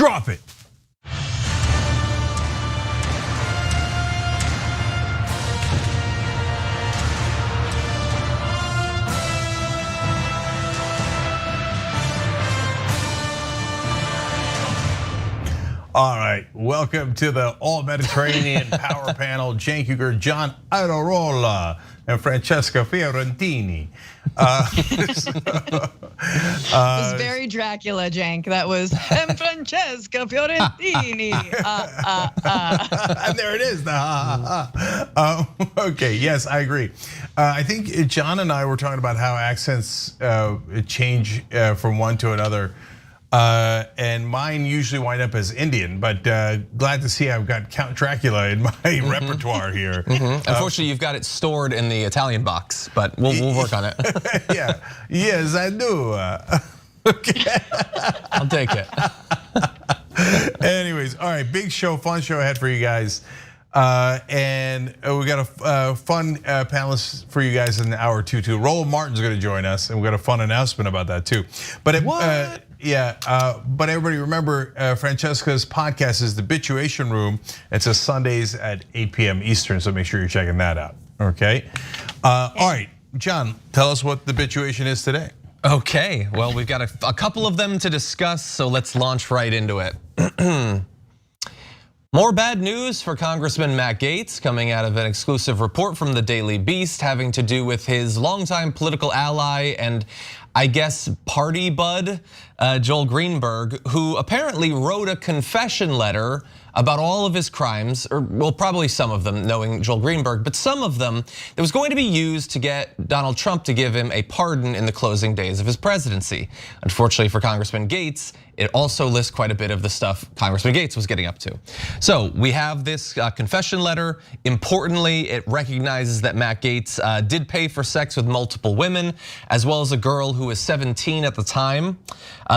Drop it. All right, welcome to the All-Mediterranean Power Panel. Cenk Uygur, John Iadarola, and Francesca Fiorentini. It was very Dracula, Cenk. That was, and Francesca Fiorentini. And there it is. Okay, yes, I agree. I think John and I were talking about how accents change from one to another. And mine usually wind up as Indian, but glad to see I've got Count Dracula in my repertoire here. Unfortunately, you've got it stored in the Italian box, but we'll work on it. Yeah, yes, I do. Okay. I'll take it. Anyways, all right, big show, fun show ahead for you guys. And we got a fun panelist for you guys in hour two too. Roland Martin's gonna join us, and we got a fun announcement about that too. But but everybody remember, Francesca's podcast is The Bituation Room. It's a Sundays at 8 p.m. Eastern, so make sure you're checking that out, okay? All right, John, tell us what The Bituation is today. Okay, well, we've got a couple of them to discuss, so let's launch right into it. More bad news for Congressman Matt Gaetz coming out of an exclusive report from the Daily Beast having to do with his longtime political ally and I guess party bud, Joel Greenberg, who apparently wrote a confession letter about all of his crimes, or well, probably some of them, knowing Joel Greenberg, but some of them that was going to be used to get Donald Trump to give him a pardon in the closing days of his presidency. Unfortunately for Congressman Gaetz, it also lists quite a bit of the stuff Congressman Gaetz was getting up to. So we have this confession letter. Importantly, it recognizes that Matt Gaetz did pay for sex with multiple women, as well as a girl who was 17 at the time.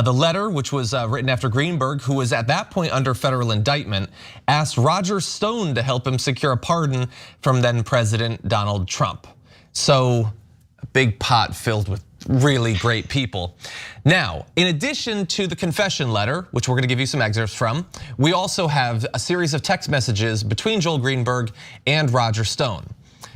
The letter, which was written after Greenberg, who was at that point under federal indictment, asked Roger Stone to help him secure a pardon from then President Donald Trump. So a big pot filled with really great people. Now, in addition to the confession letter, which we're gonna give you some excerpts from, we also have a series of text messages between Joel Greenberg and Roger Stone.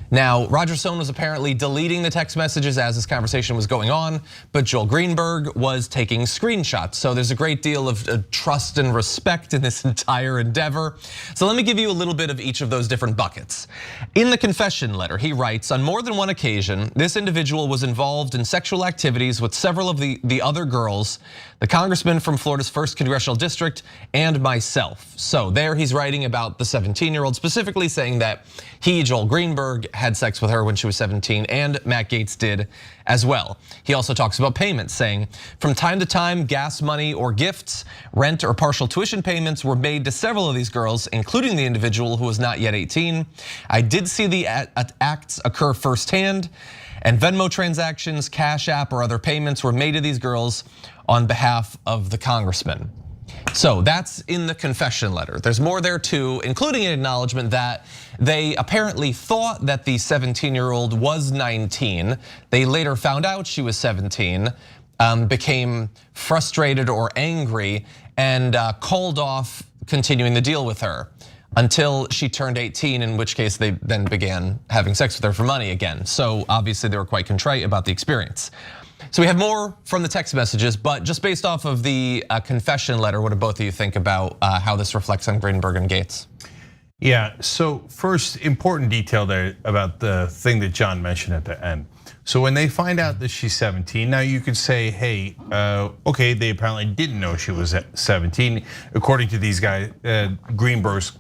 Now, Roger Stone was apparently deleting the text messages as this conversation was going on, but Joel Greenberg was taking screenshots. So there's a great deal of trust and respect in this entire endeavor. So let me give you a little bit of each of those different buckets. In the confession letter, he writes, on more than one occasion, this individual was involved in sexual activities with several of the other girls, the congressman from Florida's 1st Congressional District, and myself. So there he's writing about the 17-year-old, specifically saying that he, Joel Greenberg, had sex with her when she was 17, and Matt Gaetz did as well. He also talks about payments, saying, from time to time, gas money or gifts, rent or partial tuition payments were made to several of these girls, including the individual who was not yet 18. I did see the acts occur firsthand, and Venmo transactions, Cash App, or other payments were made to these girls on behalf of the congressman. So that's in the confession letter. There's more there too, including an acknowledgement that they apparently thought that the 17-year-old was 19. They later found out she was 17, became frustrated or angry, and called off continuing the deal with her until she turned 18, in which case they then began having sex with her for money again. So obviously they were quite contrite about the experience. So we have more from the text messages, but just based off of the confession letter, what do both of you think about how this reflects on Greenberg and Gaetz? Yeah, so first, important detail there about the thing that John mentioned at the end. So when they find out that she's 17, now you could say, hey, okay, they apparently didn't know she was 17, according to these guys, Greenberg's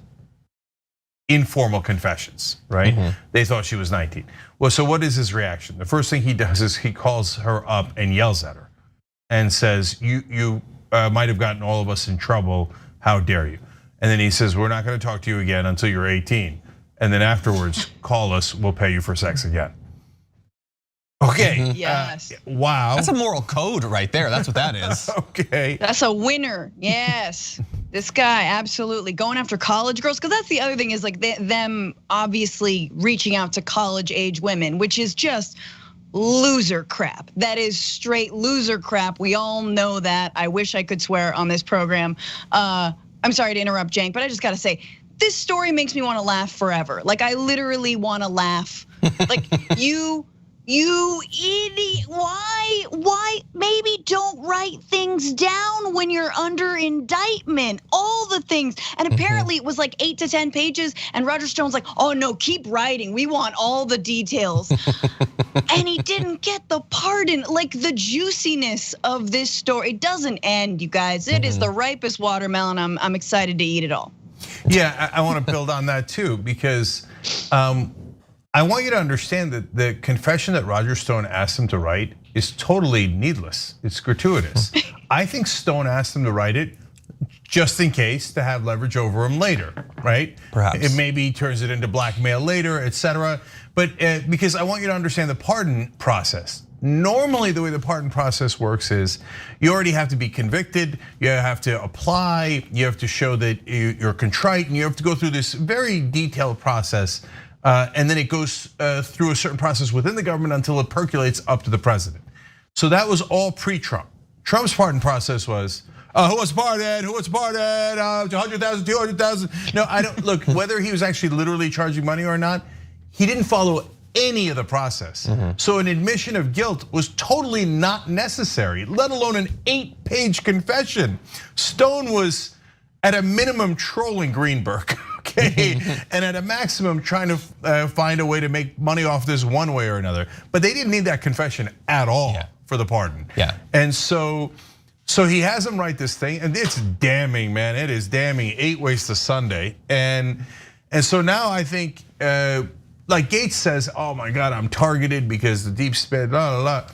informal confessions, right? They thought she was 19. Well, so what is his reaction? The first thing he does is he calls her up and yells at her and says, you might have gotten all of us in trouble, how dare you? And then he says, we're not gonna talk to you again until you're 18. And then afterwards, call us, we'll pay you for sex again. Okay, yes. Wow. That's a moral code right there, that's what that is. Okay. That's a winner, yes. This guy, absolutely, going after college girls, because that's the other thing is like them obviously reaching out to college age women, which is just loser crap. That is straight loser crap. We all know that. I wish I could swear on this program. I'm sorry to interrupt, Cenk, but I just gotta say, this story makes me wanna laugh forever. Like, I literally wanna laugh. Like, you idiot, why maybe don't write things down when you're under indictment, all the things. And apparently it was like 8 to 10 pages and Roger Stone's like, oh no, keep writing, we want all the details. And he didn't get the pardon. Like, the juiciness of this story, it doesn't end, you guys. It is the ripest watermelon. I'm excited to eat it all. Yeah, I want to build on that too, because I want you to understand that the confession that Roger Stone asked him to write is totally needless. It's gratuitous. I think Stone asked him to write it just in case to have leverage over him later, right? Perhaps. It maybe turns it into blackmail later, etc. But because I want you to understand the pardon process. Normally, the way the pardon process works is you already have to be convicted, you have to apply, you have to show that you're contrite, and you have to go through this very detailed process. And then it goes through a certain process within the government until it percolates up to the president. So that was all pre-Trump. Trump's pardon process was, who wants pardon? Who wants pardon? 100,000, 200,000. No, I don't, look, whether he was actually literally charging money or not, he didn't follow any of the process. So an admission of guilt was totally not necessary, let alone an 8-page confession. Stone was at a minimum trolling Greenberg. Okay, and at a maximum trying to find a way to make money off this one way or another. But they didn't need that confession at all for the pardon. Yeah. And so he has him write this thing, and it's damning, man. It is damning. 8 ways to Sunday. And so now I think, like Gates says, oh my God, I'm targeted because the deep state, blah, blah, blah.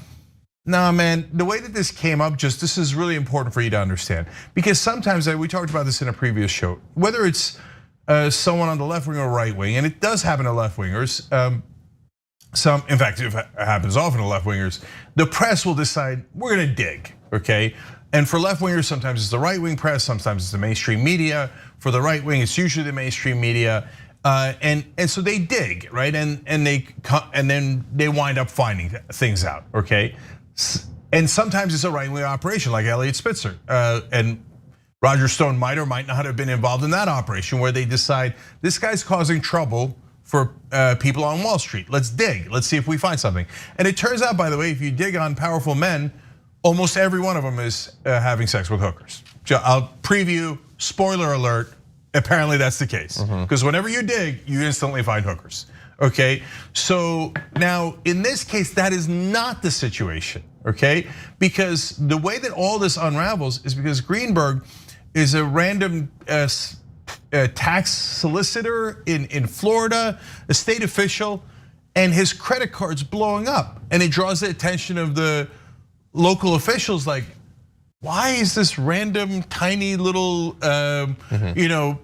Nah, man, the way that this came up, this is really important for you to understand. Because sometimes, we talked about this in a previous show, whether it's someone on the left wing or right wing, and it does happen to left wingers. In fact, it happens often to left wingers. The press will decide we're gonna dig, okay? And for left wingers, sometimes it's the right wing press, sometimes it's the mainstream media. For the right wing, it's usually the mainstream media, and so they dig, right? And then they wind up finding things out, okay? And sometimes it's a right wing operation, like Eliot Spitzer, and Roger Stone might or might not have been involved in that operation where they decide this guy's causing trouble for people on Wall Street. Let's dig, let's see if we find something. And it turns out, by the way, if you dig on powerful men, almost every one of them is having sex with hookers. I'll preview, spoiler alert, apparently that's the case. Because whenever you dig, you instantly find hookers, okay? So now, in this case, that is not the situation, okay? Because the way that all this unravels is because Greenberg is a random tax solicitor in Florida, a state official, and his credit card's blowing up. And it draws the attention of the local officials like, why is this random tiny little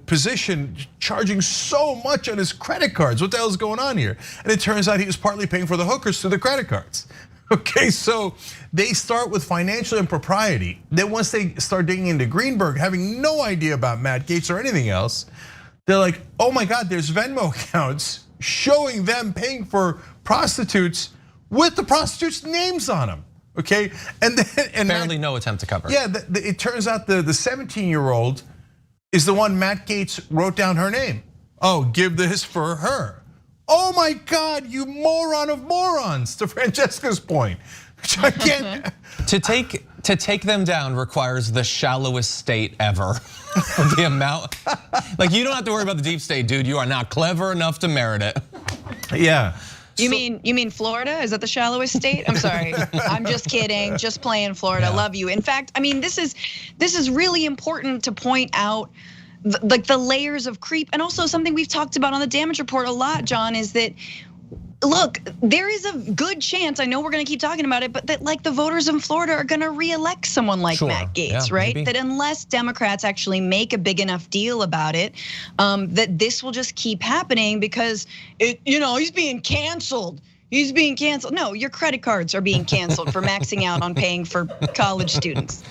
position charging so much on his credit cards? What the hell is going on here? And it turns out he was partly paying for the hookers through the credit cards. Okay, so they start with financial impropriety. Then once they start digging into Greenberg, having no idea about Matt Gaetz or anything else, they're like, oh my God, there's Venmo accounts showing them paying for prostitutes with the prostitutes' names on them. Okay, and apparently no attempt to cover. Yeah, it turns out the 17-year-old is the one Matt Gaetz wrote down her name. Oh, give this for her. Oh my God, you moron of morons, to Francesca's point. I can't. To take them down requires the shallowest state ever. The amount, like you don't have to worry about the deep state, dude. You are not clever enough to merit it. Yeah. You mean Florida? Is that the shallowest state? I'm sorry. I'm just kidding. Just playing Florida. Yeah. Love you. In fact, I mean, this is really important to point out, like the layers of creep, and also something we've talked about on the damage report a lot, John, is that, look, there is a good chance, I know we're gonna keep talking about it, but that like the voters in Florida are gonna reelect someone like Matt Gaetz, right? Maybe. That unless Democrats actually make a big enough deal about it, that this will just keep happening because he's being canceled. He's being canceled. No, your credit cards are being canceled for maxing out on paying for college students.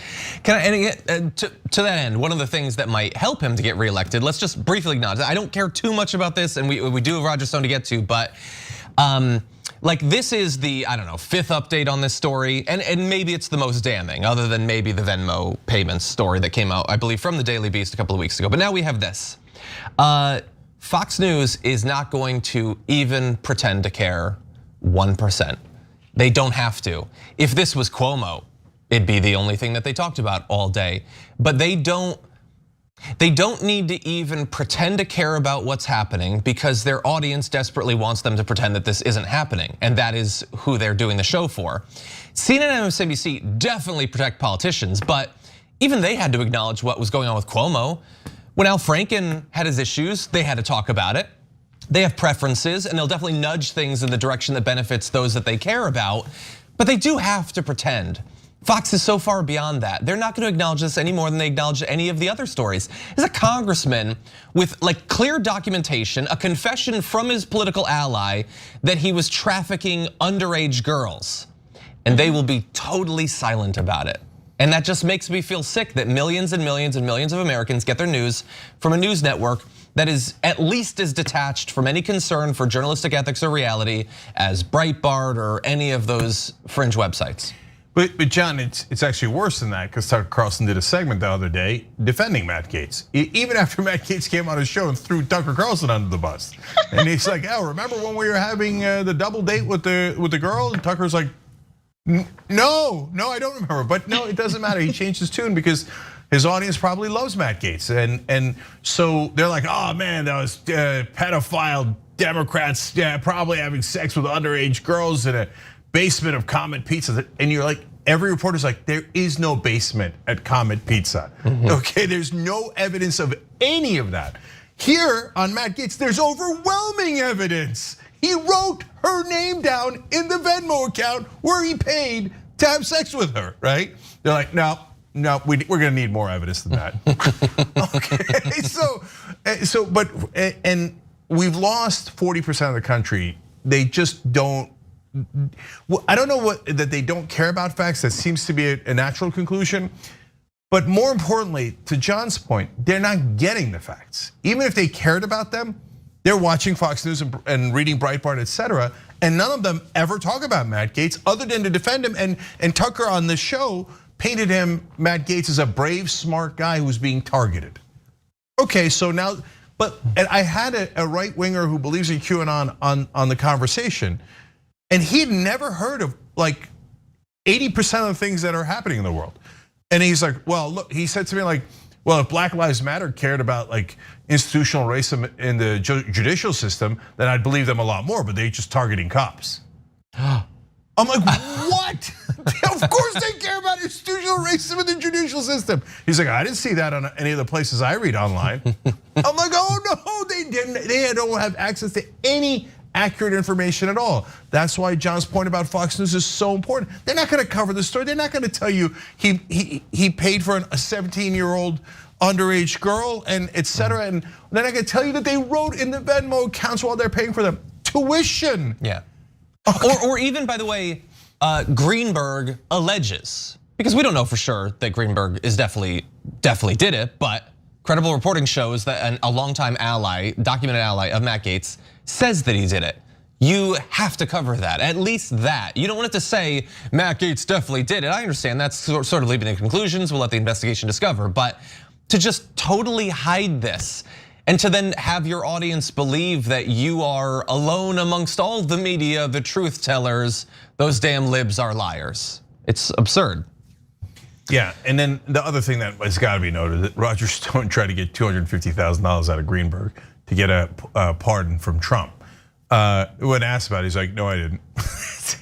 And to that end, one of the things that might help him to get reelected, let's just briefly acknowledge, I don't care too much about this, and we do have Roger Stone to get to, but like this is the, I don't know, 5th update on this story, and maybe it's the most damning, other than maybe the Venmo payments story that came out, I believe, from the Daily Beast a couple of weeks ago. But now we have this. Fox News is not going to even pretend to care 1%. They don't have to. If this was Cuomo, it'd be the only thing that they talked about all day. But they don't need to even pretend to care about what's happening because their audience desperately wants them to pretend that this isn't happening, and that is who they're doing the show for. CNN and MSNBC definitely protect politicians, but even they had to acknowledge what was going on with Cuomo. When Al Franken had his issues, they had to talk about it. They have preferences, and they'll definitely nudge things in the direction that benefits those that they care about, but they do have to pretend. Fox is so far beyond that. They're not gonna acknowledge this any more than they acknowledge any of the other stories. There's a congressman with like clear documentation, a confession from his political ally that he was trafficking underage girls, and they will be totally silent about it. And that just makes me feel sick that millions and millions and millions of Americans get their news from a news network that is at least as detached from any concern for journalistic ethics or reality as Breitbart or any of those fringe websites. But John, it's actually worse than that because Tucker Carlson did a segment the other day defending Matt Gaetz. Even after Matt Gaetz came on his show and threw Tucker Carlson under the bus. And he's like, oh, remember when we were having the double date with the girl? And Tucker's like, no, I don't remember. But no, it doesn't matter. He changed his tune because his audience probably loves Matt Gaetz. And so they're like, oh man, that was pedophile Democrats probably having sex with underage girls in a basement of Comet Pizza. And you're like, every reporter's like, there is no basement at Comet Pizza. Okay, there's no evidence of any of that. Here on Matt Gaetz, there's overwhelming evidence. He wrote her name down in the Venmo account where he paid to have sex with her, right? They're like, no, we're gonna need more evidence than that. Okay, and we've lost 40% of the country. They just don't. Well, I don't know that they don't care about facts. That seems to be a natural conclusion. But more importantly, to John's point, they're not getting the facts. Even if they cared about them, they're watching Fox News and reading Breitbart, etc. And none of them ever talk about Matt Gaetz other than to defend him. And Tucker on the show painted Matt Gaetz as a brave, smart guy who was being targeted. Okay, so now, and I had a right winger who believes in QAnon on the conversation. And he'd never heard of like 80% of the things that are happening in the world. And he's like, well, look, he said to me like, well, if Black Lives Matter cared about like institutional racism in the judicial system, then I'd believe them a lot more, but they're just targeting cops. I'm like, what? Of course they care about institutional racism in the judicial system. He's like, I didn't see that on any of the places I read online. I'm like, oh no, they didn't. They don't have access to any accurate information at all. That's why John's point about Fox News is so important. They're not gonna cover the story. They're not gonna tell you he paid for a 17-year-old underage girl and etc. And they're not gonna tell you that they wrote in the Venmo accounts while they're paying for them tuition. Yeah. Or even, by the way, Greenberg alleges, because we don't know for sure that Greenberg is definitely did it, but credible reporting shows that a longtime ally, documented ally of Matt Gaetz, says that he did it. You have to cover that, at least that. You don't want it to say Matt Gaetz definitely did it. I understand that's sort of leaving the conclusions. We'll let the investigation discover, but to just totally hide this and to then have your audience believe that you are alone amongst all the media, the truth tellers, those damn libs are liars. It's absurd. Yeah, and then the other thing that has got to be noted that Roger Stone tried to get $250,000 out of Greenberg to get a pardon from Trump. When asked about it, he's like, no, I didn't.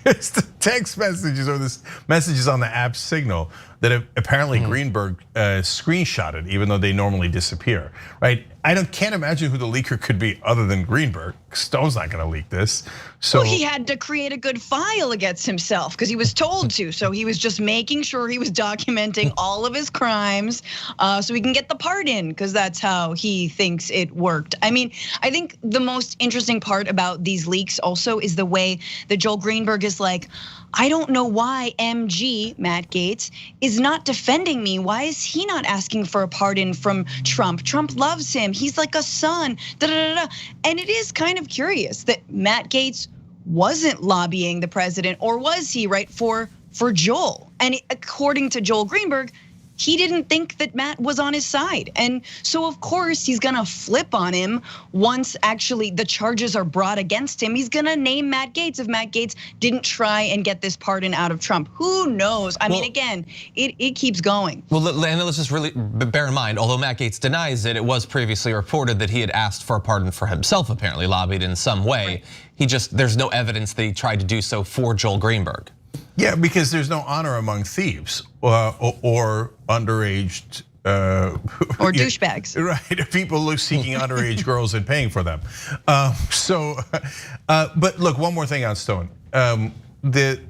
It's the text messages or the messages on the app Signal that apparently Greenberg screenshotted, even though they normally disappear, right? Can't imagine who the leaker could be other than Greenberg. Stone's not gonna leak this. So well, he had to create a good file against himself because he was told to. So he was just making sure he was documenting all of his crimes so he can get the pardon because that's how he thinks it worked. I mean, I think the most interesting part about these leaks also is the way that Joel Greenberg is like, I don't know why MG, Matt Gaetz, is not defending me. Why is he not asking for a pardon from Trump? Trump loves him. He's like a son. And it is kind of curious that Matt Gaetz wasn't lobbying the president, or was he, right, for Joel? And according to Joel Greenberg, he didn't think that Matt was on his side. And so of course he's gonna flip on him once actually the charges are brought against him. He's gonna name Matt Gaetz if Matt Gaetz didn't try and get this pardon out of Trump. Who knows? I mean, again, it keeps going. Well, and let's just really bear in mind, although Matt Gaetz denies it was previously reported that he had asked for a pardon for himself, apparently lobbied in some way. Right. There's no evidence that he tried to do so for Joel Greenberg. Yeah, because there's no honor among thieves or underage or douchebags, right? People seeking underage girls and paying for them. But look, one more thing on Stone. The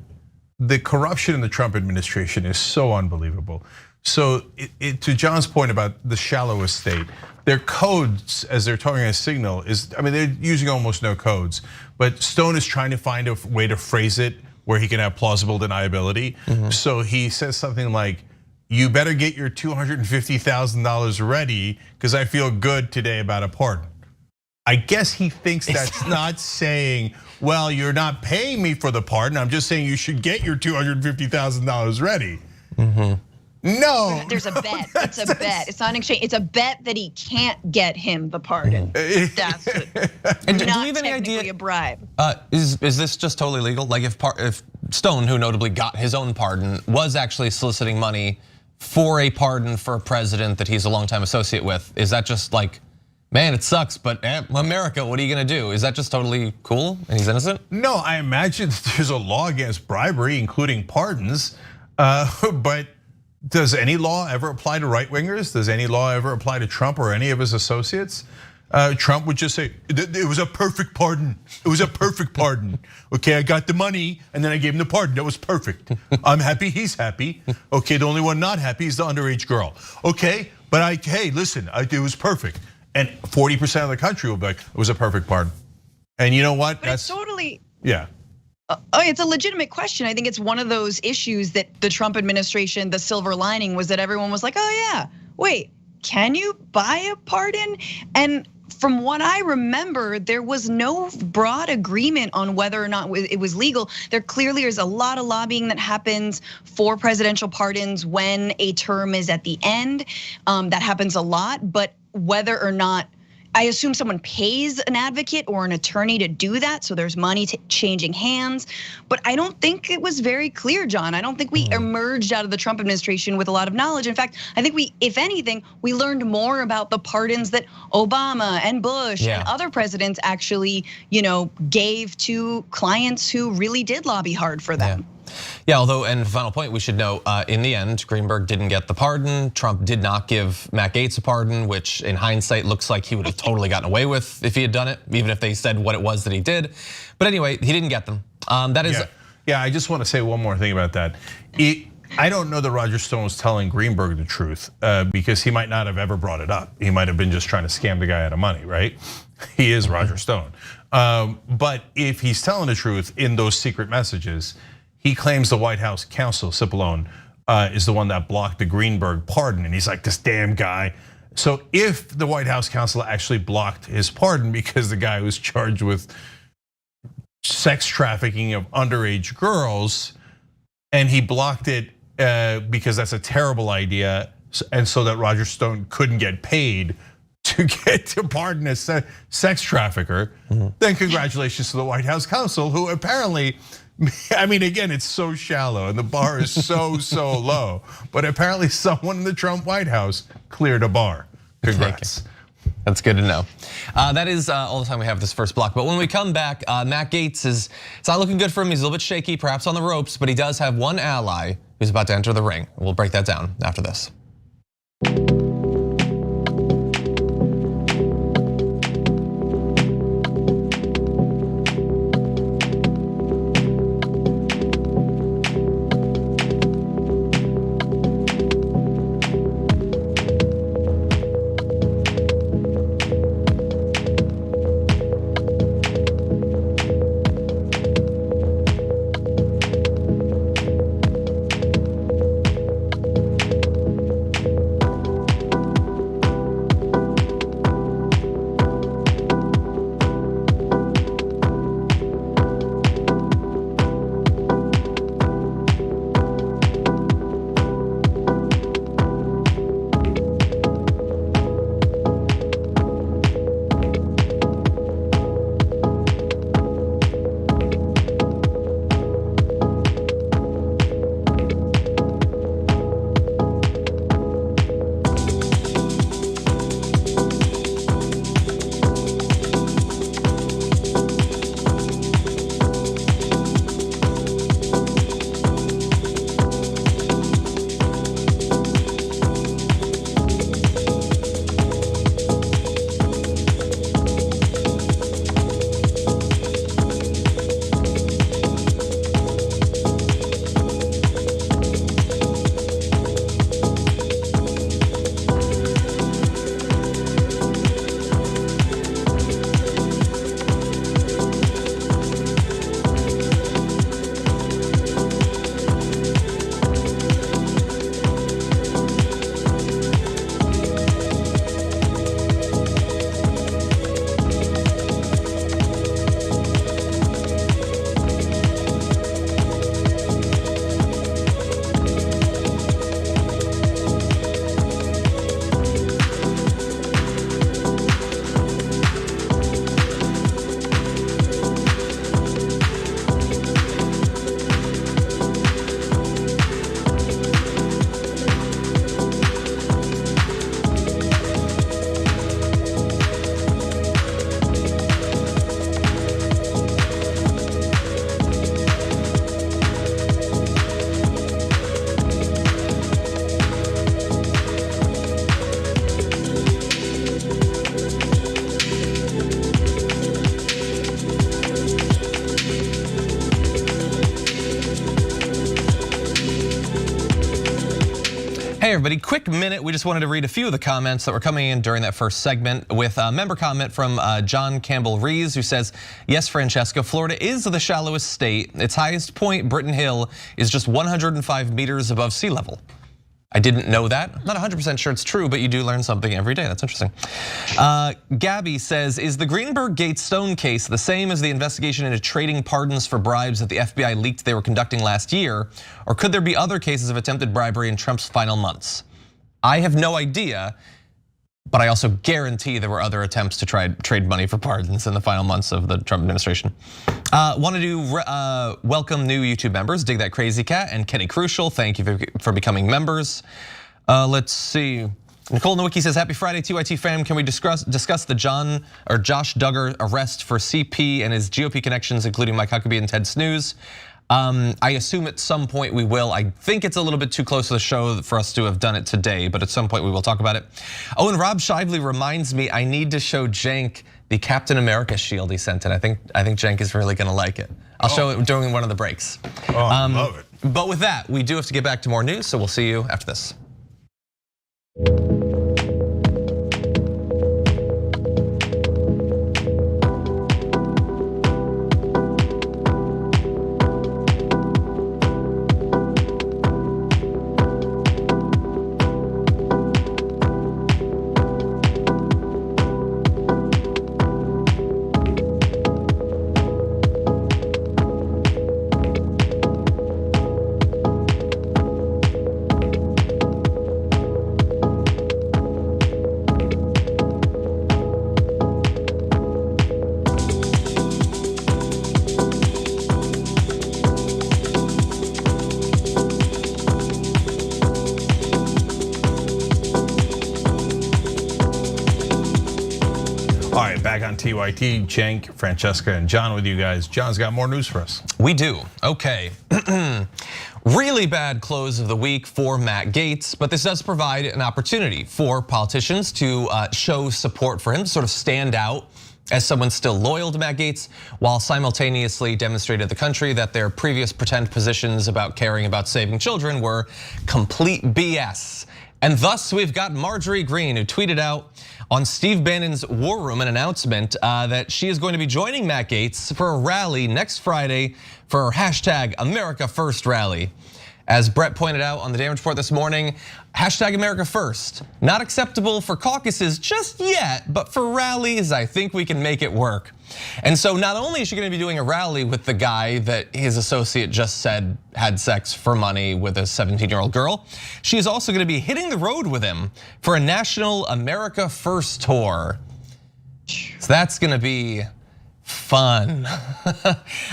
corruption in the Trump administration is so unbelievable. So to John's point about the shallow estate, their codes, as they're talking a signal, they're using almost no codes. But Stone is trying to find a way to phrase it where he can have plausible deniability. So he says something like, you better get your $250,000 ready because I feel good today about a pardon. I guess he thinks that's not saying, well, you're not paying me for the pardon. I'm just saying you should get your $250,000 ready. No. There's a bet, it's a bet. It's not an exchange, it's a bet that he can't get him the pardon. That's it. And do not we have any technically idea, a bribe. Is this just totally legal? Like if Stone, who notably got his own pardon, was actually soliciting money for a pardon for a president that he's a longtime associate with, is that just like, man, it sucks, but America, what are you gonna do? Is that just totally cool and he's innocent? No, I imagine there's a law against bribery, including pardons, but does any law ever apply to right wingers? Does any law ever apply to Trump or any of his associates? Trump would just say, it was a perfect pardon. It was a perfect pardon. Okay, I got the money and then I gave him the pardon. That was perfect. I'm happy, he's happy. Okay, the only one not happy is the underage girl. Okay, but hey, listen, it was perfect. And 40% of the country will be like, it was a perfect pardon. And you know what? But it's totally. Yeah. It's a legitimate question. I think it's one of those issues that the Trump administration, the silver lining was that everyone was like, oh yeah, wait, can you buy a pardon? And from what I remember, there was no broad agreement on whether or not it was legal. There clearly is a lot of lobbying that happens for presidential pardons when a term is at the end. That happens a lot, but whether or not, I assume someone pays an advocate or an attorney to do that, so there's money changing hands. But I don't think it was very clear, John. I don't think we emerged out of the Trump administration with a lot of knowledge. In fact, I think if anything, we learned more about the pardons that Obama and Bush and other presidents actually, gave to clients who really did lobby hard for them. Yeah, although, and final point, we should know, in the end, Greenberg didn't get the pardon. Trump did not give Matt Gaetz a pardon, which in hindsight looks like he would have totally gotten away with if he had done it, even if they said what it was that he did. But anyway, he didn't get them. That is. Yeah, I just want to say one more thing about that. I don't know that Roger Stone was telling Greenberg the truth because he might not have ever brought it up. He might have been just trying to scam the guy out of money, right? He is Roger Stone. But if he's telling the truth in those secret messages, he claims the White House counsel, Cipollone, is the one that blocked the Greenberg pardon. And he's like, this damn guy. So if the White House counsel actually blocked his pardon because the guy was charged with sex trafficking of underage girls, and he blocked it because that's a terrible idea, and so that Roger Stone couldn't get paid to get to pardon a sex trafficker, then congratulations to the White House counsel, who apparently, again, it's so shallow and the bar is so low, but apparently someone in the Trump White House cleared a bar. Congrats. That's good to know. That is all the time we have this first block. But when we come back, Matt Gaetz it's not looking good for him. He's a little bit shaky, perhaps on the ropes, but he does have one ally who's about to enter the ring. We'll break that down after this. everybody. Quick minute, we just wanted to read a few of the comments that were coming in during that first segment with a member comment from John Campbell Rees, who says, yes, Francesca, Florida is the shallowest state. Its highest point, Britton Hill, is just 105 meters above sea level. I didn't know that. I'm not 100% sure it's true, but you do learn something every day. That's interesting. Gabby says, is the Greenberg-Gates-Stone case the same as the investigation into trading pardons for bribes that the FBI leaked they were conducting last year? Or could there be other cases of attempted bribery in Trump's final months? I have no idea, but I also guarantee there were other attempts to trade money for pardons in the final months of the Trump administration. Wanted to welcome new YouTube members, Dig That Crazy Cat and Kenny Crucial. Thank you for becoming members. Let's see. Nicole Nowicki says, happy Friday, TYT fam. Can we discuss the Josh Duggar arrest for CP and his GOP connections, including Mike Huckabee and Ted Snooze? I assume at some point we will. I think it's a little bit too close to the show for us to have done it today, but at some point we will talk about it. Oh, and Rob Shively reminds me I need to show Cenk the Captain America shield he sent in. I think Cenk is really gonna like it. I'll show it during one of the breaks. Oh, I love it. But with that, we do have to get back to more news, so we'll see you after this. All right, back on TYT, Cenk, Francesca, and John with you guys. John's got more news for us. We do, okay. Really bad close of the week for Matt Gaetz, but this does provide an opportunity for politicians to show support for him, to sort of stand out as someone still loyal to Matt Gaetz, while simultaneously demonstrated to the country that their previous pretend positions about caring about saving children were complete BS. And thus we've got Marjorie Greene, who tweeted out on Steve Bannon's War Room an announcement that she is going to be joining Matt Gaetz for a rally next Friday for hashtag America First rally. As Brett pointed out on the Damage Report this morning, hashtag America First, not acceptable for caucuses just yet, but for rallies, I think we can make it work. And so not only is she gonna be doing a rally with the guy that his associate just said had sex for money with a 17-year-old girl, she is also gonna be hitting the road with him for a national America First tour. So that's gonna be fun.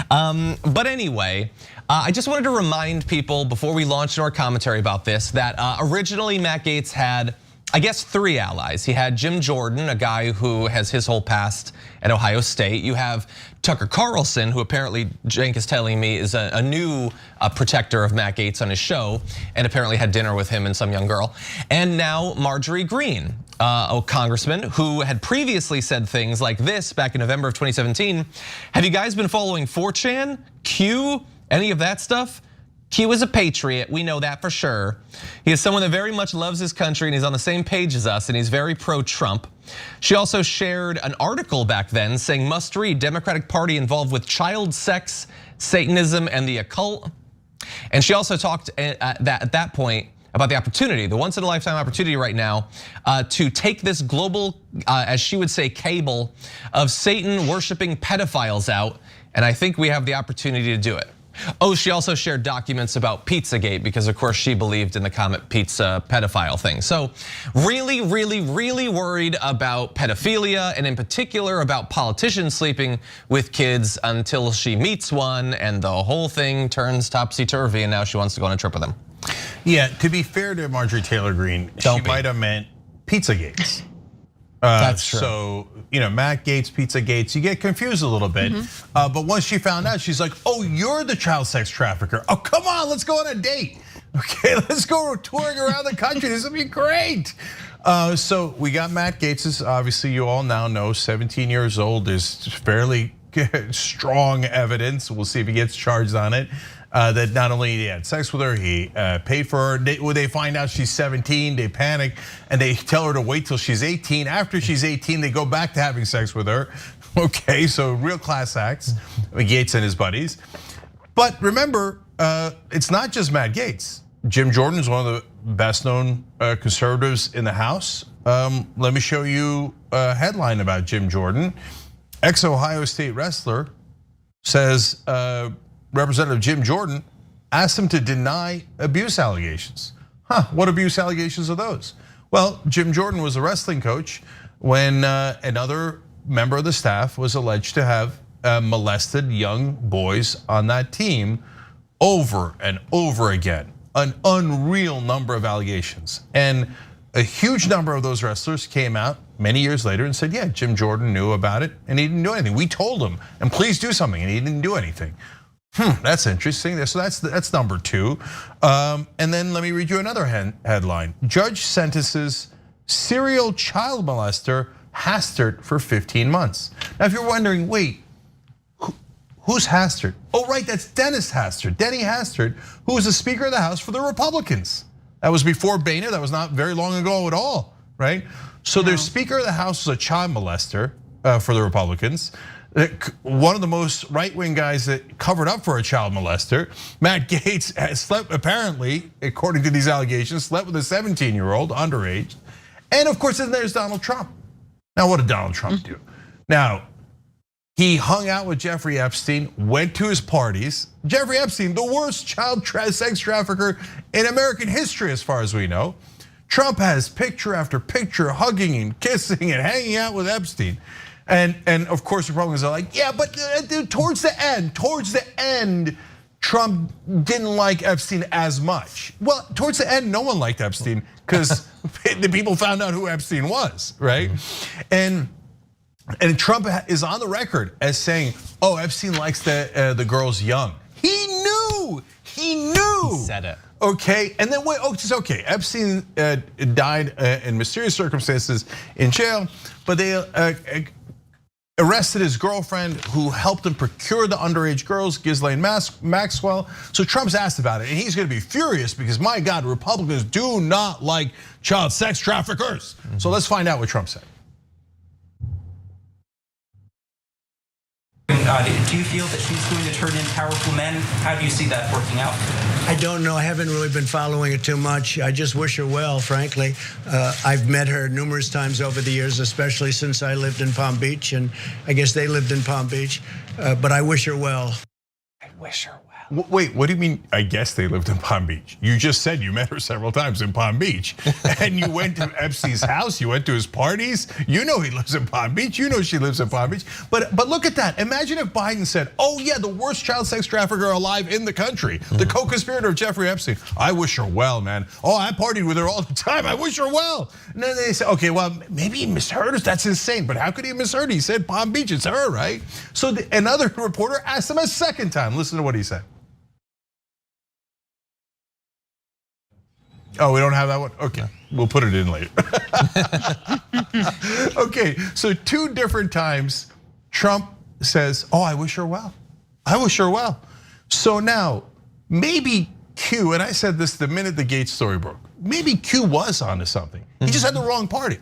But anyway, I just wanted to remind people before we launch our commentary about this that originally Matt Gaetz had, I guess, 3 allies. He had Jim Jordan, a guy who has his whole past at Ohio State. You have Tucker Carlson, who apparently Cenk is telling me is a new protector of Matt Gaetz on his show, and apparently had dinner with him and some young girl. And now Marjorie Greene, a congressman who had previously said things like this back in November of 2017. Have you guys been following 4chan, Q, any of that stuff? Q is a patriot, we know that for sure. He is someone that very much loves his country and he's on the same page as us and he's very pro-Trump. She also shared an article back then saying must read, Democratic Party involved with child sex, Satanism, and the occult. And she also talked at that point about the opportunity, the once in a lifetime opportunity right now to take this global, as she would say, cable of Satan worshiping pedophiles out. And I think we have the opportunity to do it. Oh, she also shared documents about Pizzagate because of course she believed in the Comet Pizza pedophile thing. So really, really, really worried about pedophilia and in particular about politicians sleeping with kids until she meets one and the whole thing turns topsy-turvy and now she wants to go on a trip with him. Yeah, to be fair to Marjorie Taylor Greene, she might have meant Pizzagates. That's true. So, Matt Gaetz, Pizzagates, you get confused a little bit. But once she found out, she's like, oh, you're the child sex trafficker. Oh, come on, let's go on a date. Okay, let's go touring around the country. This will be great. So we got Matt Gaetz, obviously you all now know, 17 years old. There's fairly strong evidence. We'll see if he gets charged on it. that not only he had sex with her, he paid for her. When they find out she's 17, they panic and they tell her to wait till she's 18. After she's 18, they go back to having sex with her. Okay, so real class acts, Gaetz and his buddies. But remember, it's not just Matt Gaetz. Jim Jordan is one of the best known conservatives in the House. Let me show you a headline about Jim Jordan. Ex-Ohio State wrestler says Representative Jim Jordan asked him to deny abuse allegations. What abuse allegations are those? Well, Jim Jordan was a wrestling coach when another member of the staff was alleged to have molested young boys on that team over and over again. An unreal number of allegations. And a huge number of those wrestlers came out many years later and said, yeah, Jim Jordan knew about it and he didn't do anything. We told him, and please do something, and he didn't do anything. That's interesting. So that's number two. And then let me read you another headline. Judge sentences serial child molester Hastert for 15 months. Now, if you're wondering, wait, who's Hastert? Oh, right, that's Dennis Hastert, Denny Hastert, who was the Speaker of the House for the Republicans. That was before Boehner, that was not very long ago at all, right? So their Speaker of the House was a child molester for the Republicans. One of the most right-wing guys that covered up for a child molester, Matt Gaetz, has slept, apparently, according to these allegations, slept with a 17-year-old, underage. And of course, then there's Donald Trump. Now, what did Donald Trump do? Now, he hung out with Jeffrey Epstein, went to his parties. Jeffrey Epstein, the worst child sex trafficker in American history, as far as we know. Trump has picture after picture, hugging and kissing and hanging out with Epstein. And of course, Republicans are like, yeah, but towards the end, Trump didn't like Epstein as much. Well, towards the end, no one liked Epstein because the people found out who Epstein was, right? And Trump is on the record as saying, oh, Epstein likes the girls young. He knew. He said it. Okay, and then wait, it's okay. Epstein died in mysterious circumstances in jail, but they arrested his girlfriend who helped him procure the underage girls, Ghislaine Maxwell. So Trump's asked about it, and he's gonna be furious because, my God, Republicans do not like child sex traffickers. So let's find out what Trump said. Do you feel that she's going to turn in powerful men? How do you see that working out? I don't know. I haven't really been following it too much. I just wish her well, frankly. I've met her numerous times over the years, especially since I lived in Palm Beach, and I guess they lived in Palm Beach. But I wish her well. I wish her well. Wait, what do you mean, I guess they lived in Palm Beach? You just said you met her several times in Palm Beach. And you went to Epstein's house, you went to his parties. You know he lives in Palm Beach, you know she lives in Palm Beach. But look at that, imagine if Biden said, oh yeah, the worst child sex trafficker alive in the country, the co-conspirator of Jeffrey Epstein. I wish her well, man. Oh, I partied with her all the time, I wish her well. And then they say, okay, well, maybe he misheard us, that's insane. But how could he have misheard? He said Palm Beach, it's her, right? So another reporter asked him a second time, listen to what he said. Oh, we don't have that one? Okay, we'll put it in later. Okay, so 2 different times Trump says, oh, I wish her well. I wish her well. So now, maybe Q, and I said this the minute the Gaetz story broke, maybe Q was onto something. He just had the wrong party.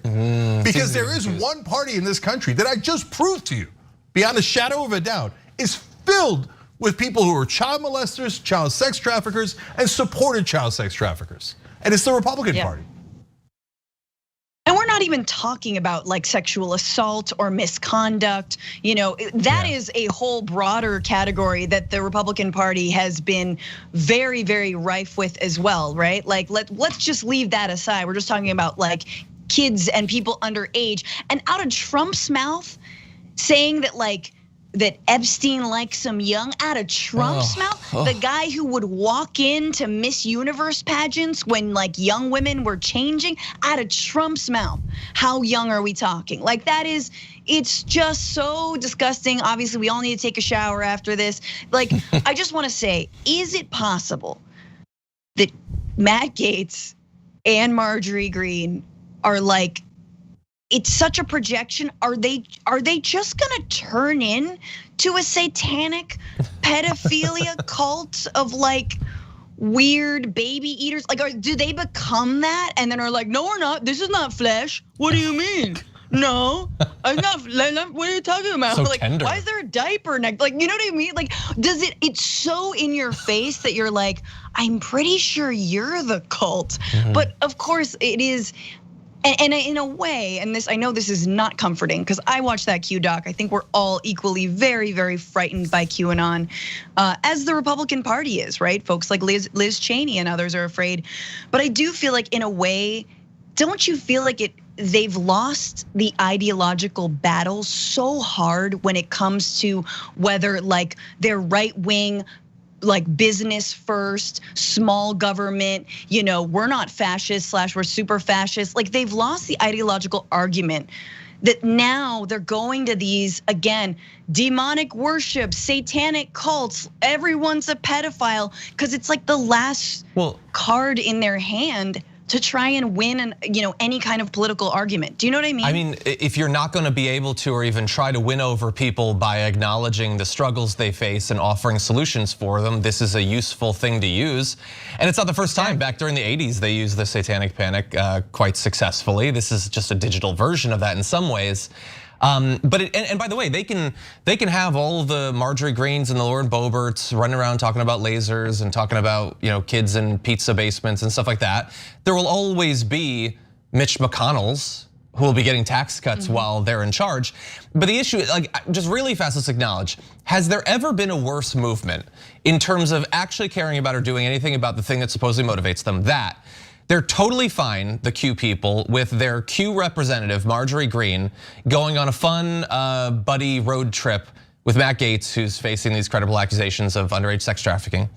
Because there is one party in this country that I just proved to you, beyond a shadow of a doubt, is filled with people who are child molesters, child sex traffickers, and supported child sex traffickers. And it's the Republican Party. And we're not even talking about like sexual assault or misconduct. That is a whole broader category that the Republican Party has been very, very rife with as well, right? Like let's just leave that aside. We're just talking about like kids and people underage. And out of Trump's mouth, saying that Epstein likes them young, out of Trump's mouth, the guy who would walk into Miss Universe pageants when like young women were changing, out of Trump's mouth. How young are we talking? Like it's just so disgusting. Obviously, we all need to take a shower after this. Like, I just wanna say, is it possible that Matt Gaetz and Marjorie Greene are like, it's such a projection. Are they just gonna turn in to a satanic pedophilia cult of like weird baby eaters? Like, do they become that and then are like, no, we're not. This is not flesh. What do you mean? No, I'm not. What are you talking about? So like, tender. why is there a diaper next? Like, you know what I mean? Like, does it? It's so in your face that you're like, I'm pretty sure you're the cult. But of course, it is. And in a way, and this, I know this is not comforting because I watched that Q doc. I think we're all equally very, very frightened by QAnon, as the Republican Party is, right? Folks like Liz Cheney and others are afraid. But I do feel like, in a way, don't you feel like they've lost the ideological battle so hard when it comes to whether like they're right wing, like business first, small government, we're not fascist / we're super fascist. Like, they've lost the ideological argument that now they're going to these, again, demonic worship, satanic cults, everyone's a pedophile, because it's like the last card in their hand to try and win any kind of political argument. Do you know what I mean? I mean, if you're not gonna be able to or even try to win over people by acknowledging the struggles they face and offering solutions for them, this is a useful thing to use. And it's not the first time. Back during the 80s, they used the Satanic Panic quite successfully. This is just a digital version of that in some ways. But and by the way, they can have all the Marjorie Greens and the Lauren Boeberts running around talking about lasers and talking about kids in pizza basements and stuff like that. There will always be Mitch McConnells who will be getting tax cuts while they're in charge. But the issue, like, just really fast, let's acknowledge, has there ever been a worse movement in terms of actually caring about or doing anything about the thing that supposedly motivates them? That they're totally fine, the Q people, with their Q representative, Marjorie Greene, going on a fun buddy road trip with Matt Gaetz, who's facing these credible accusations of underage sex trafficking.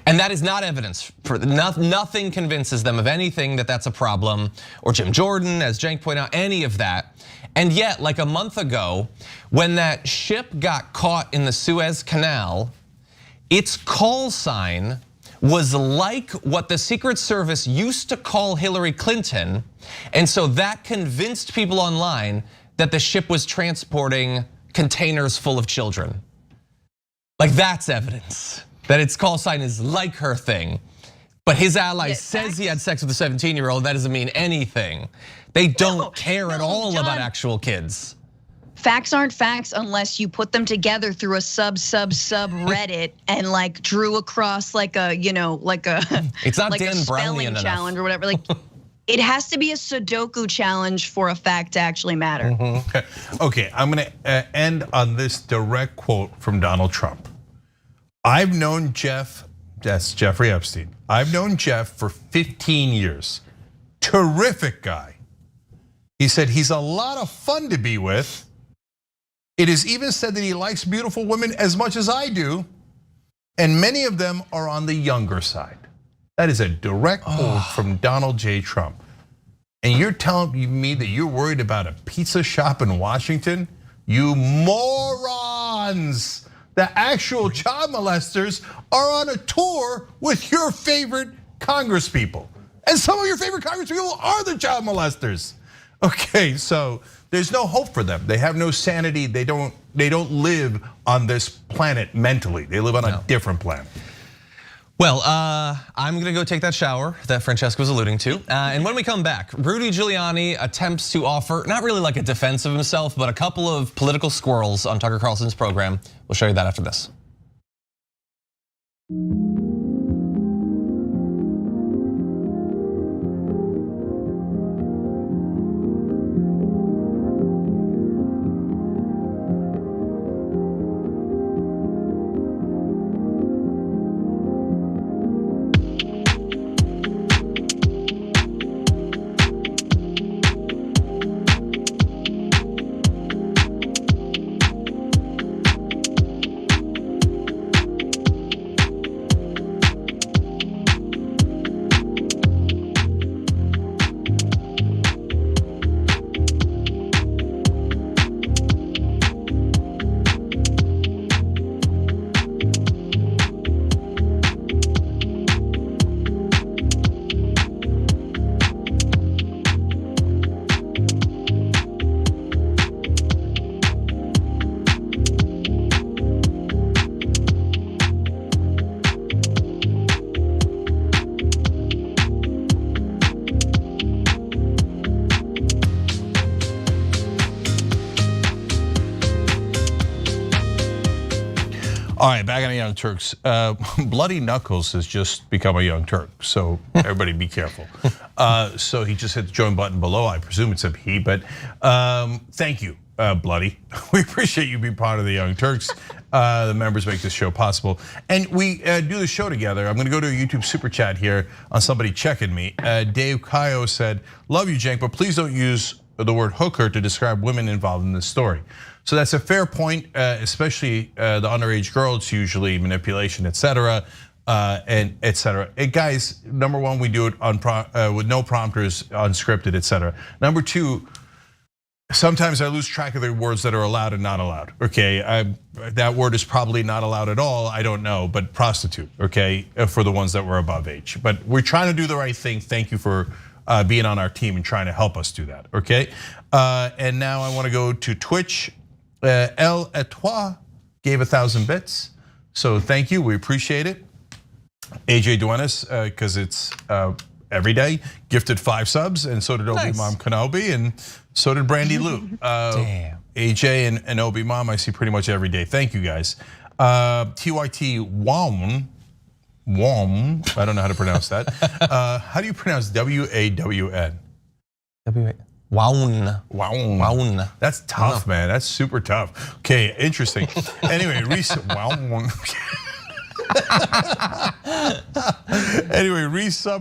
And that is not evidence. Nothing convinces them of anything that that's a problem, or Jim Jordan, as Cenk pointed out, any of that. And yet, like a month ago, when that ship got caught in the Suez Canal, its call sign was like what the Secret Service used to call Hillary Clinton. And so that convinced people online that the ship was transporting containers full of children. Like, that's evidence that its call sign is like her thing. But his ally says he had sex with a 17-year-old. That doesn't mean anything. They don't care at all about actual kids. Facts aren't facts unless you put them together through a sub Reddit and like drew across like a, like a it's not like Dan a spelling Brownian challenge enough. or whatever. Like, it has to be a Sudoku challenge for a fact to actually matter. Okay, I'm gonna end on this direct quote from Donald Trump. I've known Jeff, that's Jeffrey Epstein. I've known Jeff for 15 years. Terrific guy. He said he's a lot of fun to be with. It is even said that he likes beautiful women as much as I do, and many of them are on the younger side. That is a direct quote from Donald J. Trump. And you're telling me that you're worried about a pizza shop in Washington? You morons! The actual child molesters are on a tour with your favorite congresspeople. And some of your favorite congresspeople are the child molesters. Okay, so there's no hope for them. They have no sanity. They don't live on this planet mentally. They live on a different planet. Well, I'm gonna go take that shower that Francesca was alluding to. And when we come back, Rudy Giuliani attempts to offer, not really like a defense of himself, but a couple of political squirrels on Tucker Carlson's program. We'll show you that after this. All right, back on the Young Turks. Bloody Knuckles has just become a Young Turk, so everybody be careful. So he just hit the join button below. I presume it's a he, but thank you, Bloody. We appreciate you being part of the Young Turks. The members make this show possible, and we do the show together. I'm going to go to a YouTube super chat here on somebody checking me. Dave Kayo said, "Love you, Cenk, but please don't use the word hooker to describe women involved in this story." So that's a fair point, especially the underage girl. It's usually manipulation, etc., and etc. Guys, number one, we do it on with no prompters, unscripted, etc. Number two, sometimes I lose track of the words that are allowed and not allowed. Okay, that word is probably not allowed at all. I don't know, but prostitute. Okay, for the ones that were above age. But we're trying to do the right thing. Thank you for being on our team and trying to help us do that. Okay, and now I want to go to Twitch. El Etoile gave 1,000 bits, so thank you, we appreciate it. AJ Duenas, because it's every day, gifted 5 subs, and so did Obi Mom Kenobi, and so did Brandy Lou. Damn. AJ and Obi Mom I see pretty much every day. Thank you guys. TYT Wom, I don't know how to pronounce that. How do you pronounce W-A-W-N? Wown. That's tough, man. That's super tough. Okay, interesting. Anyway, resub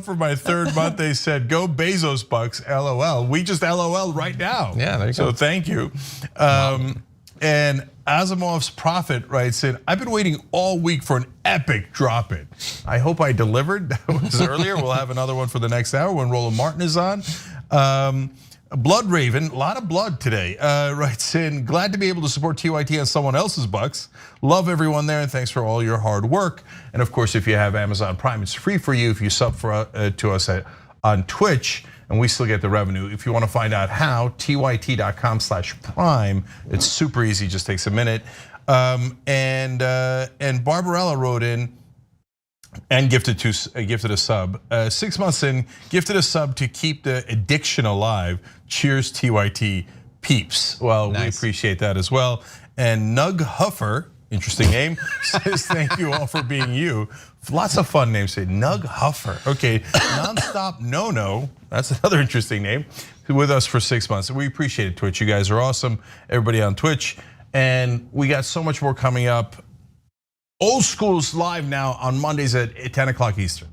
for my 3rd month. They said, "Go Bezos bucks." LOL. We just LOL right now. Yeah, there you go. So thank you. And Asimov's Prophet writes in, "I've been waiting all week for an epic drop in. I hope I delivered." That was earlier. We'll have another one for the next hour when Roland Martin is on. Blood Raven, a lot of blood today, writes in, "Glad to be able to support TYT on someone else's bucks. Love everyone there and thanks for all your hard work. And of course, if you have Amazon Prime, it's free for you if you sub to us on Twitch, and we still get the revenue. If you want to find out how, tyt.com/prime. It's super easy, just takes a minute. And Barbarella wrote in, and gifted a sub. 6 months in, gifted a sub to keep the addiction alive. Cheers, TYT peeps. Well, nice. We appreciate that as well. And Nug Huffer, interesting name, says thank you all for being you. Lots of fun names. Say Nug Huffer. Okay, Nonstop No, that's another interesting name. With us for 6 months. We appreciate it, Twitch. You guys are awesome. Everybody on Twitch, and we got so much more coming up. Old School's live now on Mondays at 10 o'clock Eastern.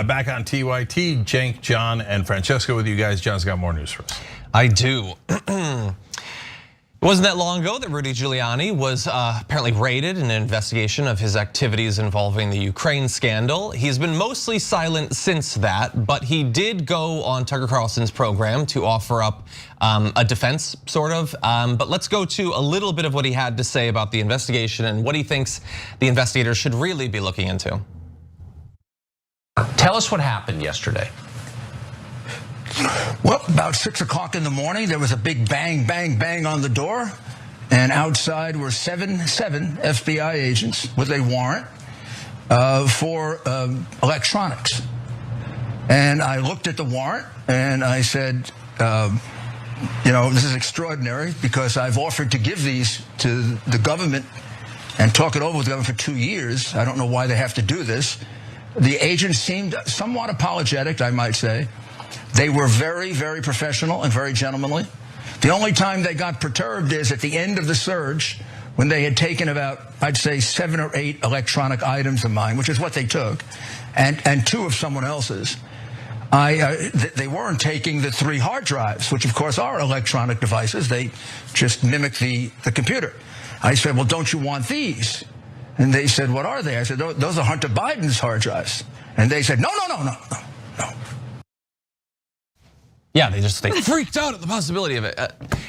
Back on TYT, Cenk, John, and Francesco with you guys. John's got more news for us. I do. It wasn't that long ago that Rudy Giuliani was apparently raided in an investigation of his activities involving the Ukraine scandal. He's been mostly silent since that, but he did go on Tucker Carlson's program to offer up a defense, sort of. But let's go to a little bit of what he had to say about the investigation and what he thinks the investigators should really be looking into. Tell us what happened yesterday. Well, about 6 o'clock in the morning, there was a big bang, bang, bang on the door. And outside were seven FBI agents with a warrant for electronics. And I looked at the warrant and I said, this is extraordinary because I've offered to give these to the government and talk it over with the government for 2 years. I don't know why they have to do this. The agents seemed somewhat apologetic, I might say. They were very, very professional and very gentlemanly. The only time they got perturbed is at the end of the surge when they had taken about, I'd say, 7 or 8 electronic items of mine, which is what they took, and 2 of someone else's. They weren't taking the 3 hard drives, which of course are electronic devices. They just mimic the computer. I said, well, don't you want these? And they said, what are they? I said, those are Hunter Biden's hard drives. And they said, no. Yeah, they freaked out at the possibility of it.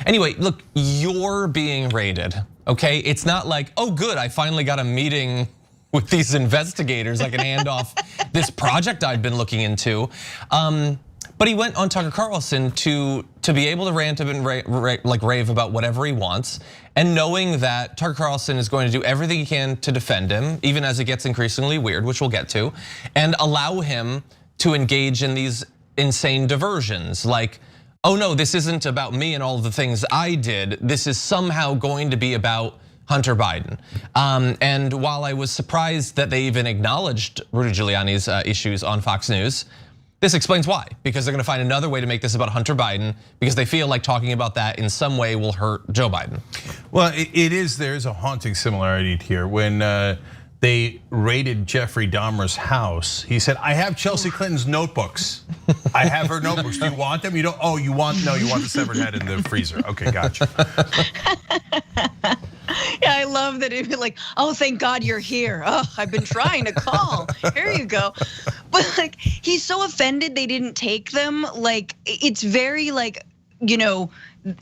Anyway, look, you're being raided, okay? It's not like, oh good, I finally got a meeting with these investigators. I can hand off this project I'd been looking into. But he went on Tucker Carlson to be able to rant and rave about whatever he wants, and knowing that Tucker Carlson is going to do everything he can to defend him, even as it gets increasingly weird, which we'll get to, and allow him to engage in these insane diversions like, oh no, this isn't about me and all of the things I did. This is somehow going to be about Hunter Biden. And while I was surprised that they even acknowledged Rudy Giuliani's issues on Fox News, this explains why, because they're gonna find another way to make this about Hunter Biden because they feel like talking about that in some way will hurt Joe Biden. Well, there's a haunting similarity here. When they raided Jeffrey Dahmer's house, he said, I have Chelsea Clinton's notebooks. I have her notebooks. Do you want them? You don't, oh, you want the severed head in the freezer. Okay, gotcha. Yeah, I love that. It'd be like, oh, thank God you're here. Oh, I've been trying to call. Here you go. But like, he's so offended they didn't take them. Like, it's very like,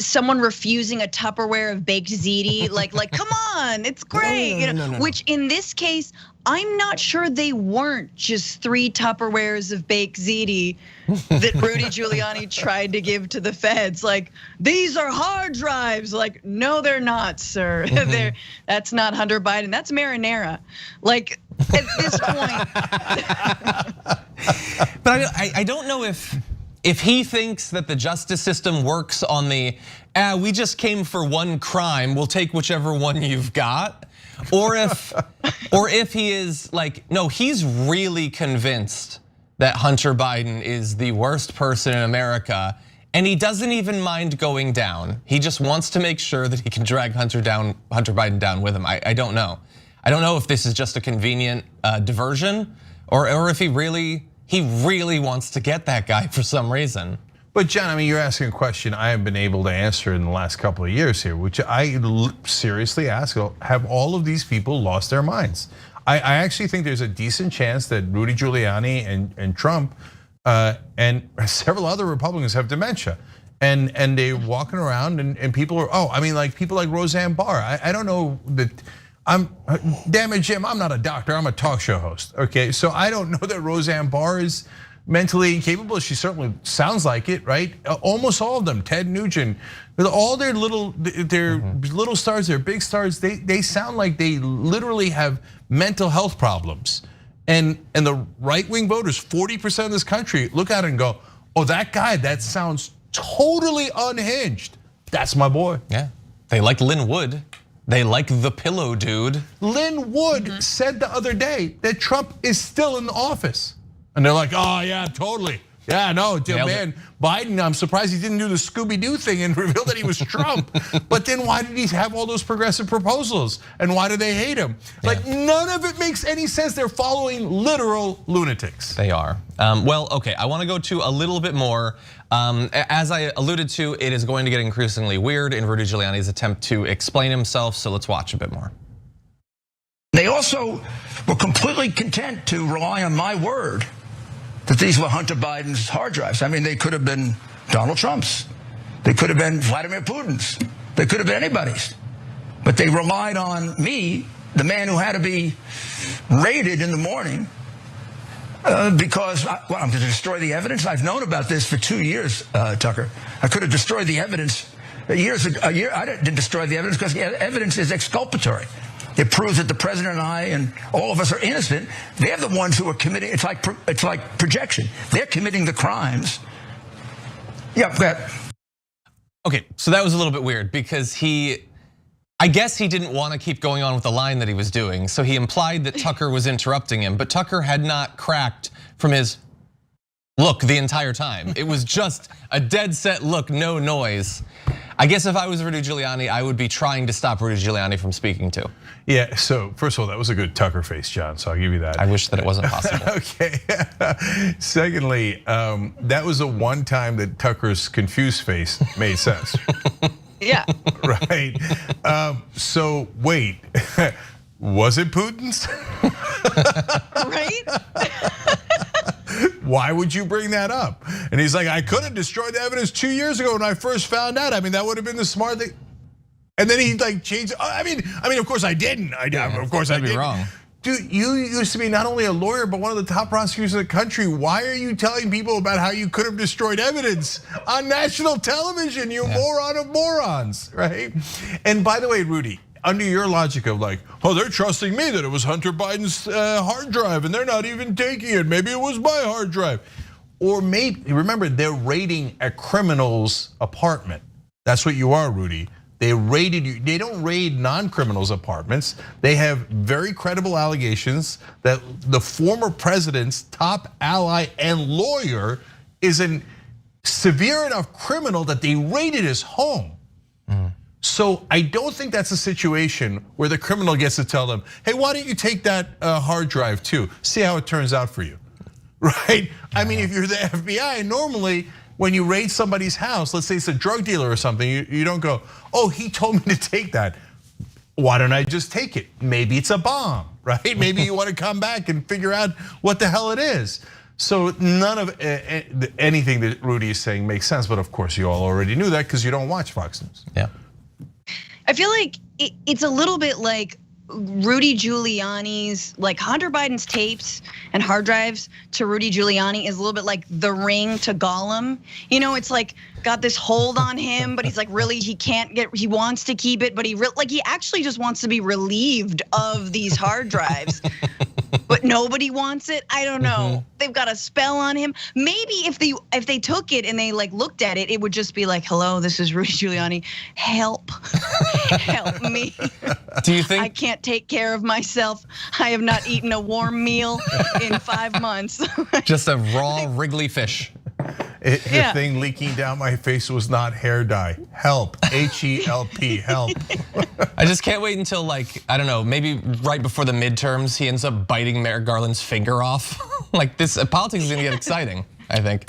someone refusing a Tupperware of baked ziti. Like, come on, it's great. No. Which in this case, I'm not sure they weren't just 3 Tupperwares of baked ziti that Rudy Giuliani tried to give to the feds. Like, these are hard drives. Like, no, they're not, sir. That's not Hunter Biden. That's marinara. Like, at this point. But I don't know if he thinks that the justice system works on the, we just came for one crime, we'll take whichever one you've got. Or if he is like, no, he's really convinced that Hunter Biden is the worst person in America, and he doesn't even mind going down. He just wants to make sure that he can drag Hunter Biden down with him. I don't know. I don't know if this is just a convenient diversion or if he really wants to get that guy for some reason. But John, I mean, you're asking a question I have been able to answer in the last couple of years here, which I seriously ask, have all of these people lost their minds? I actually think there's a decent chance that Rudy Giuliani and Trump and several other Republicans have dementia. And they're walking around and people are, like people like Roseanne Barr. I don't know that, damn it, Jim, I'm not a doctor, I'm a talk show host, okay? So I don't know that Roseanne Barr is mentally incapable. She certainly sounds like it, right? Almost all of them, Ted Nugent, all their little stars, their big stars, they sound like they literally have mental health problems. And the right-wing voters, 40% of this country, look at it and go, oh, that guy, that sounds totally unhinged. That's my boy. Yeah, they like Lynn Wood. They like the pillow dude. Lynn Wood said the other day that Trump is still in the office. And they're like, oh yeah, totally. Yeah, no, man, Biden, I'm surprised he didn't do the Scooby-Doo thing and reveal that he was Trump. But then why did he have all those progressive proposals? And why do they hate him? Like, none of it makes any sense. They're following literal lunatics. They are. Well, okay, I wanna go to a little bit more. As I alluded to, it is going to get increasingly weird in Rudy Giuliani's attempt to explain himself, so let's watch a bit more. They also were completely content to rely on my word that these were Hunter Biden's hard drives. I mean, they could have been Donald Trump's. They could have been Vladimir Putin's. They could have been anybody's. But they relied on me, the man who had to be raided in the morning because I'm going to destroy the evidence. I've known about this for 2 years, Tucker. I could have destroyed the evidence a year. I didn't destroy the evidence because the evidence is exculpatory. It proves that the president and I and all of us are innocent. They're the ones who are committing. It's like projection. They're committing the crimes. Yeah, go ahead. Okay, so that was a little bit weird because I guess he didn't want to keep going on with the line that he was doing. So he implied that Tucker was interrupting him, but Tucker had not cracked from his look the entire time. It was just a dead set look, no noise. I guess if I was Rudy Giuliani, I would be trying to stop Rudy Giuliani from speaking too. Yeah, so first of all, that was a good Tucker face, John, so I'll give you that. I wish that it wasn't possible. Okay, secondly, that was the one time that Tucker's confused face made sense. Yeah. Right, so wait, was it Putin's? Right? Why would you bring that up? And he's like, I could have destroyed the evidence 2 years ago when I first found out. I mean, that would have been the smart thing. And then he like changed. I mean, of course I didn't. Of course I didn't. Wrong. Dude, you used to be not only a lawyer, but one of the top prosecutors in the country. Why are you telling people about how you could have destroyed evidence on national television, you moron of morons, right? And by the way, Rudy, under your logic of like, oh, they're trusting me that it was Hunter Biden's hard drive and they're not even taking it. Maybe it was my hard drive. Or maybe, remember, they're raiding a criminal's apartment. That's what you are, Rudy. They raided you. They don't raid non-criminals' apartments. They have very credible allegations that the former president's top ally and lawyer is a severe enough criminal that they raided his home. So I don't think that's a situation where the criminal gets to tell them, hey, why don't you take that hard drive too? See how it turns out for you, right? I mean, if you're the FBI, normally, when you raid somebody's house, let's say it's a drug dealer or something, you don't go, oh, he told me to take that. Why don't I just take it? Maybe it's a bomb, right? Maybe you want to come back and figure out what the hell it is. So none of anything that Rudy is saying makes sense, but of course you all already knew that because you don't watch Fox News. Yeah. I feel like it's a little bit like Rudy Giuliani's, like Hunter Biden's tapes and hard drives to Rudy Giuliani is a little bit like The Ring to Gollum. You know, it's like got this hold on him, but he's like really he wants to keep it, but he actually just wants to be relieved of these hard drives. But nobody wants it. I don't know. They've got a spell on him. Maybe if they took it and they like looked at it, it would just be like, "Hello, this is Rudy Giuliani. Help, help me. Do you think I can't take care of myself? I have not eaten a warm meal in 5 months." just a raw wriggly fish? The thing leaking down my face was not hair dye. Help, H-E-L-P, help. I just can't wait until like, I don't know, maybe right before the midterms, he ends up biting Merrick Garland's finger off. Like this, politics is gonna get exciting, I think.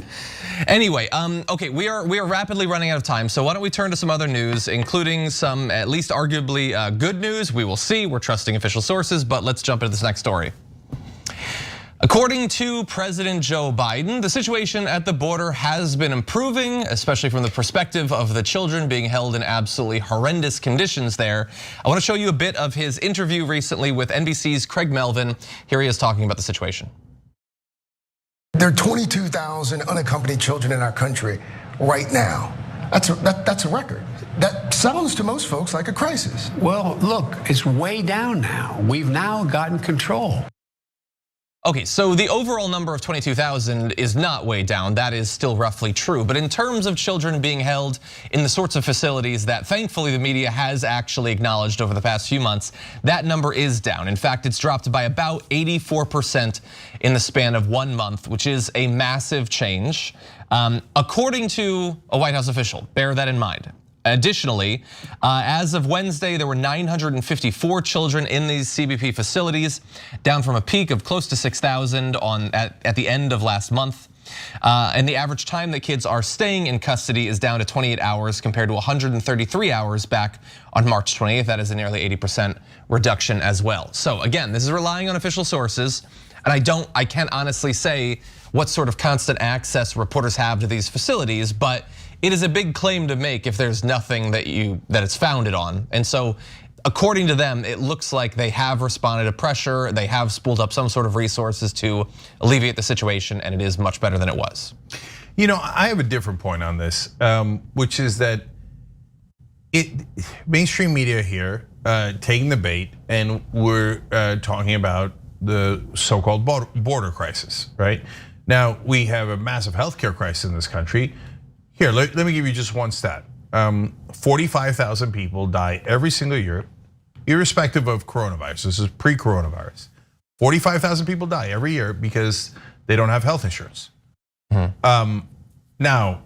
Anyway, okay, we are rapidly running out of time, so why don't we turn to some other news, including some at least arguably good news. We will see, we're trusting official sources, but let's jump into this next story. According to President Joe Biden, the situation at the border has been improving, especially from the perspective of the children being held in absolutely horrendous conditions there. I want to show you a bit of his interview recently with NBC's Craig Melvin. Here he is talking about the situation. There are 22,000 unaccompanied children in our country right now. That's a record. That sounds to most folks like a crisis. Well, look, it's way down now. We've now gotten control. Okay, so the overall number of 22,000 is not way down. That is still roughly true. But in terms of children being held in the sorts of facilities that thankfully the media has actually acknowledged over the past few months, that number is down. In fact, it's dropped by about 84% in the span of 1 month, which is a massive change. According to a White House official, bear that in mind. Additionally, as of Wednesday, there were 954 children in these CBP facilities, down from a peak of close to 6,000 at the end of last month. And the average time that kids are staying in custody is down to 28 hours compared to 133 hours back on March 28th. That is a nearly 80% reduction as well. So again, this is relying on official sources, and I can't honestly say what sort of constant access reporters have to these facilities, but it is a big claim to make if there's nothing that it's founded on. And so according to them, it looks like they have responded to pressure. They have spooled up some sort of resources to alleviate the situation, and it is much better than it was. You know, I have a different point on this, which is that mainstream media here taking the bait, and we're talking about the so-called border crisis, right? Now, we have a massive healthcare crisis in this country. Here, let me give you just one stat. 45,000 people die every single year, irrespective of coronavirus. This is pre-coronavirus. 45,000 people die every year because they don't have health insurance. Now,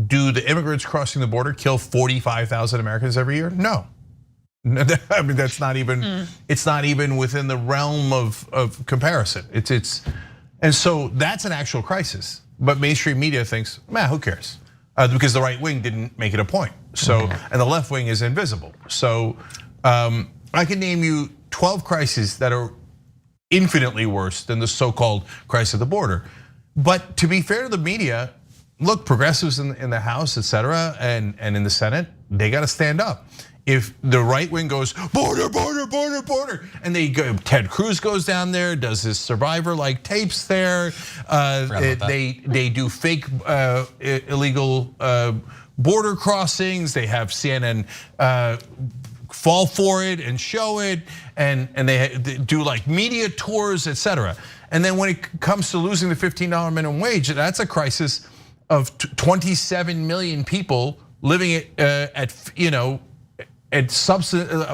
do the immigrants crossing the border kill 45,000 Americans every year? No. I mean, that's not even, it's not even within the realm of comparison. And so that's an actual crisis. But mainstream media thinks, man, who cares? Because the right wing didn't make it a point. So, and the left wing is invisible. So I can name you 12 crises that are infinitely worse than the so-called crisis at the border. But to be fair to the media, look, progressives in the House, et cetera, and in the Senate, they got to stand up. If the right wing goes border, border, border, border, and they go, Ted Cruz goes down there, does his Survivor-like tapes there. They do fake illegal border crossings. They have CNN fall for it and show it, and they do like media tours, et cetera. And then when it comes to losing the $15 minimum wage, that's a crisis of 27 million people living at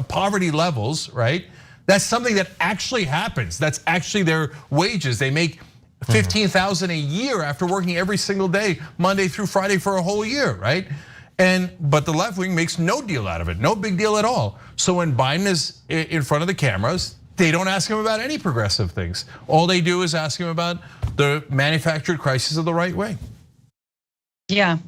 poverty levels, right? That's something that actually happens. That's actually their wages. They make $15,000 a year after working every single day, Monday through Friday for a whole year, right? But the left wing makes no deal out of it, no big deal at all. So when Biden is in front of the cameras, they don't ask him about any progressive things. All they do is ask him about the manufactured crisis of the right wing. Yeah,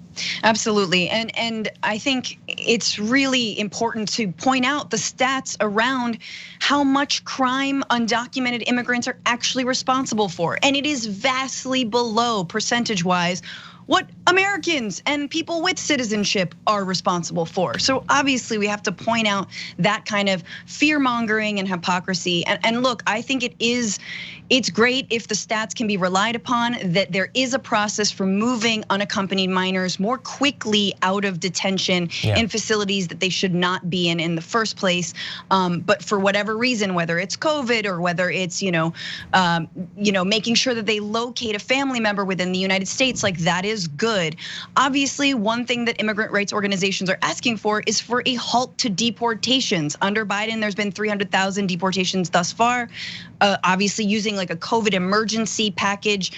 absolutely. And I think it's really important to point out the stats around how much crime undocumented immigrants are actually responsible for. And it is vastly below, percentage-wise, what Americans and people with citizenship are responsible for. So obviously we have to point out that kind of fear mongering and hypocrisy. And look, I think it's great if the stats can be relied upon, that there is a process for moving unaccompanied minors more quickly out of detention in facilities that they should not be in the first place. But for whatever reason, whether it's COVID or whether it's making sure that they locate a family member within the United States, like that is good. Obviously, one thing that immigrant rights organizations are asking for is for a halt to deportations. Under Biden, there's been 300,000 deportations thus far. Obviously using like a COVID emergency package,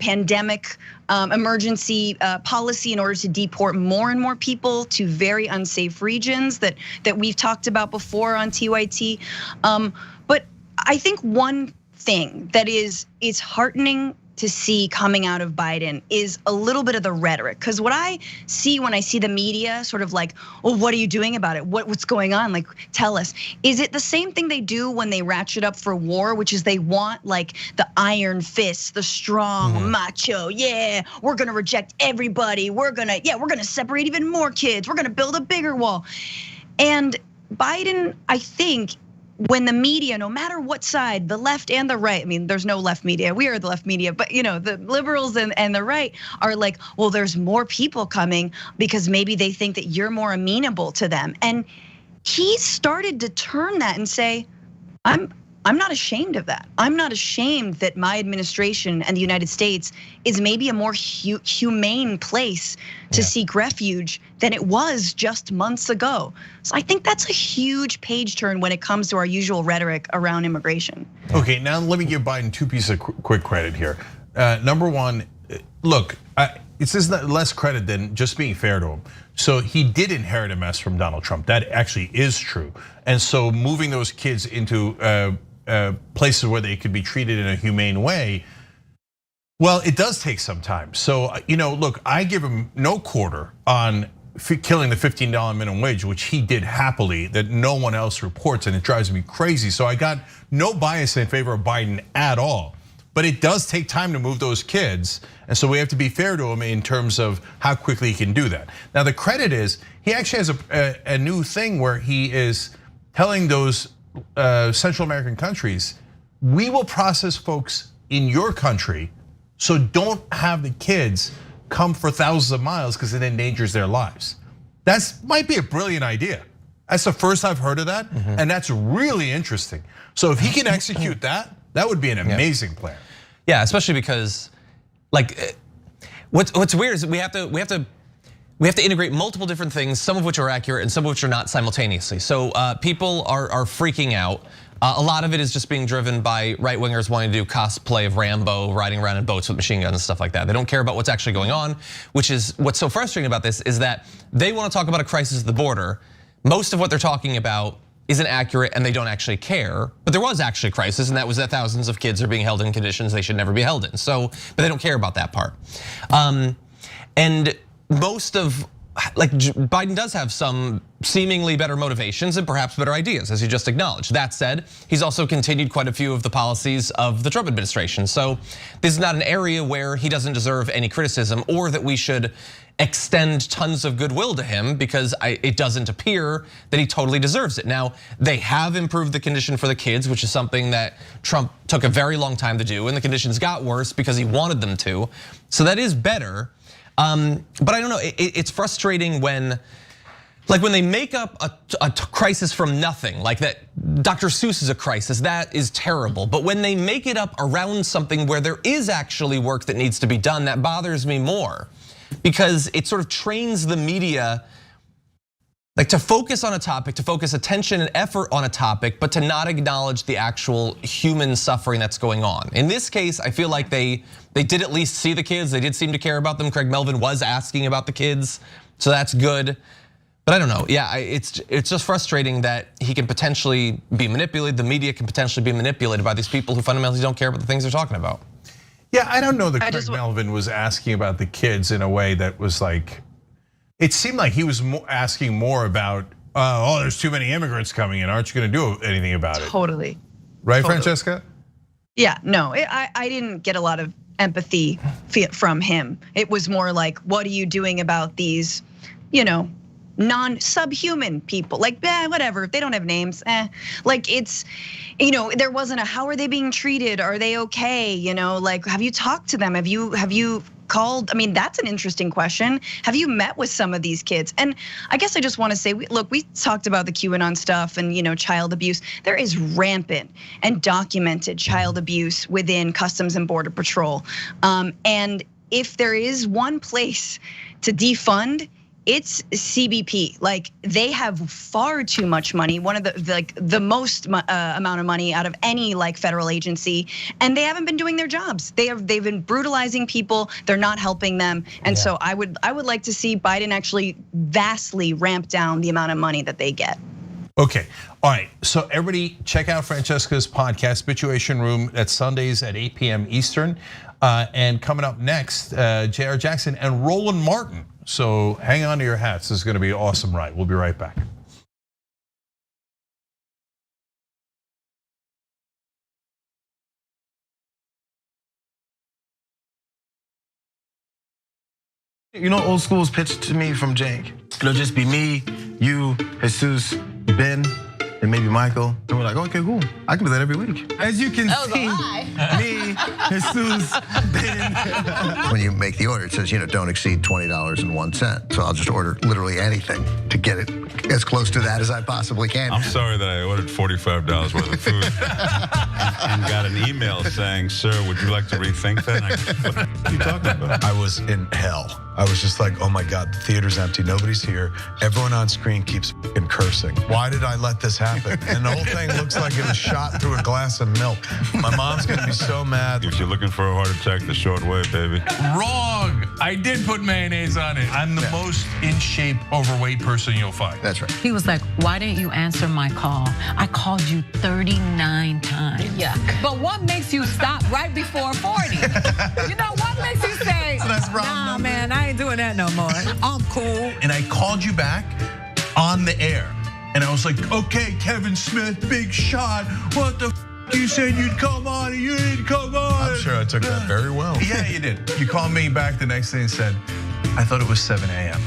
pandemic emergency policy in order to deport more and more people to very unsafe regions that we've talked about before on TYT. But I think one thing that is heartening to see coming out of Biden is a little bit of the rhetoric. Because what I see when I see the media sort of like, well, what are you doing about it? What's going on? Like, tell us. Is it the same thing they do when they ratchet up for war, which is they want like the iron fist, the strong macho, yeah, we're gonna reject everybody. We're gonna separate even more kids. We're gonna build a bigger wall. And Biden, I think, when the media, no matter what side, the left and the right, I mean, there's no left media, we are the left media, but the liberals and the right are like, well, there's more people coming because maybe they think that you're more amenable to them. And he started to turn that and say, I'm not ashamed of that. I'm not ashamed that my administration and the United States is maybe a more humane place to seek refuge than it was just months ago. So I think that's a huge page turn when it comes to our usual rhetoric around immigration. Okay, now let me give Biden two pieces of quick credit here. Number one, look, it's just less credit than just being fair to him. So he did inherit a mess from Donald Trump. That actually is true. And so moving those kids into places where they could be treated in a humane way, well, it does take some time. So, look, I give him no quarter on killing the $15 minimum wage, which he did happily, that no one else reports, and it drives me crazy. So I got no bias in favor of Biden at all. But it does take time to move those kids, and so we have to be fair to him in terms of how quickly he can do that. Now the credit is, he actually has a new thing where he is telling those Central American countries, we will process folks in your country, so don't have the kids come for thousands of miles because it endangers their lives. That might be a brilliant idea. That's the first I've heard of that, and that's really interesting. So if he can execute that, that would be an amazing plan. Yeah, especially because, like, what's weird is we have to integrate multiple different things, some of which are accurate and some of which are not simultaneously. So people are freaking out. A lot of it is just being driven by right wingers wanting to do cosplay of Rambo, riding around in boats with machine guns and stuff like that. They don't care about what's actually going on, which is what's so frustrating about this is that they want to talk about a crisis at the border. Most of what they're talking about isn't accurate and they don't actually care. But there was actually a crisis, and that was that thousands of kids are being held in conditions they should never be held in. So, but they don't care about that part. And most of like Biden does have some seemingly better motivations and perhaps better ideas, as you just acknowledged. That said, he's also continued quite a few of the policies of the Trump administration. So this is not an area where he doesn't deserve any criticism or that we should extend tons of goodwill to him, because it doesn't appear that he totally deserves it. Now, they have improved the condition for the kids, which is something that Trump took a very long time to do, and the conditions got worse because he wanted them to. So that is better. But I don't know, it's frustrating when they make up a crisis from nothing, like that Dr. Seuss is a crisis, that is terrible. But when they make it up around something where there is actually work that needs to be done, that bothers me more. Because it sort of trains the media like to focus on a topic, to focus attention and effort on a topic, but to not acknowledge the actual human suffering that's going on. In this case, I feel like they did at least see the kids. They did seem to care about them. Craig Melvin was asking about the kids, so that's good. But I don't know, yeah, it's just frustrating that he can potentially be manipulated, the media can potentially be manipulated by these people who fundamentally don't care about the things they're talking about. Yeah, I don't know that Craig Melvin was asking about the kids in a way that was like, it seemed like he was asking more about, oh, there's too many immigrants coming in, aren't you gonna do anything about it? Totally. Right, Francesca? Yeah, no, I didn't get a lot of empathy from him. It was more like, what are you doing about these, non-subhuman people, like, whatever, if they don't have names, like it's, there wasn't a, how are they being treated? Are they okay? Like, have you talked to them? Have you called? I mean, that's an interesting question. Have you met with some of these kids? And I guess I just want to say, look, we talked about the QAnon stuff and child abuse. There is rampant and documented child abuse within Customs and Border Patrol. And if there is one place to defund, it's CBP. Like, they have far too much money, one of the most amount of money out of any federal agency, and they haven't been doing their jobs. They've been brutalizing people. They're not helping them, and so I would like to see Biden actually vastly ramp down the amount of money that they get. Okay, all right, so everybody check out Francesca's podcast, Situation Room, that's Sundays at 8 p.m. Eastern. And coming up next, J.R. Jackson and Roland Martin. So hang on to your hats, this is gonna be an awesome ride. We'll be right back. Old School's pitched to me from Cenk. It'll just be me, you, Jesus, Ben, and maybe Michael. And we're like, okay, cool. I can do that every week. As you can see, me, Jesus, Ben. When you make the order, it says, don't exceed $20.01. So I'll just order literally anything to get it as close to that as I possibly can. I'm sorry that I ordered $45 worth of food and got an email saying, sir, would you like to rethink that? What are you talking about? I was in hell. I was just like, oh my God, the theater's empty, nobody's here. Everyone on screen keeps cursing. Why did I let this happen? And the whole thing looks like it was shot through a glass of milk. My mom's gonna be so mad. If you're looking for a heart attack, the short way, baby. Wrong, I did put mayonnaise on it. I'm the most in shape, overweight person you'll find. That's right. He was like, why didn't you answer my call? I called you 39 times. Yeah, but what makes you stop right before 40? What makes you say, nah, man, I ain't doing that no more. I'm cool. And I called you back on the air. And I was like, okay, Kevin Smith, big shot. What the you said you'd come on and you didn't come on. I'm sure I took that very well. Yeah, you did. You called me back the next day and said, I thought it was 7 a.m.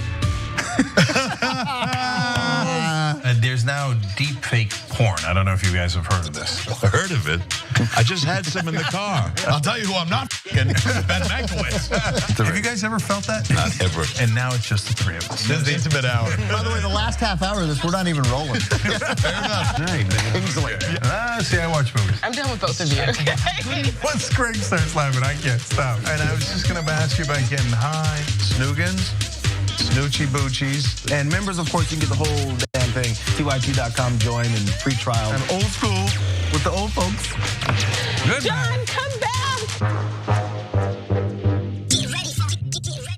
And there's now deep fake porn. I don't know if you guys have heard of this. I heard of it. I just had some in the car. I'll tell you who I'm not Ben Mankiewicz. Have you guys ever felt that? Not ever. And now it's just the three of us. This is the intimate hour. By the way, the last half hour of this, we're not even rolling. Fair enough. Kingsley. See, I watch movies. I'm done with both of you. Once Craig starts laughing, I can't stop. And I was just gonna ask you about getting high. Snoogans, Snoochie Boochies, and members, of course, you can get the whole damn thing. TYT.com, join and free trial. And Old School with the old folks. Good. John, come back.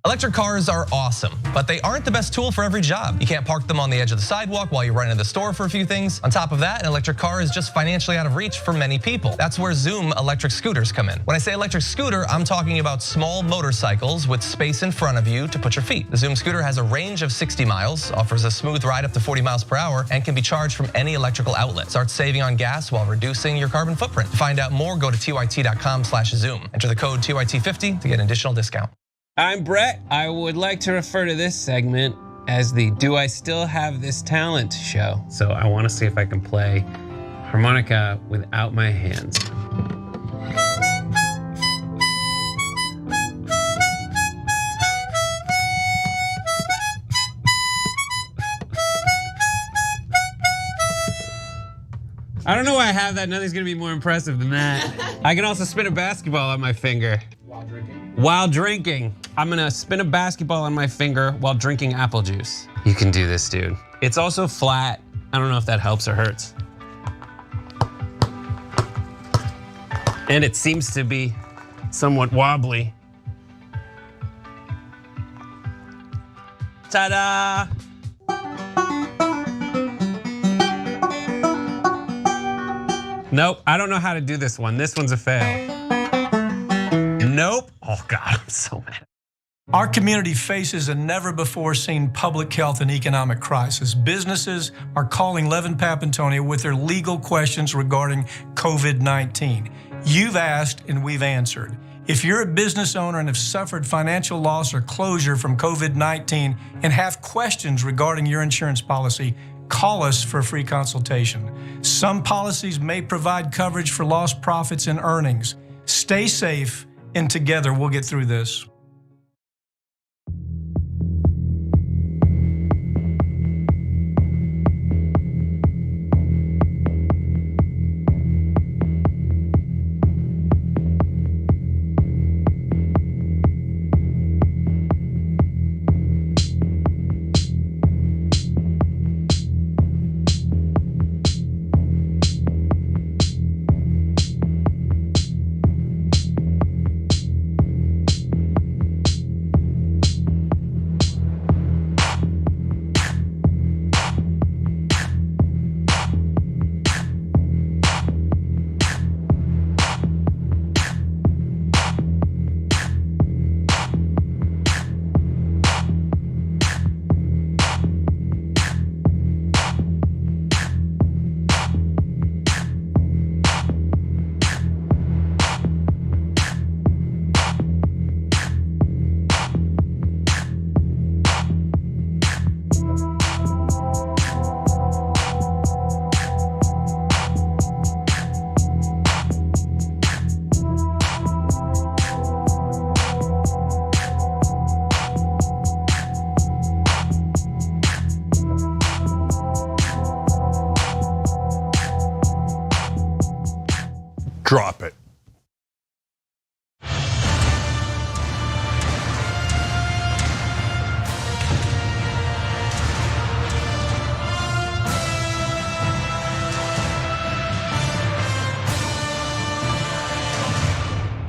Electric cars are awesome, but they aren't the best tool for every job. You can't park them on the edge of the sidewalk while you run into the store for a few things. On top of that, an electric car is just financially out of reach for many people. That's where Zoom electric scooters come in. When I say electric scooter, I'm talking about small motorcycles with space in front of you to put your feet. The Zoom scooter has a range of 60 miles, offers a smooth ride up to 40 miles per hour, and can be charged from any electrical outlet. Start saving on gas while reducing your carbon footprint. To find out more, go to tyt.com/Zoom. Enter the code TYT50 to get an additional discount. I'm Brett. I would like to refer to this segment as the Do I Still Have This Talent show. So I want to see if I can play harmonica without my hands. I don't know why I have that. Nothing's gonna be more impressive than that. I can also spin a basketball on my finger. While drinking. I'm gonna spin a basketball on my finger while drinking apple juice. You can do this, dude. It's also flat. I don't know if that helps or hurts. And it seems to be somewhat wobbly. Ta-da! Nope, I don't know how to do this one. This one's a fail. Nope. Oh God, I'm so mad. Our community faces a never-before-seen public health and economic crisis. Businesses are calling Levin Papantonio with their legal questions regarding COVID-19. You've asked and we've answered. If you're a business owner and have suffered financial loss or closure from COVID-19 and have questions regarding your insurance policy, call us for a free consultation. Some policies may provide coverage for lost profits and earnings. Stay safe, and together we'll get through this. Drop it.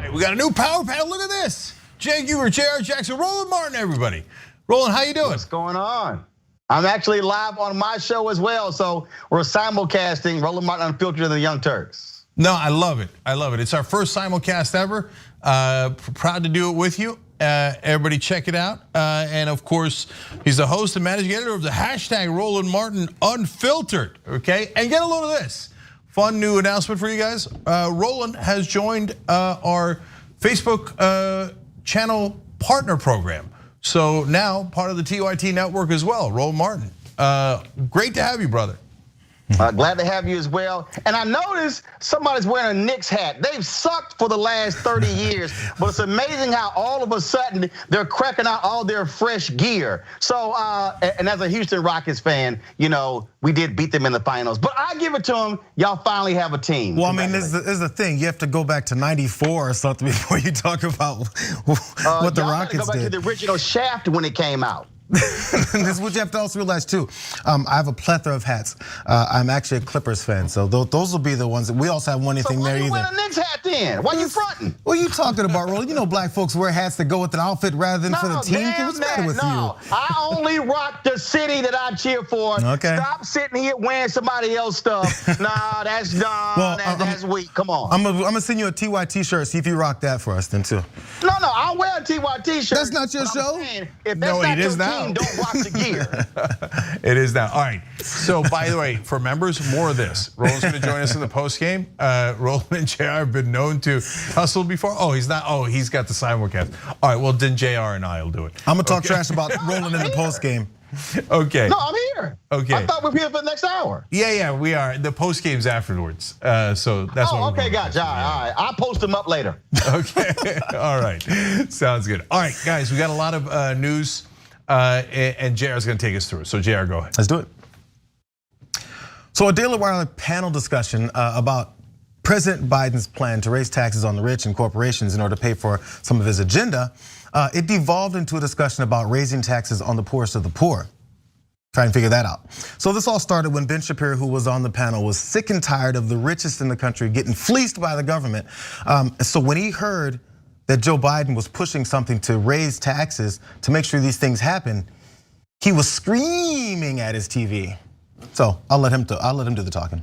Hey, we got a new power pad. Look at this. Jake Huber, J.R. Jackson, Roland Martin, everybody. Roland, how you doing? What's going on? I'm actually live on my show as well, so we're simulcasting Roland Martin Unfiltered and the Young Turks. No, I love it. I love it. It's our first simulcast ever. Proud to do it with you. Everybody check it out. And of course, he's the host and managing editor of the hashtag Roland Martin Unfiltered, okay? And get a load of this. Fun new announcement for you guys. Roland has joined our Facebook channel partner program. So now part of the TYT network as well, Roland Martin. Great to have you, brother. Glad to have you as well. And I noticed somebody's wearing a Knicks hat. They've sucked for the last 30 years, but it's amazing how all of a sudden they're cracking out all their fresh gear. So, and as a Houston Rockets fan, you know, we did beat them in the finals, but I give it to them. Y'all finally have a team. Well, I mean, this is the thing. You have to go back to '94 or something before you talk about what the Rockets did. Go back to the original Shaft when it came out. This is what you have to also realize too. I have a plethora of hats. I'm actually a Clippers fan, so those will be the ones that we also have one thing there either. Why you wear a Knicks hat then? Why you fronting? What are you talking about, Roland? You know black folks wear hats that go with an outfit rather than for the team. What's the matter with you? I only rock the city that I cheer for. Okay. Stop sitting here wearing somebody else's stuff. Nah, that's dumb. Well, that's weak. Come on. I'm gonna send you a TY t-shirt. See if you rock that for us then too. No, I'll wear a TY t-shirt. That's not your show. If that's not your team, don't rock the gear. It is now. All right. So, by the way, for members, more of this. Roland's going to join us in the post game. Roland and JR have been known to hustle before. Oh, he's not. Oh, he's got the simulcast. All right. Well, then JR and I will do it. I'm gonna talk trash about Roland in the post game. Okay. No, I'm here. Okay. I thought we were here for the next hour. Yeah, we are. The post game's afterwards. So that's what. Okay, gotcha. All right. I'll post them up later. Okay. All right. Sounds good. All right, guys. We got a lot of news. And JR is going to take us through it. So JR, go ahead. Let's do it. So a Daily Wire panel discussion about President Biden's plan to raise taxes on the rich and corporations in order to pay for some of his agenda, it devolved into a discussion about raising taxes on the poorest of the poor. Try and figure that out. So this all started when Ben Shapiro, who was on the panel, was sick and tired of the richest in the country getting fleeced by the government. So when he heard that Joe Biden was pushing something to raise taxes to make sure these things happen, he was screaming at his TV. So I'll let him do the talking.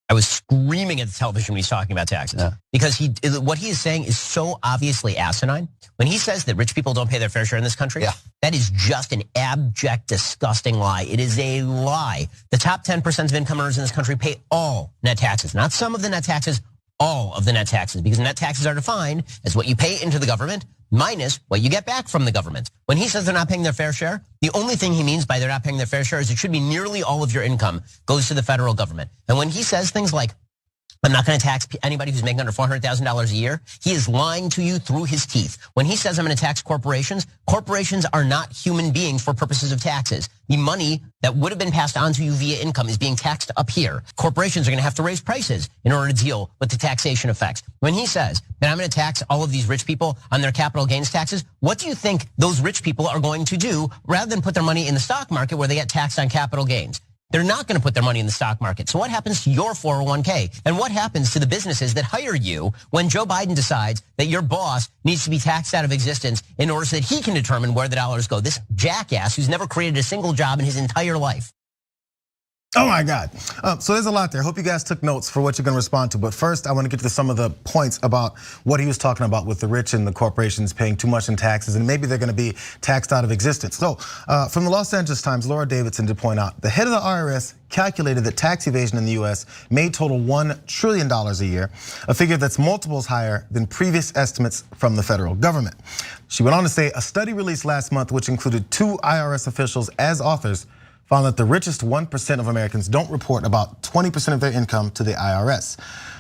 I was screaming at the television when he's talking about taxes because what he is saying is so obviously asinine. When he says that rich people don't pay their fair share in this country, that is just an abject, disgusting lie. It is a lie. The top 10% of income earners in this country pay all net taxes, not some of the net taxes, all of the net taxes, because net taxes are defined as what you pay into the government minus what you get back from the government. When he says they're not paying their fair share, the only thing he means by they're not paying their fair share is it should be nearly all of your income goes to the federal government. And when he says things like, I'm not going to tax anybody who's making under $400,000 a year, he is lying to you through his teeth. When he says I'm going to tax corporations, corporations are not human beings for purposes of taxes. The money that would have been passed on to you via income is being taxed up here. Corporations are going to have to raise prices in order to deal with the taxation effects. When he says that I'm going to tax all of these rich people on their capital gains taxes, what do you think those rich people are going to do rather than put their money in the stock market where they get taxed on capital gains? They're not going to put their money in the stock market. So what happens to your 401k? And what happens to the businesses that hire you when Joe Biden decides that your boss needs to be taxed out of existence in order so that he can determine where the dollars go? This jackass who's never created a single job in his entire life. Oh my God. So there's a lot there. Hope you guys took notes for what you're going to respond to. But first, I want to get to some of the points about what he was talking about with the rich and the corporations paying too much in taxes, and maybe they're going to be taxed out of existence. So from the Los Angeles Times, Laura Davidson did point out the head of the IRS calculated that tax evasion in the US may total $1 trillion a year, a figure that's multiples higher than previous estimates from the federal government. She went on to say a study released last month, which included 2 IRS officials as authors, found that the richest 1% of Americans don't report about 20% of their income to the IRS.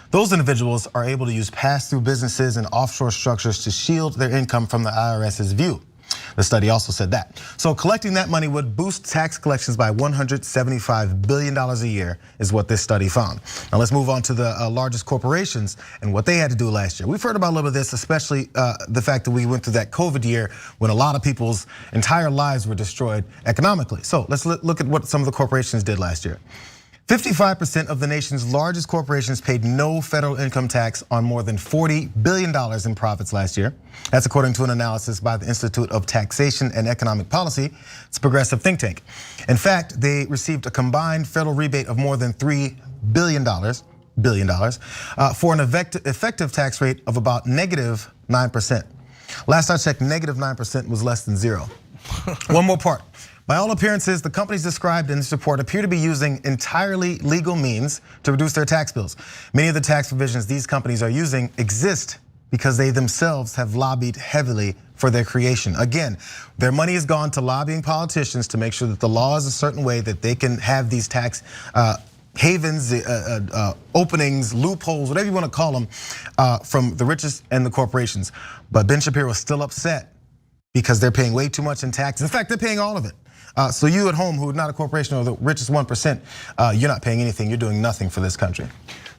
Those individuals are able to use pass-through businesses and offshore structures to shield their income from the IRS's view. The study also said that. So collecting that money would boost tax collections by $175 billion a year is what this study found. Now let's move on to the largest corporations and what they had to do last year. We've heard about a little bit of this, especially the fact that we went through that COVID year when a lot of people's entire lives were destroyed economically. So let's look at what some of the corporations did last year. 55% of the nation's largest corporations paid no federal income tax on more than $40 billion in profits last year. That's according to an analysis by the Institute of Taxation and Economic Policy. It's a progressive think tank. In fact, they received a combined federal rebate of more than $3 billion for an effective tax rate of about negative 9%. Last I checked, negative 9% was less than zero. One more part. By all appearances, the companies described in this report appear to be using entirely legal means to reduce their tax bills. Many of the tax provisions these companies are using exist because they themselves have lobbied heavily for their creation. Again, their money has gone to lobbying politicians to make sure that the law is a certain way that they can have these tax havens, openings, loopholes, whatever you want to call them, from the richest and the corporations. But Ben Shapiro is still upset because they're paying way too much in tax. In fact, they're paying all of it. So you at home who are not a corporation or the richest 1%, you're not paying anything. You're doing nothing for this country.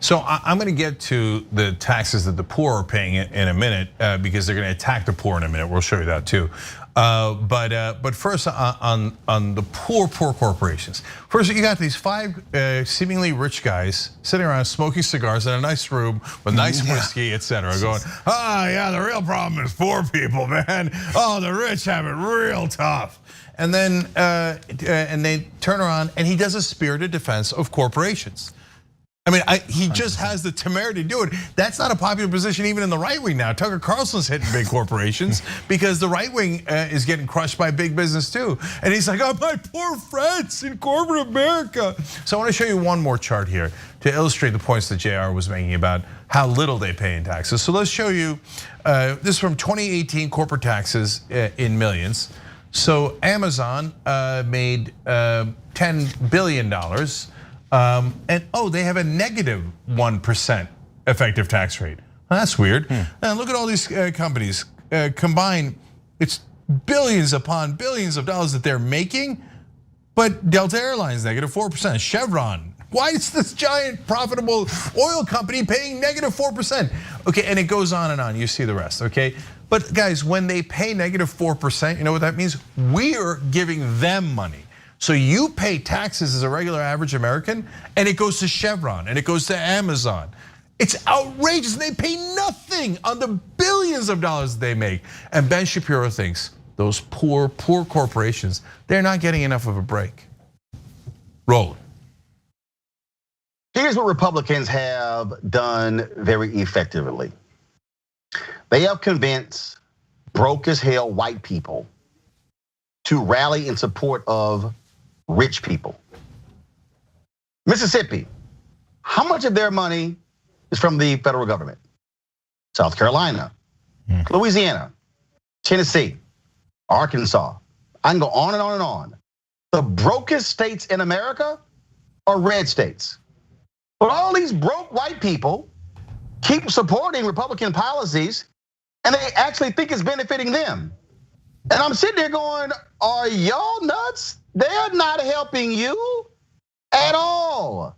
So I'm going to get to the taxes that the poor are paying in a minute because they're going to attack the poor in a minute. We'll show you that too. But first on the poor corporations. First, you got these 5 seemingly rich guys sitting around smoking cigars in a nice room with nice whiskey, etc. Going, yeah, the real problem is poor people, man. Oh, the rich have it real tough. And then and they turn around and he does a spirited defense of corporations. I mean, he just has the temerity to do it. That's not a popular position even in the right wing now. Tucker Carlson's hitting big corporations because the right wing is getting crushed by big business too. And he's like, oh, my poor friends in corporate America. So I want to show you one more chart here to illustrate the points that JR was making about how little they pay in taxes. So let's show you, this is from 2018 corporate taxes in millions. So Amazon made $10 billion. And they have a negative 1% effective tax rate. Well, that's weird. And look at all these companies combined. It's billions upon billions of dollars that they're making. But Delta Airlines negative 4%. Chevron. Why is this giant profitable oil company paying negative 4%? Okay, and it goes on and on. You see the rest. Okay. But guys, when they pay negative 4%, you know what that means? We're giving them money. So you pay taxes as a regular average American, and it goes to Chevron, and it goes to Amazon. It's outrageous, and they pay nothing on the billions of dollars they make. And Ben Shapiro thinks those poor corporations, they're not getting enough of a break. Roll. Here's what Republicans have done very effectively. They have convinced broke as hell white people to rally in support of rich people. Mississippi, how much of their money is from the federal government? South Carolina, Louisiana, Tennessee, Arkansas. I can go on and on and on. The brokest states in America are red states. But all these broke white people keep supporting Republican policies, and they actually think it's benefiting them. And I'm sitting there going, are y'all nuts? They're not helping you at all.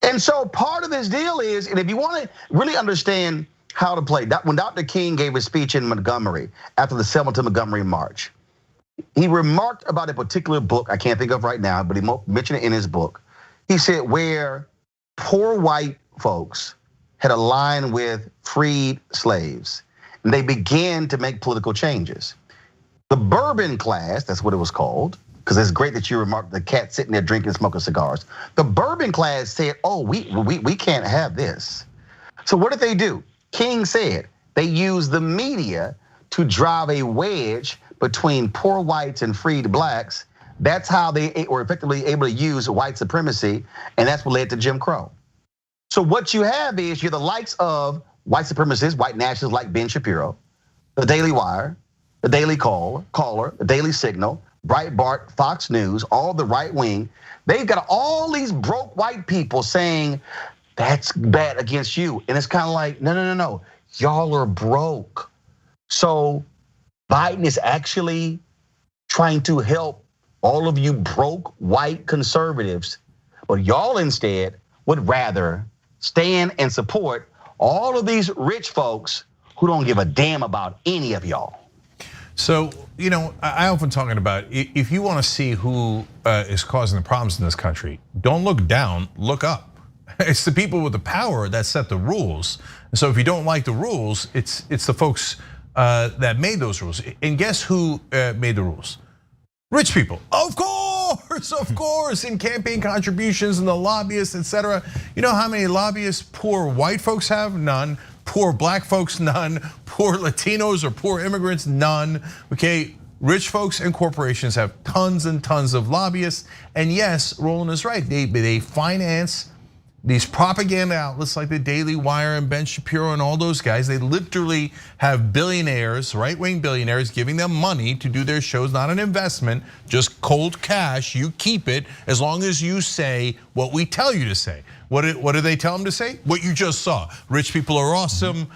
And so part of this deal is, and if you want to really understand how to play, when Dr. King gave his speech in Montgomery after the Selma to Montgomery March, he remarked about a particular book I can't think of right now, but he mentioned it in his book. He said where poor white folks had aligned with freed slaves, and they began to make political changes. The bourbon class, that's what it was called, because it's great that you remarked the cat sitting there drinking, smoking cigars. The bourbon class said, oh, we can't have this. So what did they do? King said they used the media to drive a wedge between poor whites and freed blacks. That's how they were effectively able to use white supremacy, and that's what led to Jim Crow. So what you have is you're the likes of white supremacists, white nationalists like Ben Shapiro, the Daily Wire, the Daily Caller, the Daily Signal, Breitbart, Fox News, all the right wing. They've got all these broke white people saying that's bad against you. And it's kind of like, no. Y'all are broke. So Biden is actually trying to help all of you broke white conservatives. But y'all instead would rather stand and support all of these rich folks who don't give a damn about any of y'all. So, I often talking about if you want to see who is causing the problems in this country, don't look down, look up. It's the people with the power that set the rules. And so if you don't like the rules, it's the folks that made those rules. And guess who made the rules? Rich people, of course, in campaign contributions and the lobbyists, etc. You know how many lobbyists poor white folks have? None. Poor black folks, none. Poor Latinos or poor immigrants, none. Okay, rich folks and corporations have tons and tons of lobbyists. And yes, Roland is right. They finance these propaganda outlets like the Daily Wire and Ben Shapiro and all those guys. They literally have billionaires, right-wing billionaires, giving them money to do their shows, not an investment, just cold cash. You keep it as long as you say what we tell you to say. What do they tell them to say? What you just saw. Rich people are awesome,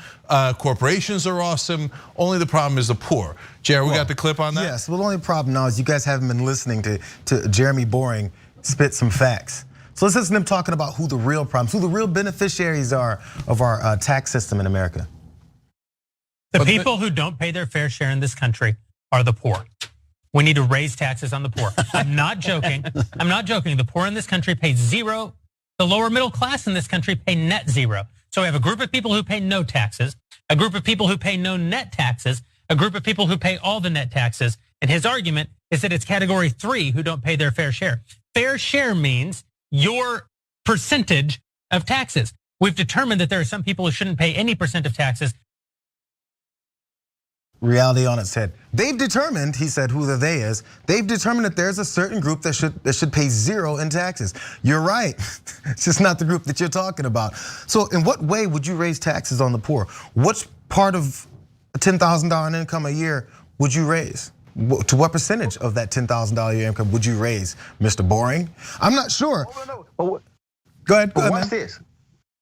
corporations are awesome, only the problem is the poor. Jared, we got the clip on that? Yes, well the only problem now is you guys haven't been listening to Jeremy Boring spit some facts. So let's listen to them talking about who the real problems, who the real beneficiaries are of our tax system in America. The people who don't pay their fair share in this country are the poor. We need to raise taxes on the poor. I'm not joking. I'm not joking. The poor in this country pay zero. The lower middle class in this country pay net zero. So we have a group of people who pay no taxes, a group of people who pay no net taxes, a group of people who pay all the net taxes. And his argument is that it's category 3 who don't pay their fair share. Fair share means your percentage of taxes. We've determined that there are some people who shouldn't pay any percent of taxes. Reality on its head. They've determined, he said, who the they is. They've determined that there's a certain group that should pay zero in taxes. You're right. It's just not the group that you're talking about. So in what way would you raise taxes on the poor? Which part of a $10,000 income a year would you raise? To what percentage of that $10,000 a year income would you raise, Mr. Boring? I'm not sure. Oh, Go ahead. Watch man. This.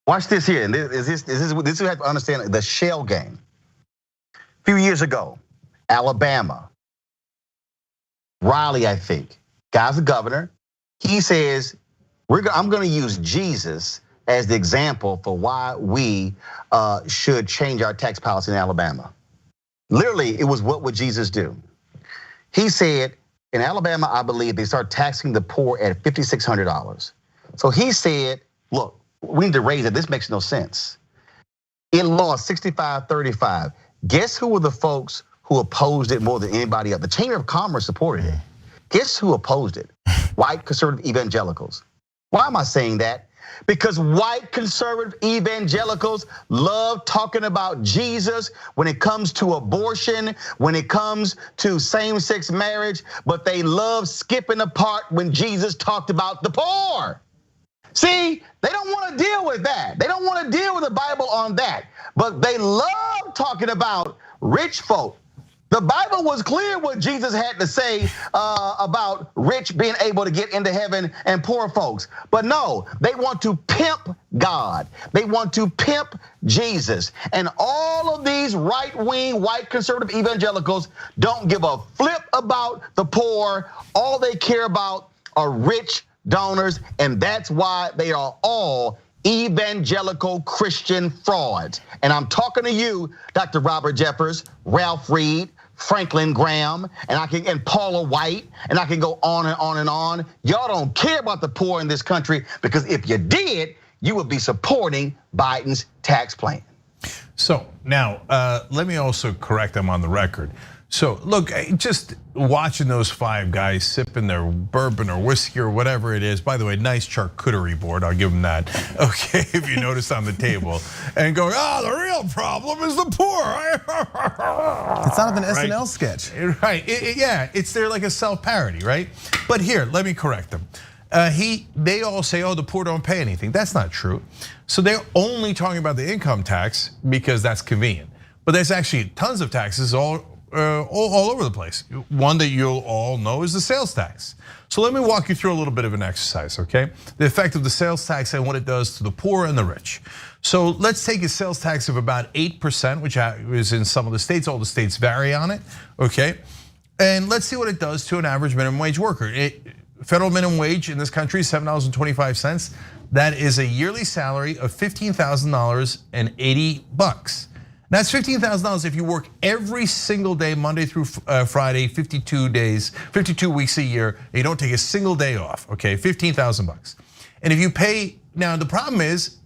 Watch this here. And this you have to understand the shell game. A few years ago, Alabama, Riley, I think, guy's the governor. He says, I'm going to use Jesus as the example for why we should change our tax policy in Alabama. Literally, it was what would Jesus do? He said, in Alabama, I believe they start taxing the poor at $5,600. So he said, look, we need to raise it. This makes no sense. It lost 65-35. Guess who were the folks who opposed it more than anybody else? The Chamber of Commerce supported it. Guess who opposed it? White conservative evangelicals. Why am I saying that? Because white conservative evangelicals love talking about Jesus when it comes to abortion, when it comes to same-sex marriage, but they love skipping the part when Jesus talked about the poor. See, they don't want to deal with that. They don't want to deal with the Bible on that, but they love talking about rich folk. The Bible was clear what Jesus had to say about rich being able to get into heaven and poor folks. But no, they want to pimp God. They want to pimp Jesus. And all of these right-wing, white conservative evangelicals don't give a flip about the poor. All they care about are rich donors, and that's why they are all evangelical Christian frauds. And I'm talking to you, Dr. Robert Jeffers, Ralph Reed, Franklin Graham, and Paula White, and I can go on and on and on. Y'all don't care about the poor in this country, because if you did, you would be supporting Biden's tax plan. So now, let me also correct them on the record. So look, just watching those 5 guys sipping their bourbon or whiskey or whatever it is. By the way, nice charcuterie board, I'll give them that. Okay, if you notice on the table, and going, the real problem is the poor. It's out of an SNL sketch. Right, yeah, it's there like a self-parody, right? But here, let me correct them. They all say, the poor don't pay anything. That's not true. So they're only talking about the income tax because that's convenient. But there's actually tons of taxes all over the place. One that you'll all know is the sales tax. So let me walk you through a little bit of an exercise, okay? The effect of the sales tax and what it does to the poor and the rich. So let's take a sales tax of about 8%, which is in some of the states. All the states vary on it, okay? And let's see what it does to an average minimum wage worker. Federal minimum wage in this country is $7.25. That is a yearly salary of $15,000.80. That's $15,000 if you work every single day, Monday through Friday, 52 days, 52 weeks a year, and you don't take a single day off, okay? $15,000. And if you pay, now the problem is,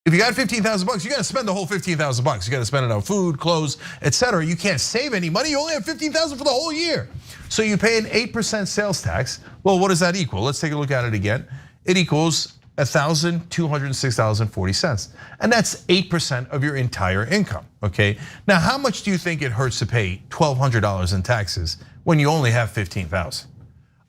if you got $15,000, you got to spend the whole $15,000. You got to spend it on food, clothes, etc. You can't save any money. You only have $15,000 for the whole year. So you pay an 8% sales tax. Well, what does that equal? Let's take a look at it again. It equals $1,206.40. And that's 8% of your entire income, okay? Now, how much do you think it hurts to pay $1,200 in taxes when you only have $15,000?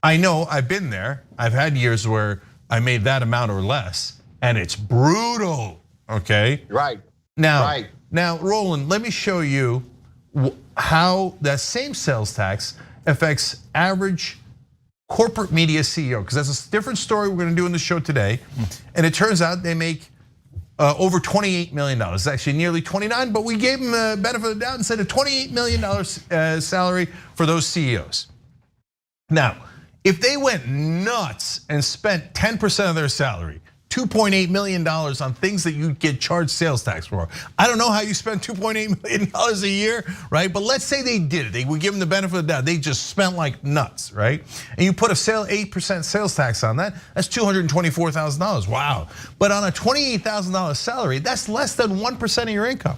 I know, I've been there. I've had years where I made that amount or less, and it's brutal, okay? Right. Now, Roland, let me show you how that same sales tax affects average corporate media CEO, because that's a different story we're going to do in the show today. And it turns out they make over $28 million. It's actually nearly 29, but we gave them the benefit of the doubt and said a $28 million salary for those CEOs. Now, If they went nuts and spent 10% of their salary, $2.8 million on things that you get charged sales tax for. I don't know how you spend $2.8 million a year, right? But let's say they did it. They would give them the benefit of the doubt. They just spent like nuts, right? And you put a 8% sales tax on that, that's $224,000, wow. But on a $28,000 salary, that's less than 1% of your income.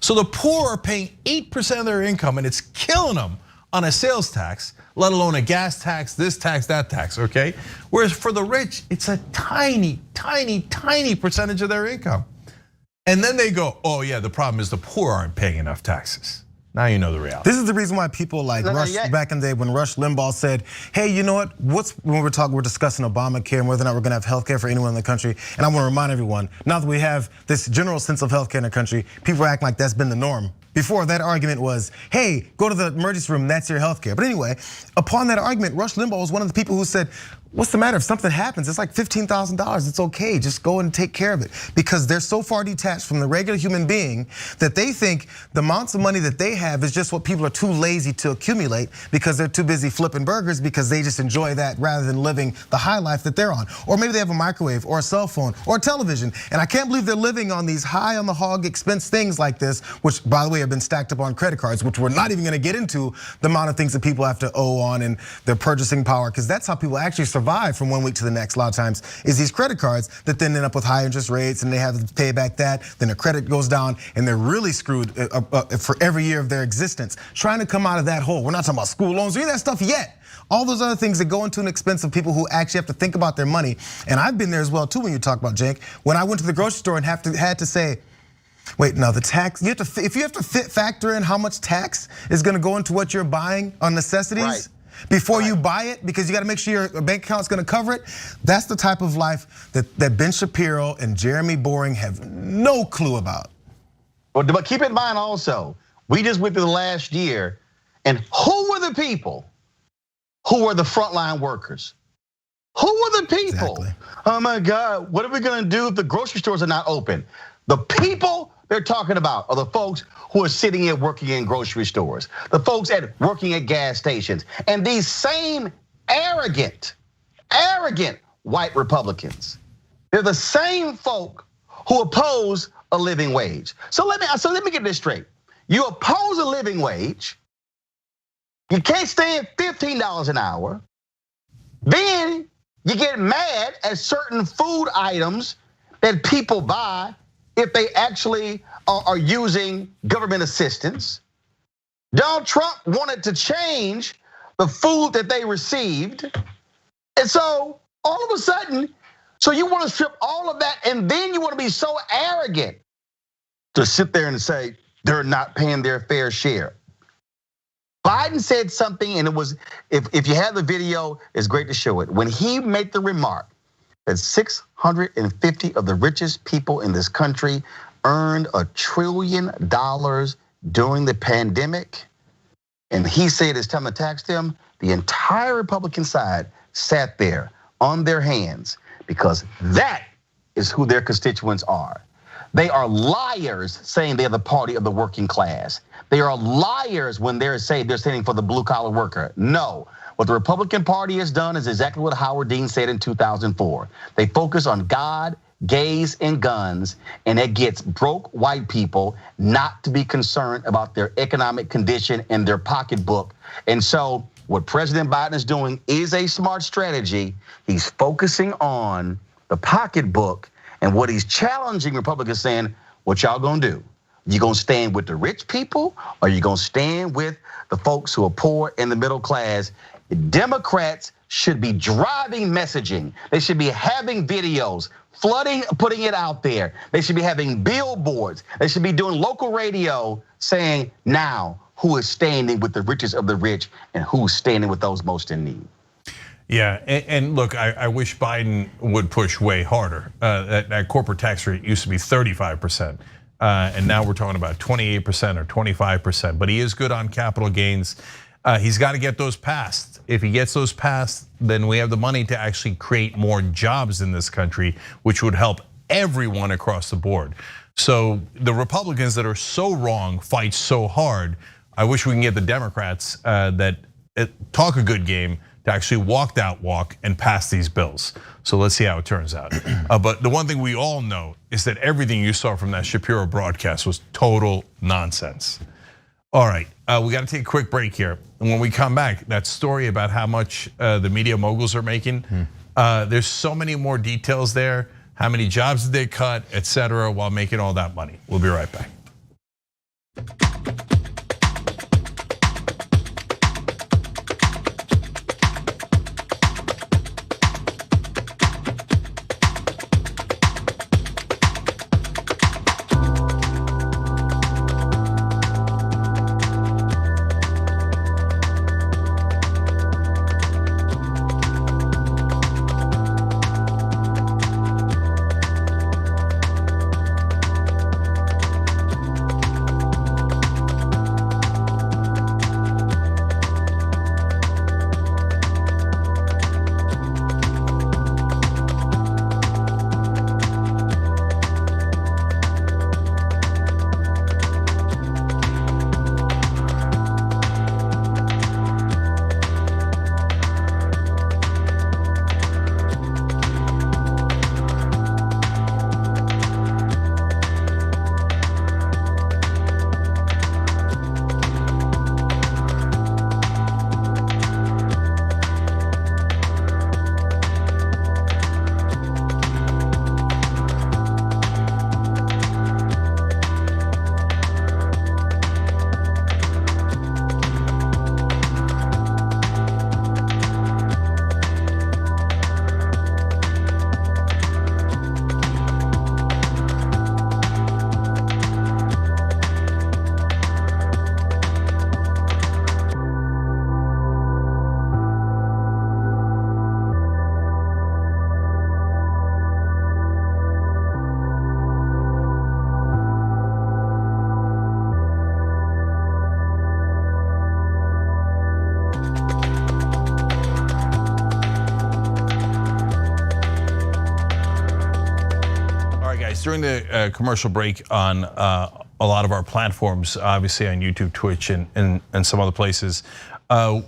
So the poor are paying 8% of their income and it's killing them on a sales tax, let alone a gas tax, this tax, that tax, okay? Whereas for the rich, it's a tiny, tiny, tiny percentage of their income. And then they go, oh yeah, the problem is the poor aren't paying enough taxes. Now you know the reality. This is the reason why people like Rush, back in the day when Rush Limbaugh said, hey, you know what? When we're discussing Obamacare and whether or not we're gonna have healthcare for anyone in the country. And I wanna remind everyone, now that we have this general sense of healthcare in the country, people act like that's been the norm. Before that argument was, hey, go to the emergency room, that's your healthcare. But anyway, upon that argument, Rush Limbaugh was one of the people who said, what's the matter if something happens? It's like $15,000, it's okay, just go and take care of it. Because they're so far detached from the regular human being that they think the amounts of money that they have is just what people are too lazy to accumulate because they're too busy flipping burgers because they just enjoy that rather than living the high life that they're on. Or maybe they have a microwave or a cell phone or a television. And I can't believe they're living on these high on the hog expense things like this, which by the way have been stacked up on credit cards, which we're not even gonna get into the amount of things that people have to owe on and their purchasing power, because that's how people actually survive from one week to the next. A lot of times is these credit cards that then end up with high interest rates and they have to pay back that, then their credit goes down and they're really screwed for every year of their existence. Trying to come out of that hole. We're not talking about school loans or any of that stuff yet. All those other things that go into an expense of people who actually have to think about their money. And I've been there as well too when you talk about Jake. When I went to the grocery store and had to say, wait, no, the tax, if you have to factor in how much tax is gonna go into what you're buying on necessities, right, before you buy it, because you gotta make sure your bank account's gonna cover it. That's the type of life that Ben Shapiro and Jeremy Boring have no clue about. But keep in mind also, we just went through the last year, and who were the people who were the frontline workers? Who were the people? Exactly. Oh my God, what are we gonna do if the grocery stores are not open? The people they're talking about are the folks who are sitting here working in grocery stores, the folks working at gas stations, and these same arrogant white Republicans. They're the same folk who oppose a living wage. So let me get this straight. You oppose a living wage, you can't stand $15 an hour, then you get mad at certain food items that people buy if they actually are using government assistance. Donald Trump wanted to change the food that they received. And so all of a sudden, so you want to strip all of that and then you want to be so arrogant to sit there and say they're not paying their fair share. Biden said something, and it was, if you have the video, it's great to show it. When he made the remark that 650 of the richest people in this country earned $1 trillion during the pandemic, and he said it's time to tax them, the entire Republican side sat there on their hands because that is who their constituents are. They are liars saying they're the party of the working class. They are liars when they're saying they're standing for the blue collar worker. No, what the Republican Party has done is exactly what Howard Dean said in 2004. They focus on God, gays, and guns, and it gets broke white people not to be concerned about their economic condition and their pocketbook. And so what President Biden is doing is a smart strategy. He's focusing on the pocketbook, and what he's challenging Republicans saying, what y'all gonna do? You gonna stand with the rich people, or you gonna stand with the folks who are poor and the middle class? Democrats should be driving messaging. They should be having videos, flooding, putting it out there. They should be having billboards. They should be doing local radio saying now who is standing with the richest of the rich and who's standing with those most in need. Yeah, and look, I wish Biden would push way harder. That corporate tax rate used to be 35%, and now we're talking about 28% or 25%. But he is good on capital gains. He's got to get those passed. If he gets those passed, then we have the money to actually create more jobs in this country, which would help everyone across the board. So the Republicans that are so wrong fight so hard. I wish we can get the Democrats that talk a good game to actually walk that walk and pass these bills. So let's see how it turns out. But the one thing we all know is that everything you saw from that Shapiro broadcast was total nonsense. All right, we got to take a quick break here. And when we come back, that story about how much the media moguls are making, there's so many more details there. How many jobs did they cut, et cetera, while making all that money? We'll be right back. During the commercial break on a lot of our platforms, obviously on YouTube, Twitch, and some other places,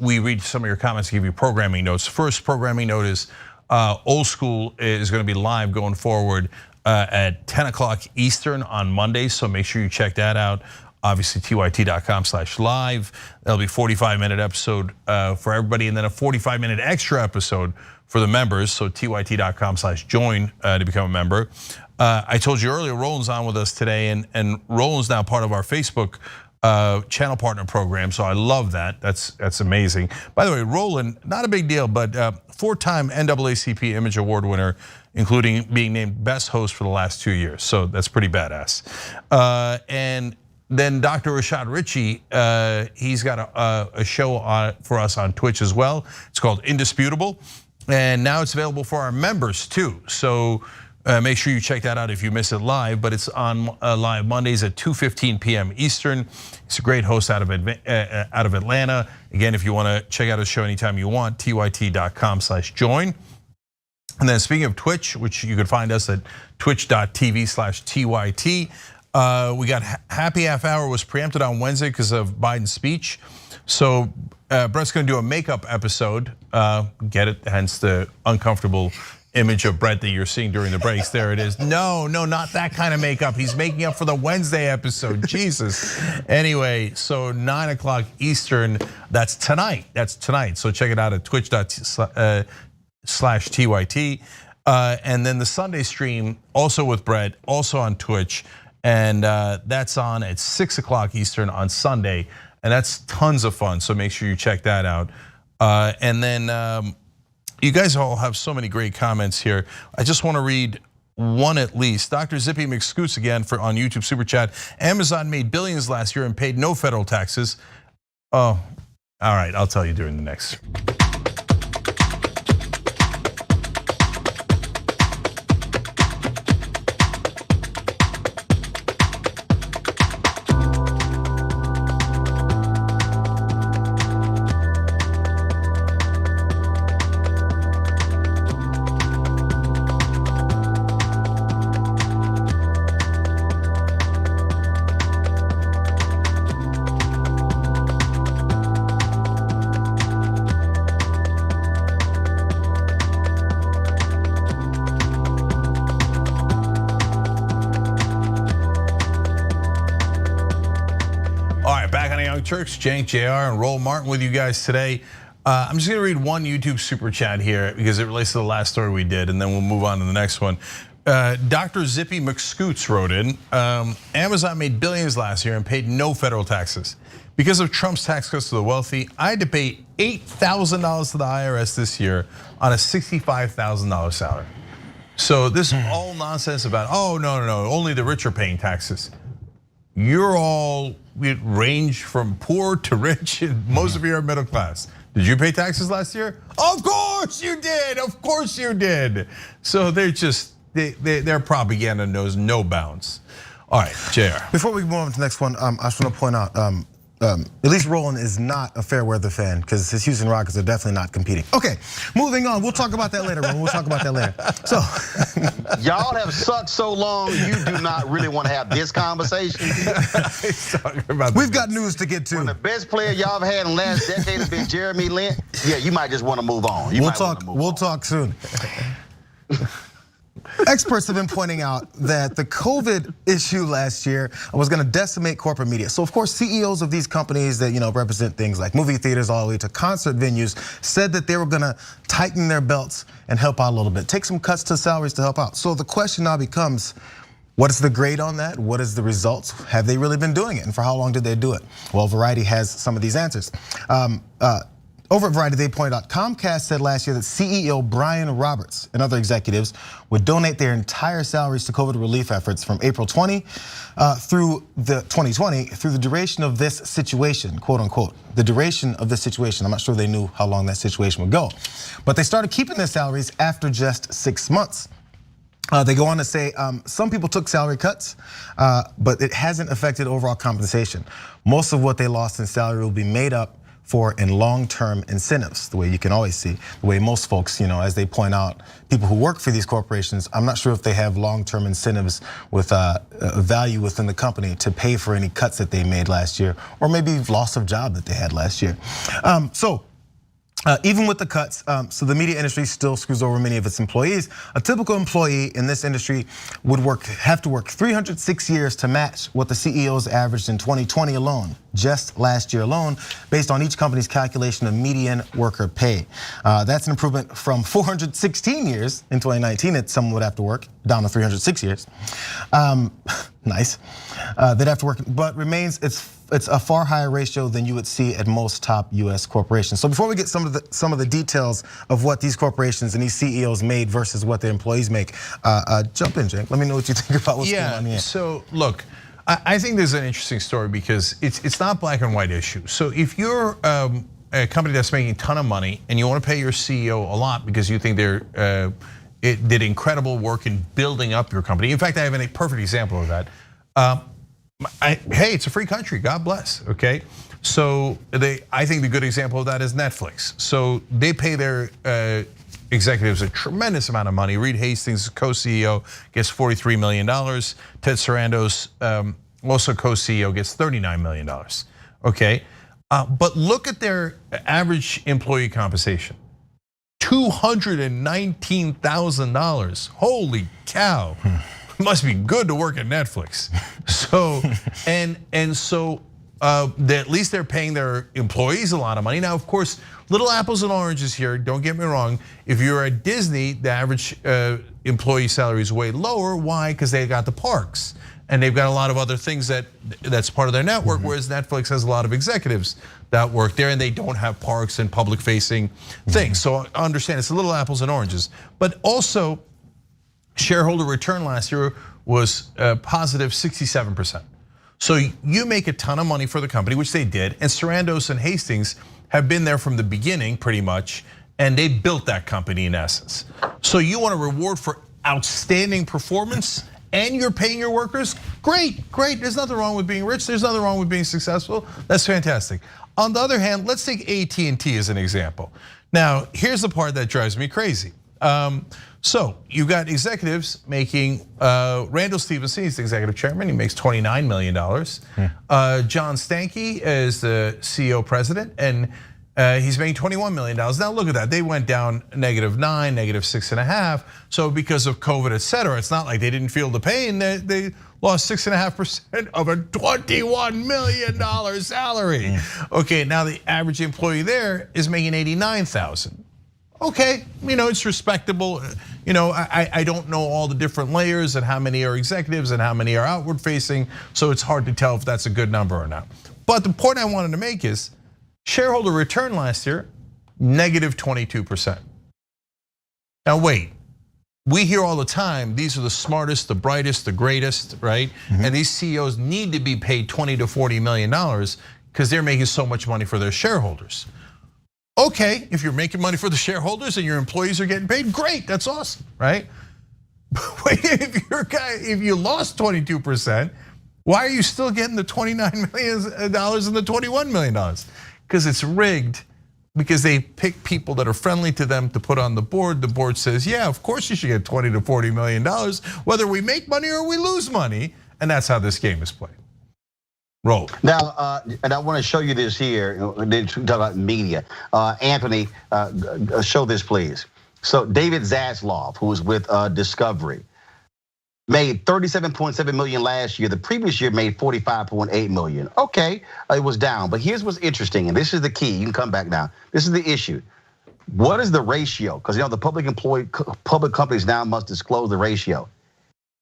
we read some of your comments to give you programming notes. First programming note is Old School is going to be live going forward at 10 o'clock Eastern on Monday, so make sure you check that out. Obviously, tyt.com/live. There'll be a 45-minute episode for everybody, and then a 45-minute extra episode for the members. So tyt.com/join to become a member. I told you earlier, Roland's on with us today, and Roland's now part of our Facebook channel partner program. So I love that. That's amazing. By the way, Roland, not a big deal, but 4-time NAACP Image Award winner, including being named best host for the last 2 years. So that's pretty badass. And then Dr. Rashad Ritchie, he's got a show for us on Twitch as well. It's called Indisputable, and now it's available for our members too. So make sure you check that out if you miss it live, but it's on live Mondays at 2:15 p.m. Eastern. He's a great host out of Atlanta. Again, if you want to check out his show anytime you want, tyt.com/join. And then speaking of Twitch, which you can find us at twitch.tv/tyt. We got Happy Half Hour was preempted on Wednesday because of Biden's speech. So Brett's going to do a makeup episode. Get it? Hence the uncomfortable image of Brett that you're seeing during the breaks. There it is. No, not that kind of makeup. He's making up for the Wednesday episode. Jesus. Anyway, so 9 o'clock Eastern. That's tonight. So check it out at twitch.tv/tyt. And then the Sunday stream, also with Brett, also on Twitch. And that's on at 6 o'clock Eastern on Sunday. And that's tons of fun, so make sure you check that out. And then you guys all have so many great comments here. I just want to read one at least. Dr. Zippy McScoots again on YouTube Super Chat. Amazon made billions last year and paid no federal taxes. Oh, all right, I'll tell you during the next. Turks, Cenk, JR, and Roll Martin with you guys today. I'm just gonna read one YouTube super chat here because it relates to the last story we did, and then we'll move on to the next one. Dr. Zippy McScoots wrote in, Amazon made billions last year and paid no federal taxes. Because of Trump's tax cuts to the wealthy, I had to pay $8,000 to the IRS this year on a $65,000 salary. So this is all nonsense about, oh, no, only the rich are paying taxes. You're all, we range from poor to rich, and most of you are middle class. Did you pay taxes last year? Of course you did, of course you did. So they're just, their propaganda knows no bounds. All right, JR. Before we move on to the next one, I just want to point out, at least Roland is not a fair weather fan because his Houston Rockets are definitely not competing. Okay, moving on. We'll talk about that later. We'll talk about that later. So, y'all have sucked so long, you do not really want to have this conversation. We've got news to get to. When the best player y'all have had in the last decade has been Jeremy Lin, yeah, you might just want to move on. We'll talk soon. Experts have been pointing out that the COVID issue last year was going to decimate corporate media. So of course, CEOs of these companies that represent things like movie theaters all the way to concert venues said that they were going to tighten their belts and help out a little bit, take some cuts to salaries to help out. So the question now becomes, what is the grade on that? What is the results? Have they really been doing it? And for how long did they do it? Well, Variety has some of these answers. Over at Variety, they pointed out Comcast said last year that CEO Brian Roberts and other executives would donate their entire salaries to COVID relief efforts from April 20 through the 2020 through the duration of this situation, quote unquote. The duration of this situation. I'm not sure they knew how long that situation would go, but they started keeping their salaries after just 6 months. They go on to say some people took salary cuts, but it hasn't affected overall compensation. Most of what they lost in salary will be made up for in long-term incentives, the way you can always see, the way most folks, as they point out, people who work for these corporations, I'm not sure if they have long-term incentives with value within the company to pay for any cuts that they made last year, or maybe loss of job that they had last year. Even with the cuts, so the media industry still screws over many of its employees. A typical employee in this industry would have to work 306 years to match what the CEOs averaged in 2020 alone, just last year alone, based on each company's calculation of median worker pay. That's an improvement from 416 years in 2019 that someone would have to work, down to 306 years. Nice. They'd have to work, but remains, it's a far higher ratio than you would see at most top US corporations. So before we get some of the details of what these corporations and these CEOs made versus what their employees make, jump in, Cenk. Let me know what you think about what's going on here. So look, I think there's an interesting story because it's not black and white issue. So if you're a company that's making a ton of money and you want to pay your CEO a lot because you think it did incredible work in building up your company. In fact, I have a perfect example of that. Hey, it's a free country, God bless, okay? So I think the good example of that is Netflix. So they pay their executives a tremendous amount of money. Reed Hastings, co-CEO, gets $43 million. Ted Sarandos, also co-CEO, gets $39 million, okay? But look at their average employee compensation. $219,000, holy cow. Must be good to work at Netflix. So, so at least they're paying their employees a lot of money. Now, of course, little apples and oranges here, don't get me wrong. If you're at Disney, the average employee salary is way lower. Why? Because they got the parks. And they've got a lot of other things that's part of their network, whereas Netflix has a lot of executives that work there and they don't have parks and public facing things. So I understand it's a little apples and oranges. But also, shareholder return last year was positive 67%. So you make a ton of money for the company, which they did, and Sarandos and Hastings have been there from the beginning pretty much, and they built that company in essence. So you want a reward for outstanding performance and you're paying your workers? Great. There's nothing wrong with being rich. There's nothing wrong with being successful. That's fantastic. On the other hand, let's take AT&T as an example. Now, here's the part that drives me crazy. So you got executives making, Randall Stephenson, he's the executive chairman, he makes $29 million. John Stankey is the CEO president, and he's making $21 million. Now look at that, they went down -9, -6.5. So because of COVID, et cetera, it's not like they didn't feel the pain. They lost 6.5% of a $21 million salary. Okay, now the average employee there is making $89,000. Okay, it's respectable. I don't know all the different layers and how many are executives and how many are outward facing, so it's hard to tell if that's a good number or not. But the point I wanted to make is shareholder return last year, negative 22%. Now wait, we hear all the time, these are the smartest, the brightest, the greatest, right? And these CEOs need to be paid $20 to $40 million because they're making so much money for their shareholders. Okay, if you're making money for the shareholders and your employees are getting paid, great, that's awesome, right? But wait, if you lost 22%, why are you still getting the $29 million and the $21 million? Because it's rigged, because they pick people that are friendly to them to put on the board. The board says, yeah, of course you should get $20 to $40 million, whether we make money or we lose money, and that's how this game is played. Roll. Now, and I want to show you this here. They talk about media. Anthony, show this, please. So David Zaslav, who was with Discovery, made $37.7 million last year. The previous year made $45.8 million. Okay, it was down. But here's what's interesting, and this is the key. You can come back now. This is the issue. What is the ratio? Because the public companies now must disclose the ratio.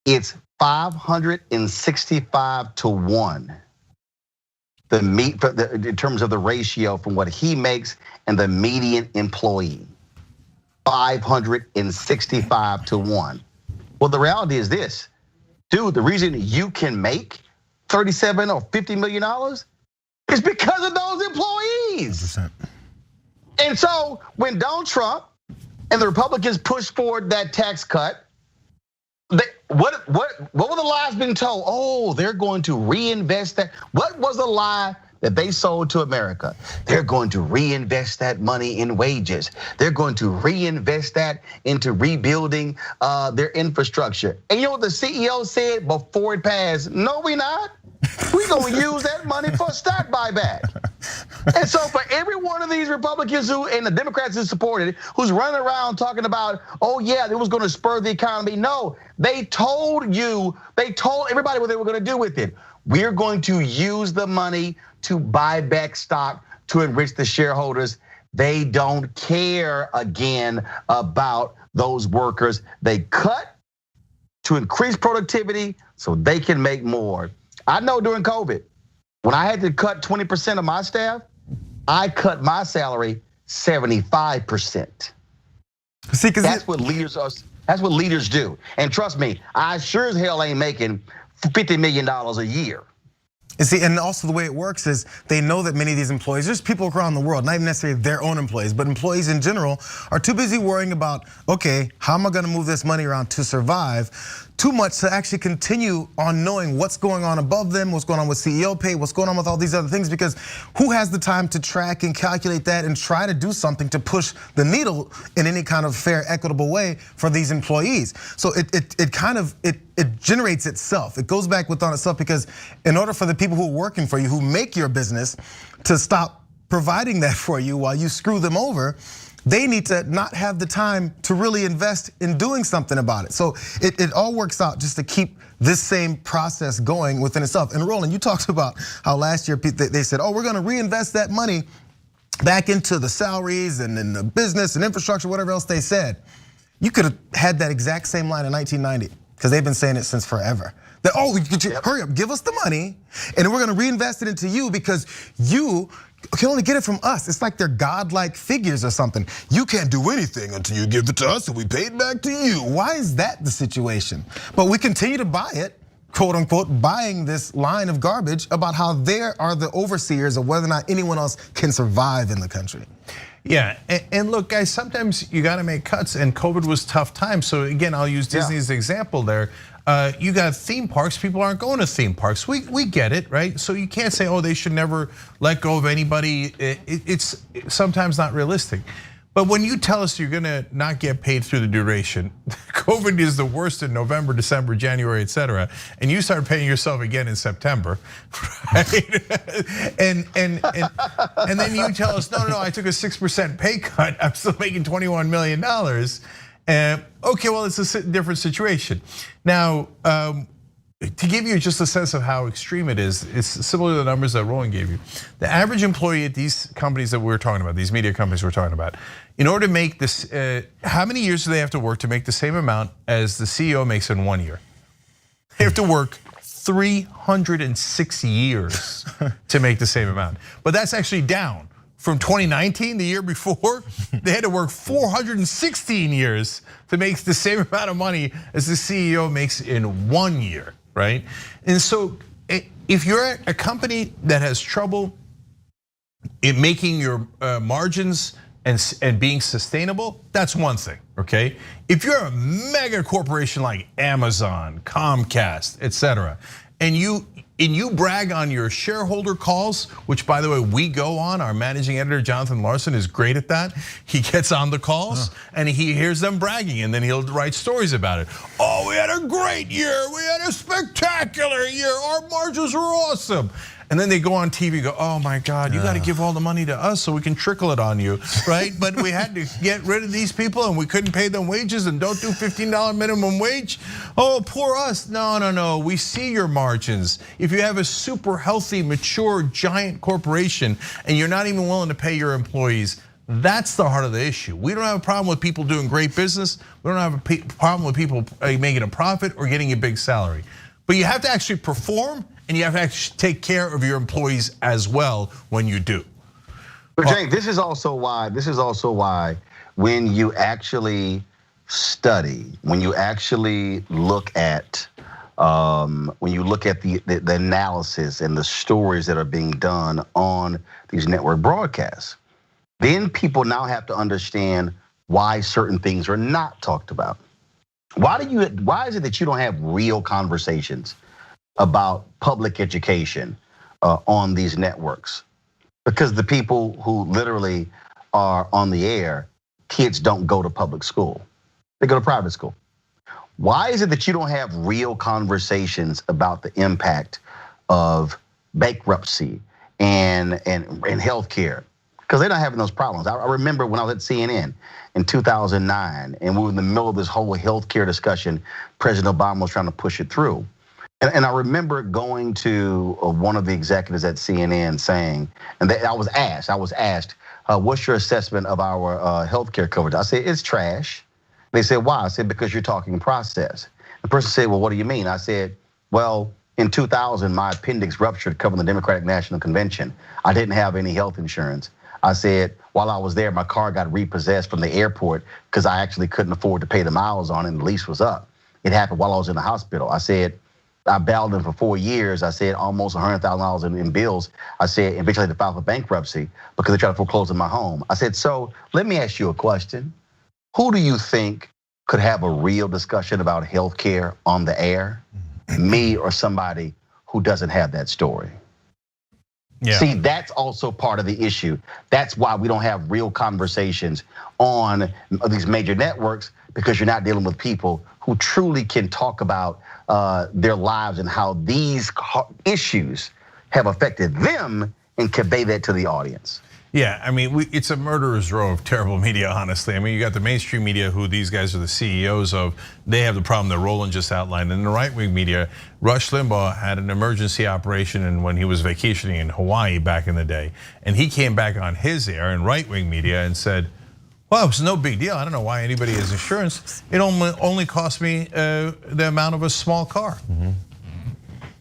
It's 565 to 1. In terms of the ratio from what he makes and the median employee, 565 to 1. Well, the reality is this, dude, the reason you can make $37 or $50 million is because of those employees. 100%. And so when Donald Trump and the Republicans pushed forward that tax cut, what were the lies being told? Oh, they're going to reinvest that. What was the lie that they sold to America? They're going to reinvest that money in wages. They're going to reinvest that into rebuilding their infrastructure. And you know what the CEO said before it passed? No, we not. We're gonna use that money for a stock buyback. And so for every one of these Republicans and the Democrats who supported it, who's running around talking about, oh yeah, it was gonna spur the economy. No, they told everybody what they were gonna do with it. We're going to use the money to buy back stock to enrich the shareholders. They don't care again about those workers. They cut to increase productivity so they can make more. I know during COVID, when I had to cut 20% of my staff, I cut my salary 75%. See, that's what leaders are. That's what leaders do. And trust me, I sure as hell ain't making $50 million a year. And see, and also the way it works is they know that many of these employees, there's people around the world, not even necessarily their own employees, but employees in general are too busy worrying about, okay, how am I gonna move this money around to survive? Too much to actually continue on knowing what's going on above them, what's going on with CEO pay, what's going on with all these other things, because who has the time to track and calculate that and try to do something to push the needle in any kind of fair, equitable way for these employees? So it generates itself. It goes back within itself, because in order for the people who are working for you, who make your business, to stop providing that for you while you screw them over, they need to not have the time to really invest in doing something about it. So it all works out just to keep this same process going within itself. And Roland, you talked about how last year they said, oh, we're gonna reinvest that money back into the salaries and in the business and infrastructure, whatever else they said. You could have had that exact same line in 1990, because they've been saying it since forever. That, oh, hurry up, give us the money, and we're gonna reinvest it into you because you can only get it from us. It's like they're godlike figures or something. You can't do anything until you give it to us and we pay it back to you. Why is that the situation? But we continue to buy it, quote unquote, buying this line of garbage about how they are the overseers of whether or not anyone else can survive in the country. Yeah, and look, guys, sometimes you got to make cuts, and COVID was a tough time. So again, I'll use Disney as an example there. You got theme parks, people aren't going to theme parks. We get it, right? So you can't say, oh, they should never let go of anybody. It's sometimes not realistic. But when you tell us you're gonna not get paid through the duration, COVID is the worst in November, December, January, etc., and you start paying yourself again in September, right? And then you tell us, no, I took a 6% pay cut, I'm still making $21 million. Okay, well, it's a different situation. Now, to give you just a sense of how extreme it is, it's similar to the numbers that Roland gave you. The average employee at these companies that we're talking about, these media companies we're talking about, in order to make this, how many years do they have to work to make the same amount as the CEO makes in 1 year? They have to work 306 years to make the same amount. But that's actually down. From 2019, the year before, they had to work 416 years to make the same amount of money as the CEO makes in 1 year, right? And so if you're a company that has trouble in making your margins and being sustainable, that's one thing, okay? If you're a mega corporation like Amazon, Comcast, etc., and you brag on your shareholder calls, which by the way, we go on, our managing editor, Jonathan Larson, is great at that. He gets on the calls and he hears them bragging and then he'll write stories about it. Oh, we had a great year, we had a spectacular year, our margins were awesome. And then they go on TV and go, oh my God, you gotta give all the money to us so we can trickle it on you, right? But we had to get rid of these people and we couldn't pay them wages and don't do $15 minimum wage. Oh, poor us. No, we see your margins. If you have a super healthy, mature, giant corporation and you're not even willing to pay your employees, that's the heart of the issue. We don't have a problem with people doing great business. We don't have a problem with people making a profit or getting a big salary. But you have to actually perform and you have to actually take care of your employees as well when you do. But Jake, this is also why when you actually study, when you actually look at the analysis and the stories that are being done on these network broadcasts, then people now have to understand why certain things are not talked about. Why is it that you don't have real conversations about public education on these networks? Because the people who literally are on the air, kids don't go to public school. They go to private school. Why is it that you don't have real conversations about the impact of bankruptcy and healthcare? Because they're not having those problems. I remember when I was at CNN in 2009 and we were in the middle of this whole healthcare discussion, President Obama was trying to push it through. And I remember going to one of the executives at CNN saying, and I was asked, what's your assessment of our healthcare coverage? I said, it's trash. They said, why? I said, because you're talking process. The person said, well, what do you mean? I said, well, in 2000, my appendix ruptured covering the Democratic National Convention. I didn't have any health insurance. I said, while I was there, my car got repossessed from the airport because I actually couldn't afford to pay the miles on it and the lease was up. It happened while I was in the hospital. I said, I battled them for 4 years. I said almost $100,000 in bills. I said eventually I had to file for bankruptcy because they tried to foreclose on my home. I said, so let me ask you a question. Who do you think could have a real discussion about healthcare on the air? Me or somebody who doesn't have that story? Yeah. See, that's also part of the issue. That's why we don't have real conversations on these major networks, because you're not dealing with people who truly can talk about their lives and how these issues have affected them and convey that to the audience. Yeah, I mean, it's a murderer's row of terrible media, honestly. I mean, you got the mainstream media, who these guys are the CEOs of. They have the problem that Roland just outlined. And the right-wing media, Rush Limbaugh had an emergency operation and when he was vacationing in Hawaii back in the day. And he came back on his air in right-wing media and said, well, it was no big deal. I don't know why anybody has insurance. It only cost me the amount of a small car.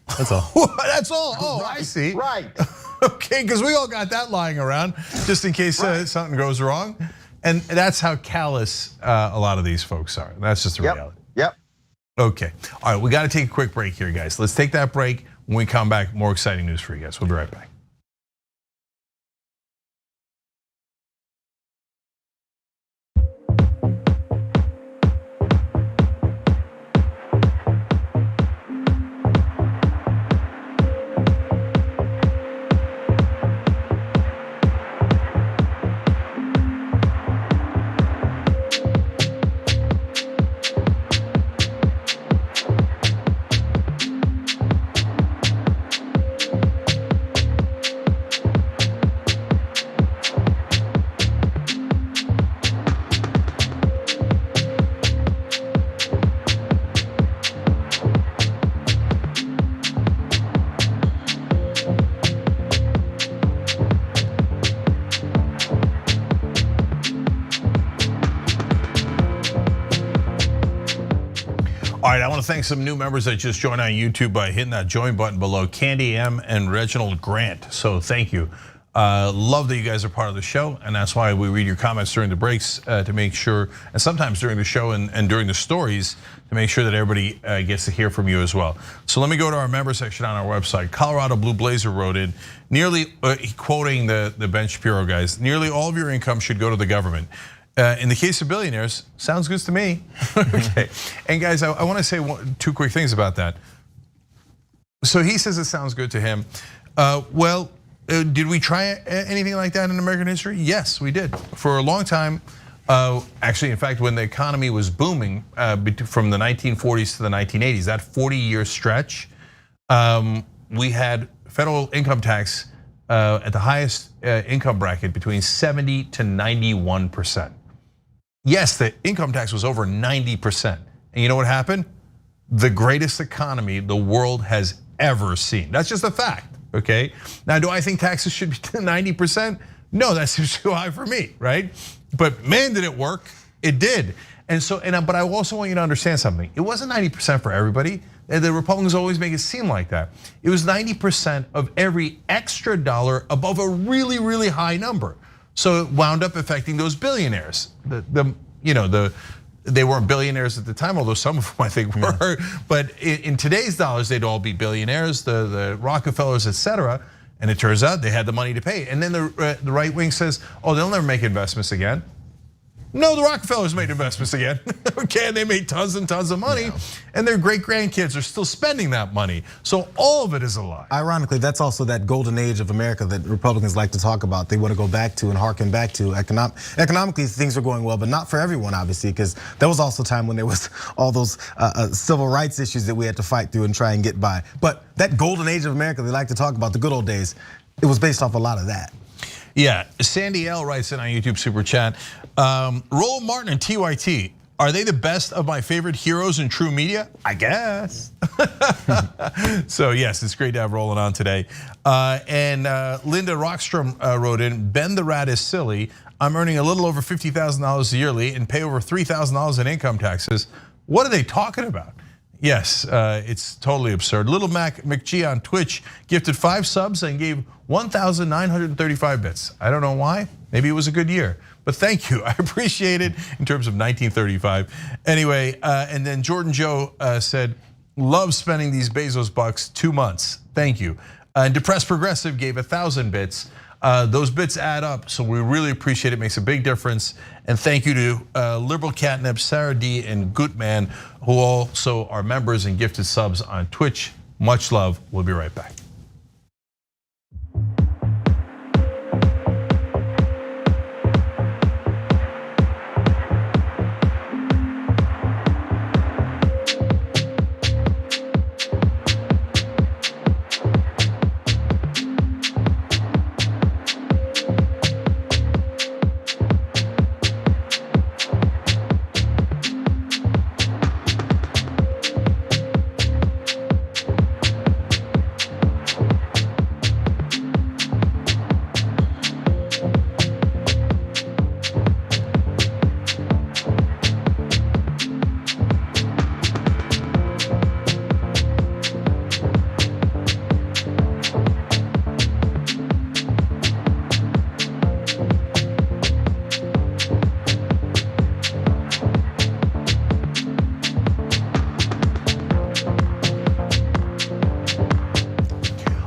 That's all. That's all. Oh, I see. Right. Okay, because we all got that lying around just in case something goes wrong. And that's how callous a lot of these folks are. That's just the reality. Yep. Okay, all right, we got to take a quick break here, guys. Let's take that break. When we come back, more exciting news for you guys. We'll be right back. All right, I want to thank some new members that just joined on YouTube by hitting that join button below, Candy M and Reginald Grant. So thank you. Love that you guys are part of the show, and that's why we read your comments during the breaks to make sure, and sometimes during the show and during the stories, to make sure that everybody gets to hear from you as well. So let me go to our member section on our website. Colorado Blue Blazer wrote in, nearly, quoting the Ben Shapiro guys, nearly all of your income should go to the government. In the case of billionaires, sounds good to me. Okay, and guys, I want to say two quick things about that. So he says it sounds good to him. Well, did we try anything like that in American history? Yes, we did. For a long time, actually, in fact, when the economy was booming from the 1940s to the 1980s, that 40-year stretch, we had federal income tax at the highest income bracket between 70 to 91%. Yes, the income tax was over 90%. And you know what happened? The greatest economy the world has ever seen. That's just a fact. Okay, now do I think taxes should be 90%? No, that seems too high for me, right? But man, did it work? It did. And so, but I also want you to understand something. It wasn't 90% for everybody. The Republicans always make it seem like that. It was 90% of every extra dollar above a really, really high number. So it wound up affecting those billionaires. They weren't billionaires at the time, although some of them I think were. But in today's dollars, they'd all be billionaires, the Rockefellers, etc. And it turns out they had the money to pay. And then the right wing says, oh, they'll never make investments again. No, the Rockefellers made investments again. Okay, and they made tons and tons of money, and their great grandkids are still spending that money. So all of it is a lie. Ironically, that's also that golden age of America that Republicans like to talk about. They want to go back to and harken back to. Economically, things are going well, but not for everyone, obviously, because there was also a time when there was all those civil rights issues that we had to fight through and try and get by. But that golden age of America they like to talk about, the good old days, it was based off a lot of that. Yeah, Sandy L writes in on YouTube Super Chat, Roland Martin and TYT, are they the best of my favorite heroes in true media? I guess. So yes, it's great to have Roland on today. And Linda Rockstrom wrote in, Ben the Rat is silly. I'm earning a little over $50,000 yearly and pay over $3,000 in income taxes. What are they talking about? Yes, it's totally absurd. Little Mac McGee on Twitch gifted 5 subs and gave 1,935 bits. I don't know why, maybe it was a good year. But thank you, I appreciate it in terms of 1935. Anyway, and then Jordan Joe said, love spending these Bezos bucks, 2 months, thank you. And Depressed Progressive gave 1,000 bits. Those bits add up, so we really appreciate it, makes a big difference. And thank you to Liberal Catnip, Sarah D, and Gootman, who also are members and gifted subs on Twitch. Much love, we'll be right back.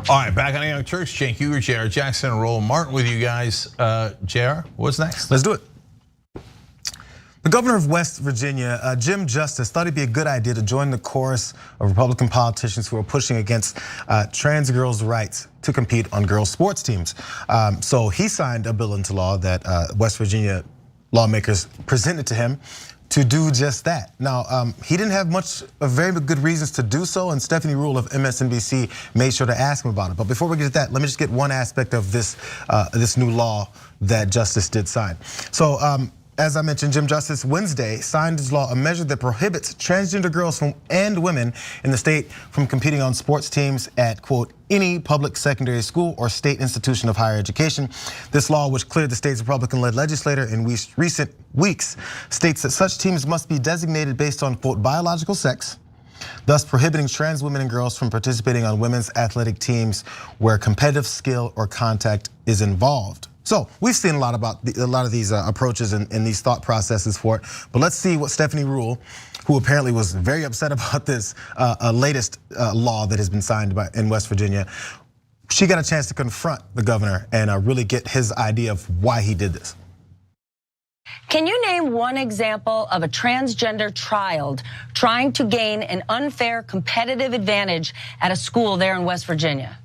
All right, back on the Young Turks, Cenk Uygur, J.R. Jackson, and Roland Martin with you guys. J.R., what's next? Let's do it. The governor of West Virginia, Jim Justice, thought it'd be a good idea to join the chorus of Republican politicians who are pushing against trans girls' rights to compete on girls' sports teams. So he signed a bill into law that West Virginia lawmakers presented to him to do just that. Now, he didn't have very good reasons to do so, and Stephanie Rule of MSNBC made sure to ask him about it. But before we get to that, let me just get one aspect of this new law that Justice did sign. So, as I mentioned, Jim Justice Wednesday signed into law a measure that prohibits transgender girls and women in the state from competing on sports teams at, quote, any public secondary school or state institution of higher education. This law, which cleared the state's Republican-led legislator in recent weeks, states that such teams must be designated based on, quote, biological sex, thus prohibiting trans women and girls from participating on women's athletic teams where competitive skill or contact is involved. So we've seen a lot of these approaches and these thought processes for it. But let's see what Stephanie Ruhle, who apparently was very upset about this latest law that has been signed in West Virginia. She got a chance to confront the governor and really get his idea of why he did this. Can you name one example of a transgender child trying to gain an unfair competitive advantage at a school there in West Virginia?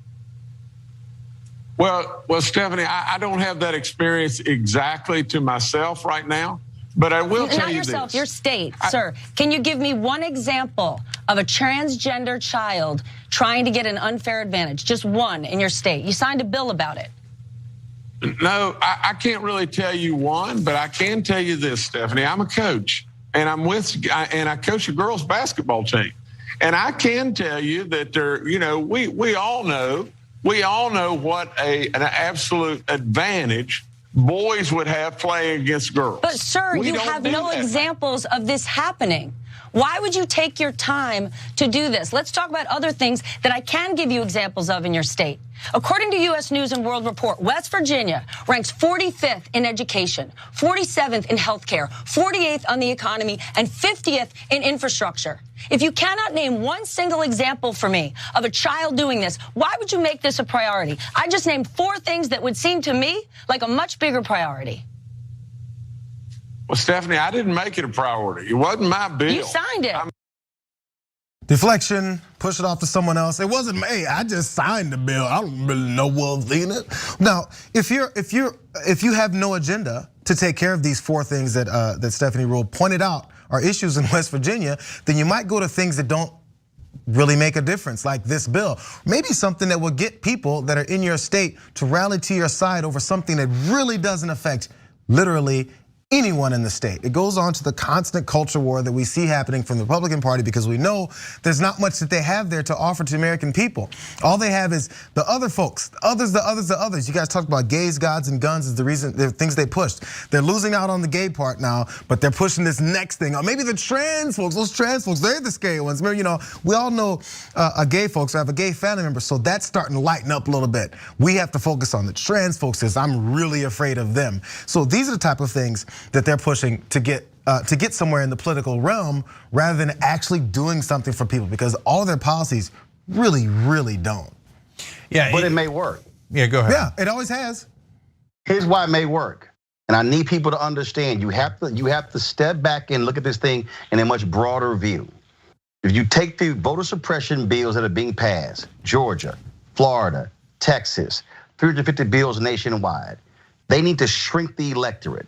Well, Stephanie, I don't have that experience exactly to myself right now, but I will tell you this. Not yourself, your state, sir. Can you give me one example of a transgender child trying to get an unfair advantage? Just one in your state. You signed a bill about it. No, I can't really tell you one, but I can tell you this, Stephanie. I'm a coach, and I coach a girls' basketball team, and I can tell you that we all know what an absolute advantage boys would have playing against girls. But sir, you have no examples of this happening. Why would you take your time to do this? Let's talk about other things that I can give you examples of in your state. According to US News and World Report, West Virginia ranks 45th in education, 47th in healthcare, 48th on the economy, and 50th in infrastructure. If you cannot name one single example for me of a child doing this, why would you make this a priority? I just named 4 things that would seem to me like a much bigger priority. Well, Stephanie, I didn't make it a priority. It wasn't my bill. You signed it. Deflection, push it off to someone else. It wasn't me. I just signed the bill. I don't really know what's in it. Now, if you have no agenda to take care of these 4 things that Stephanie Ruhle pointed out are issues in West Virginia, then you might go to things that don't really make a difference, like this bill. Maybe something that will get people that are in your state to rally to your side over something that really doesn't affect literally anyone in the state. It goes on to the constant culture war that we see happening from the Republican Party because we know there's not much that they have there to offer to American people. All they have is the other folks, the others. You guys talked about gays, gods, and guns is the reason, the things they pushed. They're losing out on the gay part now, but they're pushing this next thing. Or maybe the trans folks, those trans folks, they're the scary ones. Remember, we all know gay folks, I have a gay family member, so that's starting to lighten up a little bit. We have to focus on the trans folks because I'm really afraid of them. So these are the type of things that they're pushing to get somewhere in the political realm rather than actually doing something for people because all of their policies really don't. Yeah, but it may work. Yeah, go ahead. Yeah, it always has. Here's why it may work. And I need people to understand, you have to step back and look at this thing in a much broader view. If you take the voter suppression bills that are being passed, Georgia, Florida, Texas, 350 bills nationwide, they need to shrink the electorate.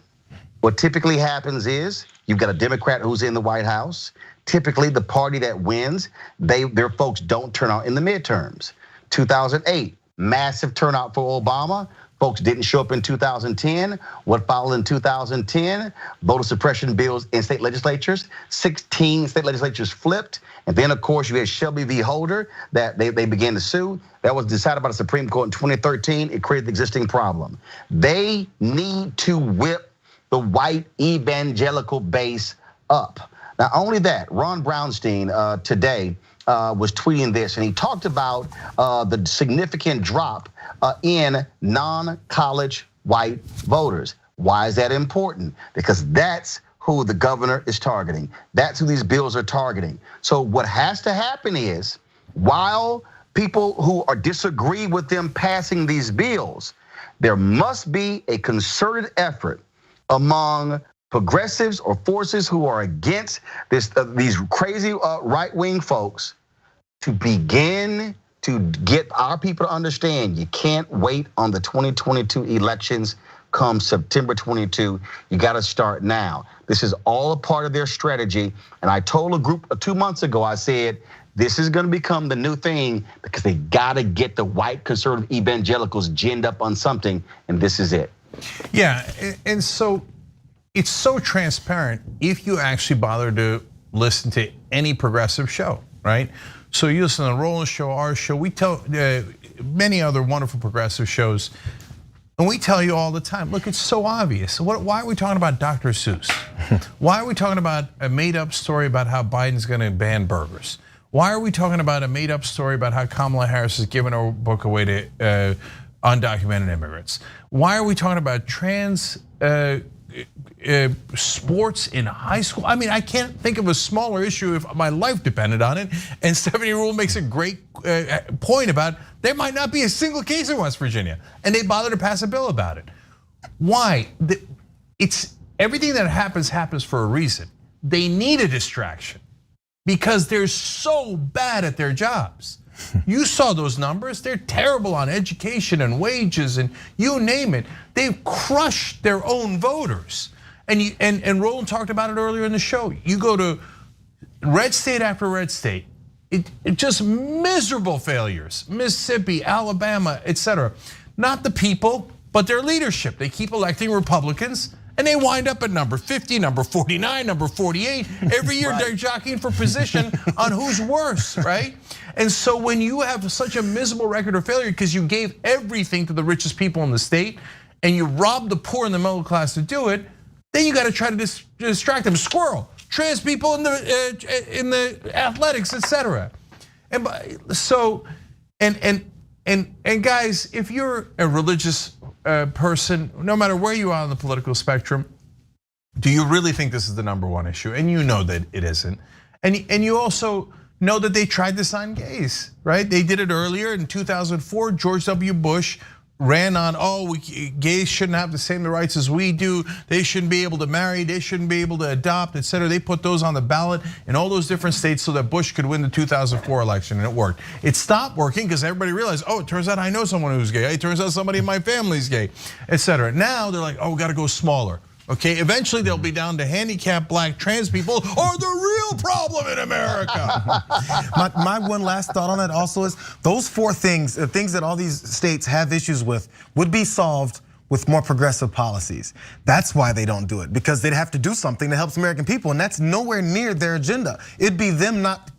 What typically happens is you've got a Democrat who's in the White House. Typically the party that wins, their folks don't turn out in the midterms. 2008, massive turnout for Obama. Folks didn't show up in 2010. What followed in 2010? Voter suppression bills in state legislatures. 16 state legislatures flipped. And then of course you had Shelby v. Holder that they began to sue. That was decided by the Supreme Court in 2013. It created the existing problem. They need to whip the white evangelical base up. Not only that, Ron Brownstein today was tweeting this, and he talked about the significant drop in non-college white voters. Why is that important? Because that's who the governor is targeting. That's who these bills are targeting. So what has to happen is, while people who disagree with them passing these bills, there must be a concerted effort among progressives or forces who are against these crazy right-wing folks to begin to get our people to understand you can't wait on the 2022 elections come September 22. You gotta start now. This is all a part of their strategy. And I told a group 2 months ago, I said, this is gonna become the new thing because they gotta get the white conservative evangelicals ginned up on something, and this is it. Yeah, and so it's so transparent if you actually bother to listen to any progressive show, right? So you listen to the Roland Show, our show, we tell many other wonderful progressive shows, and we tell you all the time, look, it's so obvious. Why are we talking about Dr. Seuss? Why are we talking about a made up story about how Biden's gonna ban burgers? Why are we talking about a made-up story about how Kamala Harris is giving her book away to undocumented immigrants? Why are we talking about trans sports in high school? I mean, I can't think of a smaller issue if my life depended on it. And Stephanie Ruhle makes a great point about there might not be a single case in West Virginia, and they bother to pass a bill about it. Why? It's everything that happens for a reason. They need a distraction because they're so bad at their jobs. You saw those numbers. They're terrible on education and wages and you name it. They've crushed their own voters. And Roland talked about it earlier in the show. You go to red state after red state, it just miserable failures. Mississippi, Alabama, etc. Not the people, but their leadership. They keep electing Republicans and they wind up at number 50, number 49, number 48. Every year they're jockeying for position on who's worse, right? And so when you have such a miserable record of failure because you gave everything to the richest people in the state and you robbed the poor and the middle class to do it, then you got to try to distract them. Squirrel, trans people in the athletics, etc. And so, and guys, if you're a religious person, no matter where you are on the political spectrum, do you really think this is the #1 issue? And you know that it isn't. And you also know that they tried to sign gays, right? They did it earlier in 2004. George W. Bush ran on, gays shouldn't have the same rights as we do. They shouldn't be able to marry. They shouldn't be able to adopt, etc. They put those on the ballot in all those different states so that Bush could win the 2004 election, and it worked. It stopped working because everybody realized, it turns out I know someone who's gay. It turns out somebody in my family's gay, etc. Now they're like, we got to go smaller. Okay, eventually they'll be down to handicapped black trans people are the real problem in America. My one last thought on that also is those 4 things, the things that all these states have issues with, would be solved with more progressive policies. That's why they don't do it, because they'd have to do something that helps American people, and that's nowhere near their agenda. It'd be them not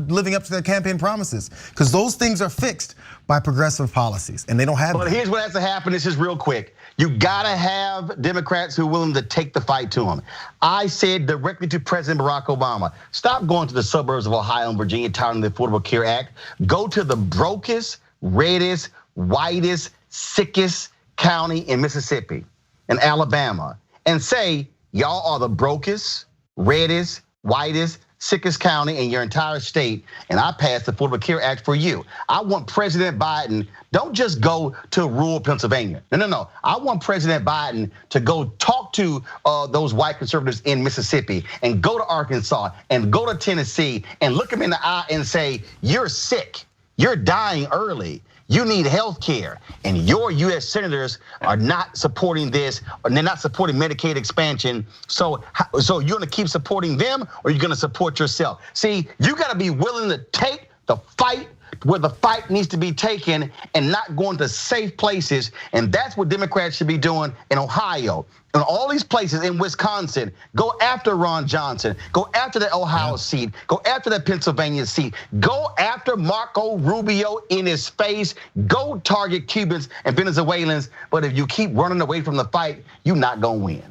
living up to their campaign promises, because those things are fixed by progressive policies, and they don't have. But here's what has to happen. This is real quick. You gotta have Democrats who are willing to take the fight to them. I said directly to President Barack Obama, stop going to the suburbs of Ohio and Virginia touting the Affordable Care Act. Go to the brokest, reddest, whitest, sickest county in Mississippi and Alabama and say, y'all are the brokest, reddest, whitest, sickest county in your entire state, and I passed the Affordable Care Act for you. I want President Biden, don't just go to rural Pennsylvania. No. I want President Biden to go talk to those white conservatives in Mississippi and go to Arkansas and go to Tennessee and look them in the eye and say, you're sick, you're dying early. You need health care, and your US senators are not supporting this, or they're not supporting Medicaid expansion. So you're gonna keep supporting them, or you're gonna support yourself? See, you gotta be willing to take the fight where the fight needs to be taken and not going to safe places. And that's what Democrats should be doing in Ohio. In all these places, in Wisconsin, go after Ron Johnson, go after the Ohio seat, go after the Pennsylvania seat, go after Marco Rubio in his face, go target Cubans and Venezuelans. But if you keep running away from the fight, you're not gonna win.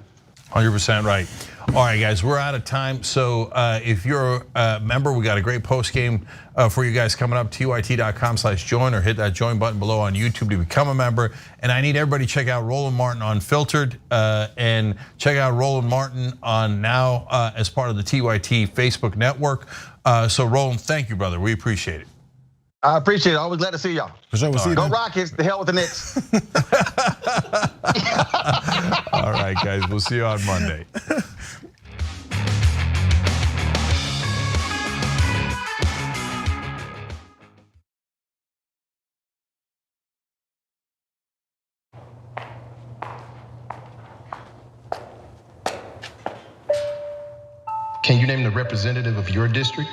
100% right. All right, guys, we're out of time. So if you're a member, we got a great post game for you guys coming up. TYT.com/join, or hit that join button below on YouTube to become a member. And I need everybody to check out Roland Martin Unfiltered and check out Roland Martin on now as part of the TYT Facebook network. So Roland, thank you, brother. We appreciate it. I appreciate it. Always glad to see y'all. For sure, we'll see you. Go Rockets. The hell with the Knicks. All right, guys, we'll see you on Monday. Can you name the representative of your district?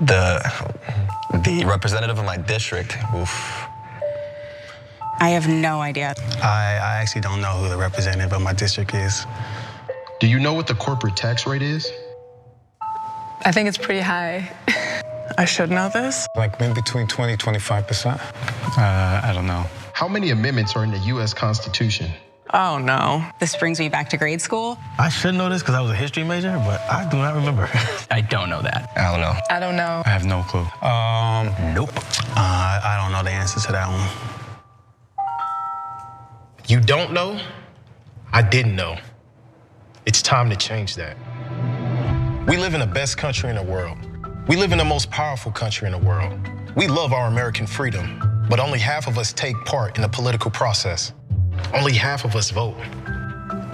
The representative of my district, oof. I have no idea. I actually don't know who the representative of my district is. Do you know what the corporate tax rate is? I think it's pretty high. I should know this. Like maybe between 20-25%. I don't know. How many amendments are in the US Constitution? Oh no. This brings me back to grade school. I should know this because I was a history major, but I do not remember. I don't know that. I don't know. I don't know. I have no clue. Nope. I don't know the answer to that one. You don't know? I didn't know. It's time to change that. We live in the best country in the world. We live in the most powerful country in the world. We love our American freedom, but only half of us take part in the political process. Only half of us vote.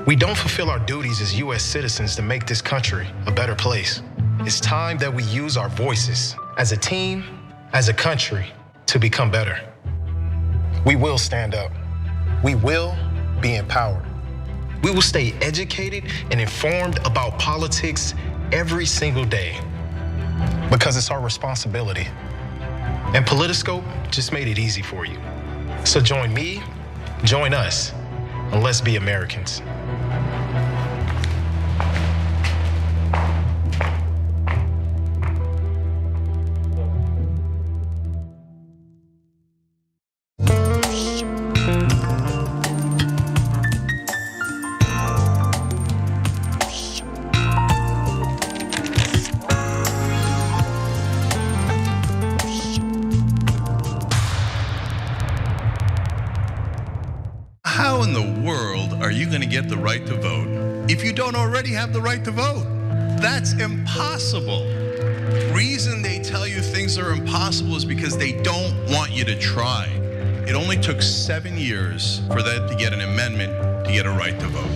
We don't fulfill our duties as US citizens to make this country a better place. It's time that we use our voices as a team, as a country, to become better. We will stand up. We will be empowered. We will stay educated and informed about politics every single day because it's our responsibility. And Politiscope just made it easy for you. So join me, join us, and let's be Americans. How in the world are you going to get the right to vote if you don't already have the right to vote? That's impossible. Reason they tell you things are impossible is because they don't want you to try. It only took 7 years for that to get an amendment to get a right to vote.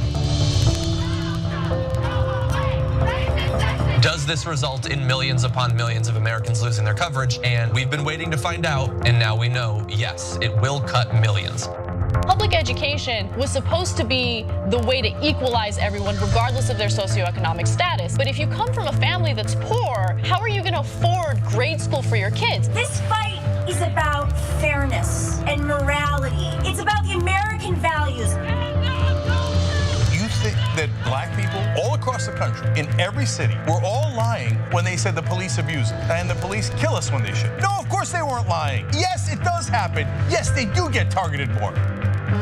Does this result in millions upon millions of Americans losing their coverage? And we've been waiting to find out, and now we know, yes, it will cut millions. Public education was supposed to be the way to equalize everyone regardless of their socioeconomic status. But if you come from a family that's poor, how are you going to afford grade school for your kids? This fight is about fairness and morality. It's about the American values. You think that black people all across the country, in every city, were all lying when they said the police abuse and the police kill us when they should? No, of course they weren't lying. Yes, it does happen. Yes, they do get targeted more.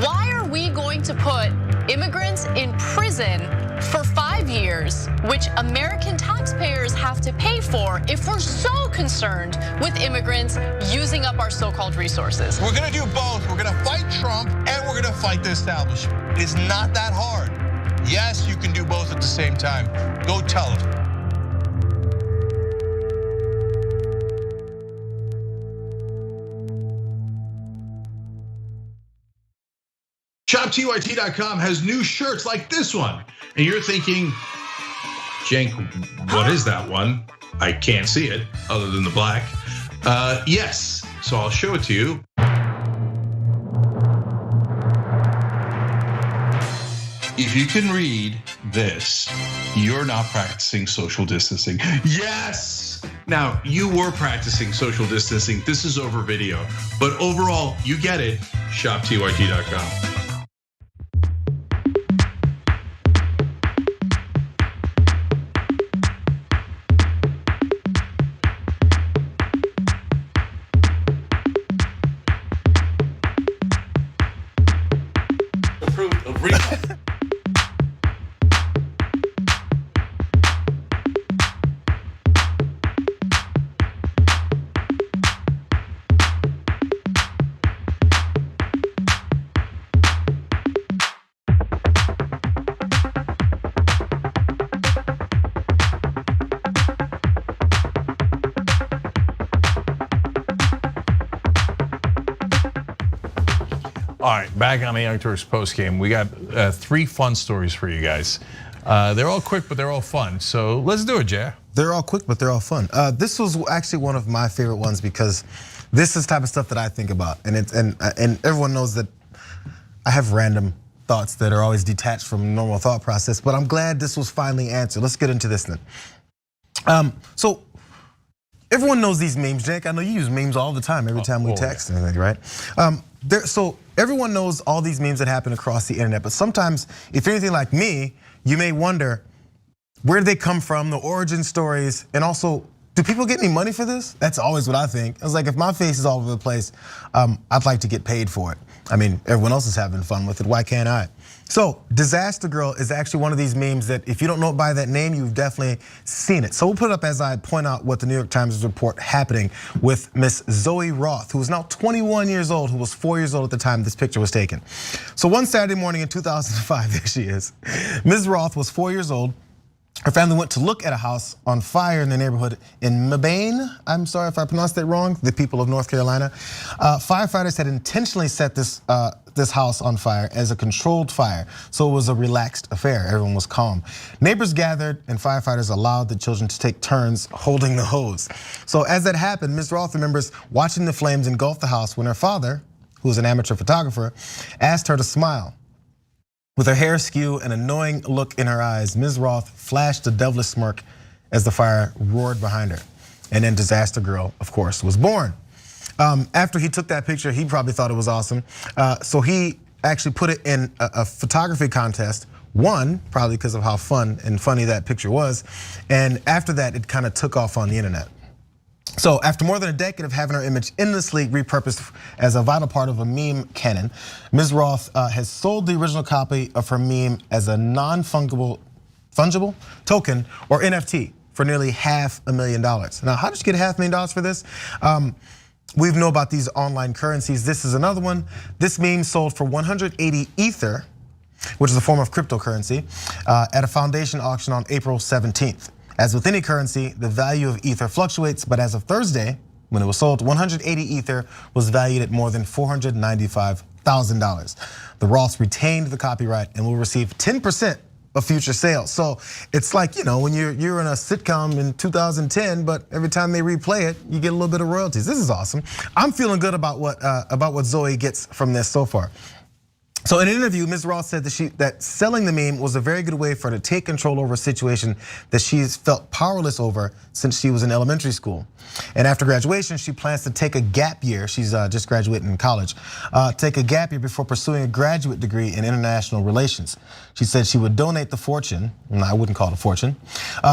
Why are we going to put immigrants in prison for 5 years, which American taxpayers have to pay for, if we're so concerned with immigrants using up our so-called resources? We're gonna do both. We're gonna fight Trump and we're gonna fight the establishment. It's not that hard. Yes, you can do both at the same time. Go tell them. ShopTYT.com has new shirts like this one. And you're thinking, Cenk, what is that one? I can't see it other than the black. Yes, so I'll show it to you. If you can read this, you're not practicing social distancing. Yes! Now, you were practicing social distancing. This is over video. But overall, you get it. ShopTYT.com. All right, back on the Young Turks postgame. We got 3 fun stories for you guys. They're all quick, but they're all fun. So let's do it, Jay. They're all quick, but they're all fun. This was actually one of my favorite ones because this is the type of stuff that I think about, and everyone knows that I have random thoughts that are always detached from normal thought process. But I'm glad this was finally answered. Let's get into this then. So everyone knows these memes, Cenk. I know you use memes all the time. Every time we text and everything, right? So everyone knows all these memes that happen across the internet, but sometimes, if you're anything like me, you may wonder, where do they come from, the origin stories, and also, do people get any money for this? That's always what I think. I was like, if my face is all over the place, I'd like to get paid for it. I mean, everyone else is having fun with it, why can't I? So, Disaster Girl is actually one of these memes that if you don't know it by that name, you've definitely seen it. So we'll put it up as I point out what the New York Times report happening with Miss Zoe Roth, who is now 21 years old, who was 4 years old at the time this picture was taken. So one Saturday morning in 2005, there she is. Ms. Roth was 4 years old. Her family went to look at a house on fire in the neighborhood in Mebane. I'm sorry if I pronounced that wrong, the people of North Carolina. Firefighters had intentionally set this house on fire as a controlled fire, so it was a relaxed affair. Everyone was calm. Neighbors gathered and firefighters allowed the children to take turns holding the hose. So as that happened, Ms. Roth remembers watching the flames engulf the house when her father, who was an amateur photographer, asked her to smile. With her hair askew and a knowing look in her eyes, Ms. Roth flashed a devilish smirk as the fire roared behind her. And then Disaster Girl, of course, was born. After he took that picture, he probably thought it was awesome. So he actually put it in a photography contest, won, probably because of how fun and funny that picture was. And after that, it kind of took off on the internet. So after more than a decade of having her image endlessly repurposed as a vital part of a meme canon, Ms. Roth has sold the original copy of her meme as a non-fungible token, or NFT, for nearly $500,000. Now, how did you get $500,000 for this? We know about these online currencies. This is another one. This meme sold for 180 Ether, which is a form of cryptocurrency, at a foundation auction on April 17th. As with any currency, the value of Ether fluctuates, but as of Thursday, when it was sold, 180 Ether was valued at more than $495,000. The Roths retained the copyright and will receive 10% of future sales. So it's like, when you're in a sitcom in 2010, but every time they replay it, you get a little bit of royalties. This is awesome. I'm feeling good about what Zoe gets from this so far. So in an interview, Ms. Roth said that selling the meme was a very good way for her to take control over a situation that she's felt powerless over since she was in elementary school. And after graduation, she plans to take a gap year. She's just graduating in college. Take a gap year before pursuing a graduate degree in international relations. She said she would donate the fortune, and I wouldn't call it a fortune,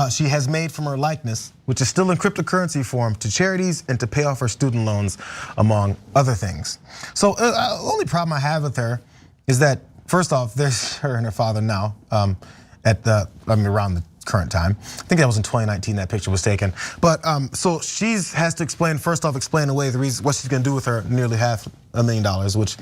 she has made from her likeness, which is still in cryptocurrency form, to charities and to pay off her student loans, among other things. So the only problem I have with her is that, first off, there's her and her father now around the current time. I think that was in 2019 that picture was taken. But so she has to explain away the reason what she's gonna do with her nearly $500,000, which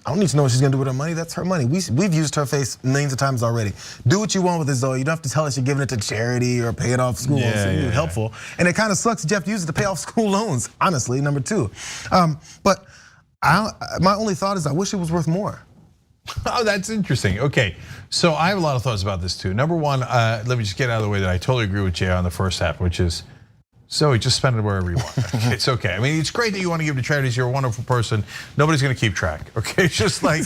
I don't need to know what she's gonna do with her money. That's her money. We've used her face millions of times already. Do what you want with it, Zoe. You don't have to tell us you're giving it to charity or paying off school loans. It's helpful. And it kind of sucks that you have to use it to pay off school loans, honestly, number two. But my only thought is I wish it was worth more. Oh, that's interesting. Okay, so I have a lot of thoughts about this too. Number one, let me just get out of the way that I totally agree with Jay on the first half, which is, Zoe, just spend it wherever you want. It's okay. I mean, it's great that you want to give to charities. You're a wonderful person. Nobody's going to keep track. Okay, it's just like,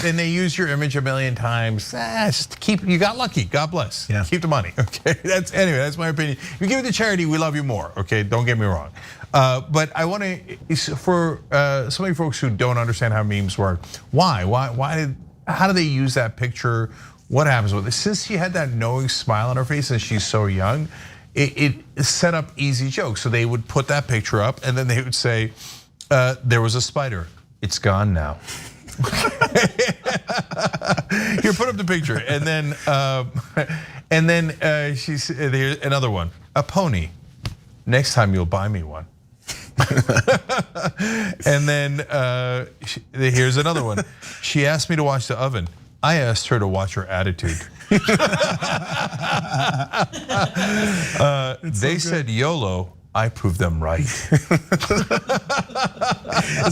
and they use your image a million times. Just you got lucky. God bless. Yeah. Keep the money. Okay, anyway, that's my opinion. If you give it to charity, we love you more. Okay, don't get me wrong. But I want to, for some of you folks who don't understand how memes work, how do they use that picture? What happens with it? Since she had that knowing smile on her face and she's so young, it set up easy jokes. So they would put that picture up and then they would say, there was a spider, it's gone now. Here, put up the picture. And then she said, here's another one, a pony. Next time you'll buy me one. And then here's another one. She asked me to watch the oven. I asked her to watch her attitude. They said YOLO. I proved them right. It's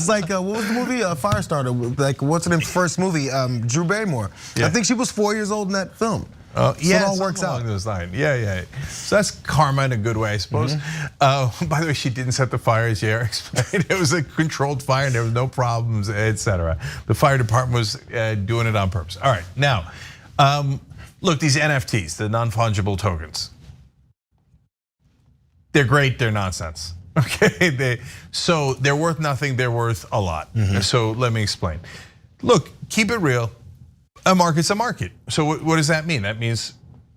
like, what was the movie? Firestarter. Like, what's her name's first movie? Drew Barrymore. Yeah. I think she was 4 years old in that film. Yeah, so it all works out. Along those lines. Yeah. So that's karma in a good way, I suppose. By the way, she didn't set the fire, as Jair explained. It was a controlled fire, and there was no problems, etc. The fire department was doing it on purpose. All right, now, look, these NFTs, the non-fungible tokens, they're great. They're nonsense. Okay, so they're worth nothing. They're worth a lot. So let me explain. Look, keep it real. A market's a market. So what does that mean? That means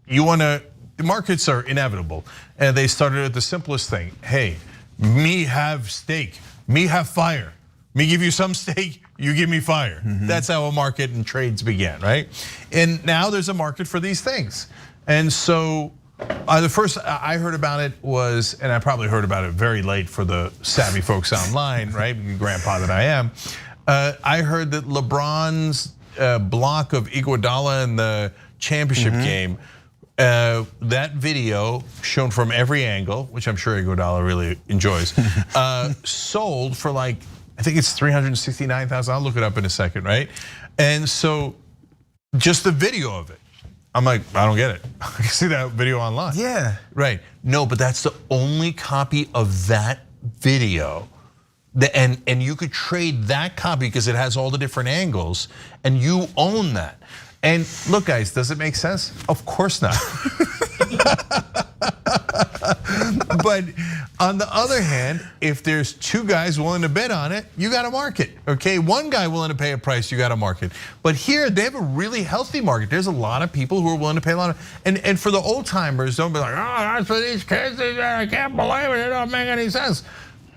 the markets are inevitable. And they started at the simplest thing. Hey, me have steak, me have fire. Me give you some steak, you give me fire. That's how a market and trades began, right? And now there's a market for these things. And so the first I heard about it was, and I probably heard about it very late for the savvy folks online, right? Grandpa that I am. I heard that LeBron's block of Iguodala in the championship game, that video shown from every angle, which I'm sure Iguodala really enjoys, sold for like, I think it's $369,000. I'll look it up in a second, right? And so just the video of it, I'm like, I don't get it. I can see that video online. Yeah. Right. No, but that's the only copy of that video. And you could trade that copy because it has all the different angles, and you own that. And look, guys, does it make sense? Of course not. But on the other hand, if there's two guys willing to bid on it, you got a market, okay? One guy willing to pay a price, you got a market. But here, they have a really healthy market. There's a lot of people who are willing to pay a lot of, and for the old timers, don't be like, oh, that's for these kids, I can't believe it, it don't make any sense.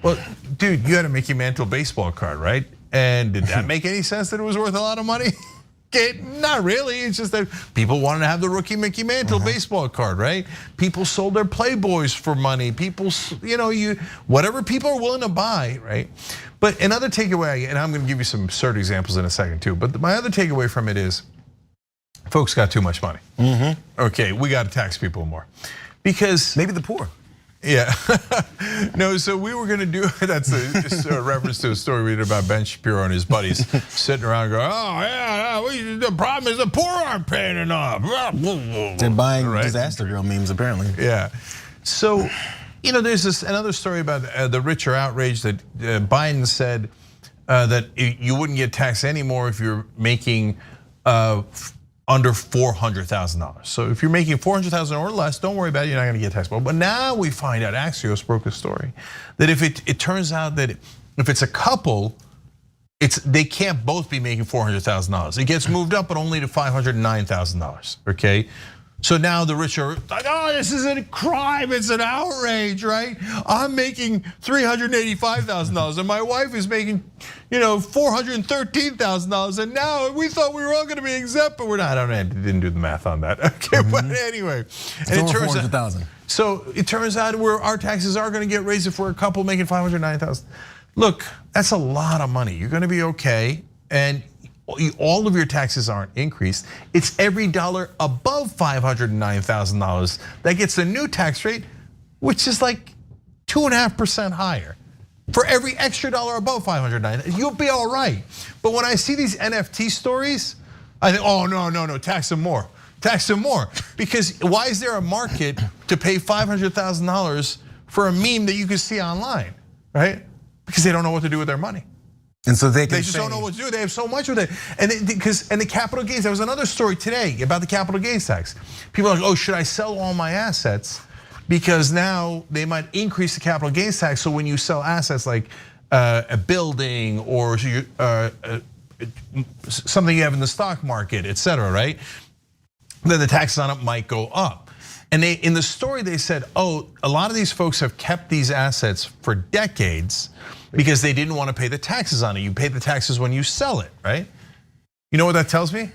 Well, dude, you had a Mickey Mantle baseball card, right? And did that make any sense that it was worth a lot of money? Not really, it's just that people wanted to have the rookie Mickey Mantle baseball card, right? People sold their Playboys for money. People, whatever people are willing to buy, right? But another takeaway, and I'm gonna give you some absurd examples in a second too, but my other takeaway from it is, folks got too much money. Okay, we gotta tax people more. Because maybe the poor. Yeah, no, so we were gonna do, that's a reference to a story we did about Ben Shapiro and his buddies sitting around going, oh yeah, the problem is the poor aren't paying enough. They're buying disaster girl memes apparently. Yeah, so there's another story about the rich are outraged that Biden said that you wouldn't get taxed anymore if you're making under $400,000. So if you're making $400,000 or less, don't worry about it, you're not gonna get taxed. But now we find out, Axios broke a story, that if it turns out that if it's a couple, they can't both be making $400,000. It gets moved up, but only to $509,000, okay? So now the rich are like, oh, this is a crime, it's an outrage, right? I'm making $385,000 and my wife is making, $413,000, and now we thought we were all gonna be exempt, but we're not. I didn't do the math on that, okay? But anyway, and it turns out, so it turns out our taxes are gonna get raised if we're a couple making $509,000. Look, that's a lot of money. You're gonna be okay, and all of your taxes aren't increased. It's every dollar above $509,000 that gets the new tax rate, which is like 2.5% higher. For every extra dollar above $509,000, you'll be all right. But when I see these NFT stories, I think, oh no, tax them more. Tax them more. Because why is there a market to pay $500,000 for a meme that you can see online, right? Because they don't know what to do with their money. And so they just don't know what to do. They have so much with it, and the capital gains. There was another story today about the capital gains tax. People are like, oh, should I sell all my assets because now they might increase the capital gains tax? So when you sell assets like a building or something you have in the stock market, et cetera, right? Then the taxes on it might go up. And in the story they said, oh, a lot of these folks have kept these assets for decades because they didn't want to pay the taxes on it. You pay the taxes when you sell it, right? You know what that tells me?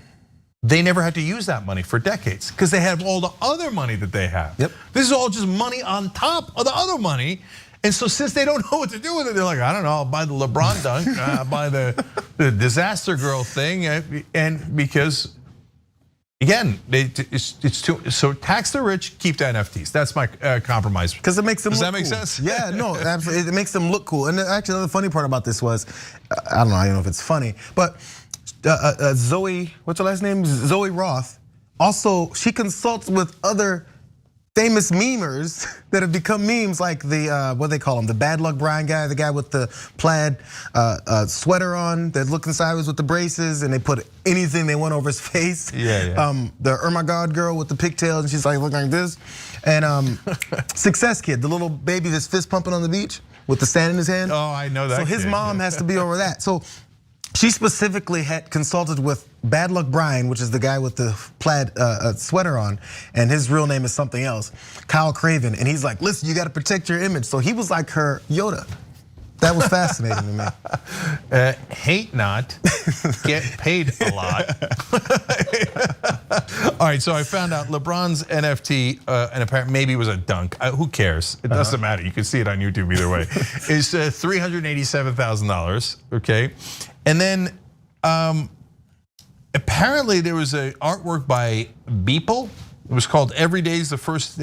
They never had to use that money for decades because they have all the other money that they have. This is all just money on top of the other money. And so since they don't know what to do with it, they're like, I don't know, I'll buy the LeBron dunk, I'll buy the disaster girl thing. And because, again, it's too, so tax the rich, keep the NFTs. That's my compromise. Because it makes them Does look that make cool. sense? Yeah, no, absolutely. It makes them look cool. And actually, another funny part about this was, I don't know if it's funny, but Zoe, what's her last name? Zoe Roth. Also, she consults with other famous memers that have become memes, like the what do they call him, the Bad Luck Brian guy, the guy with the plaid sweater on, that looking sideways with the braces, and they put anything they want over his face. Yeah. The Oh My God girl with the pigtails, and she's like looking like this, and Success Kid, the little baby that's fist pumping on the beach with the sand in his hand. Oh, I know that. So his kid, mom has to be over that. So she specifically had consulted with Bad Luck Brian, which is the guy with the plaid sweater on, and his real name is something else, Kyle Craven. And he's like, listen, you gotta protect your image. So he was like her Yoda. That was fascinating to me. Hate not, get paid a lot. All right, so I found out LeBron's NFT, and apparently maybe it was a dunk. Who cares? It doesn't matter. You can see it on YouTube either way. Is $387,000. Okay, and then apparently there was an artwork by Beeple. It was called "Every Day's the First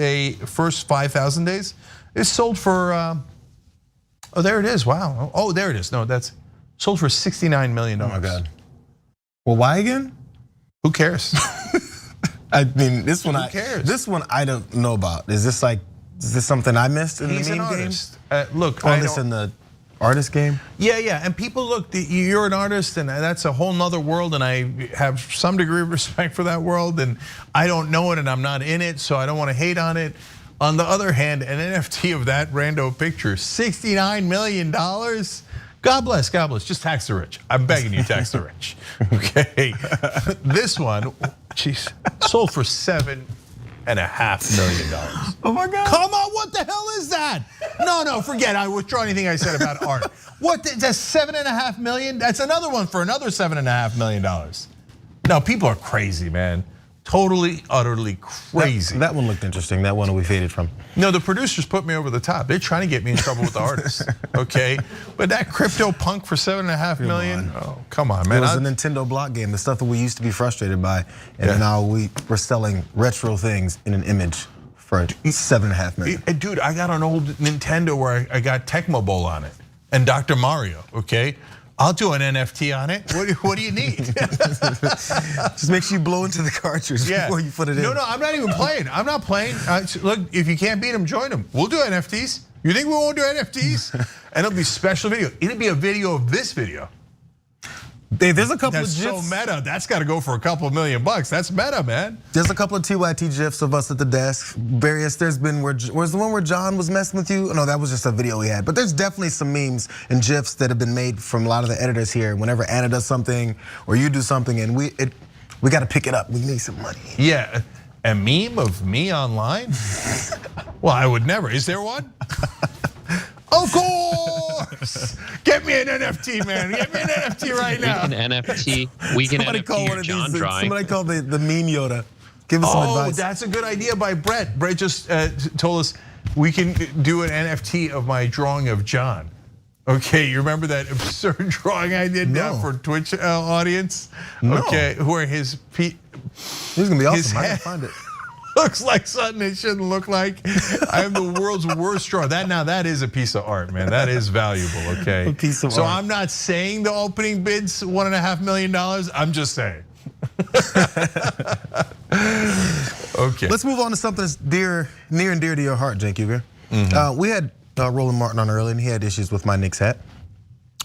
5,000 Days." It's sold for. Oh, there it is. Wow. Oh, there it is. No, that's sold for $69 million. Oh my God. Well, why again? Who cares? I mean, this one. Who cares? This one I don't know about. Is this something I missed in He's the an meme game? artist. Look, this in the artist game? Yeah. And people look. You're an artist, and that's a whole nother world. And I have some degree of respect for that world. And I don't know it, and I'm not in it, so I don't want to hate on it. On the other hand, an NFT of that rando picture, $69 million. God bless, God bless. Just tax the rich. I'm begging you, tax the rich. Okay, this one, jeez, sold for $7.5 million. Oh my God! Come on, what the hell is that? No, forget. I withdraw anything I said about art. What? That's $7.5 million. That's another one for another $7.5 million. No, people are crazy, man. Totally, utterly crazy. That one looked interesting. That one we faded from. No, the producers put me over the top. They're trying to get me in trouble with the artists. Okay, but that crypto punk for $7.5 million. Oh, come on, man. It was a Nintendo block game, the stuff that we used to be frustrated by, and now we're selling retro things in an image for $7.5 million. Dude, I got an old Nintendo where I got Tecmo Bowl on it and Dr. Mario. Okay. I'll do an NFT on it. What do you need? Just make sure you blow into the cartridge before you put it in. No, I'm not even playing. I'm not playing. Look, if you can't beat them, join them. We'll do NFTs. You think we won't do NFTs? And it'll be special video. It'll be a video of this video. There's a couple That's of GIFs. so meta. That's got to go for a couple of $1 million. That's meta, man. There's a couple of TYT GIFs of us at the desk. Various. There's been where's the one where John was messing with you? No, that was just a video we had. But there's definitely some memes and GIFs that have been made from a lot of the editors here. Whenever Anna does something or you do something, and we got to pick it up. We need some money. Yeah, a meme of me online? Well, I would never. Is there one? Of course! Get me an NFT, man. Get me an NFT right now. We can NFT your John drawing. Somebody call the meme Yoda. Give us some advice. Oh, that's a good idea by Brett. Brett just told us we can do an NFT of my drawing of John. Okay, you remember that absurd drawing I did for Twitch audience? No. Okay, where his This is gonna be awesome. I gotta find it. Looks like something it shouldn't look like. I am the world's worst drawer. That is a piece of art, man. That is valuable, okay? A piece of art. So I'm not saying the opening bid's $1.5 million. I'm just saying. Okay. Let's move on to something that's near and dear to your heart, Cenk Uygur. We had Roland Martin on earlier, and he had issues with my Knicks hat.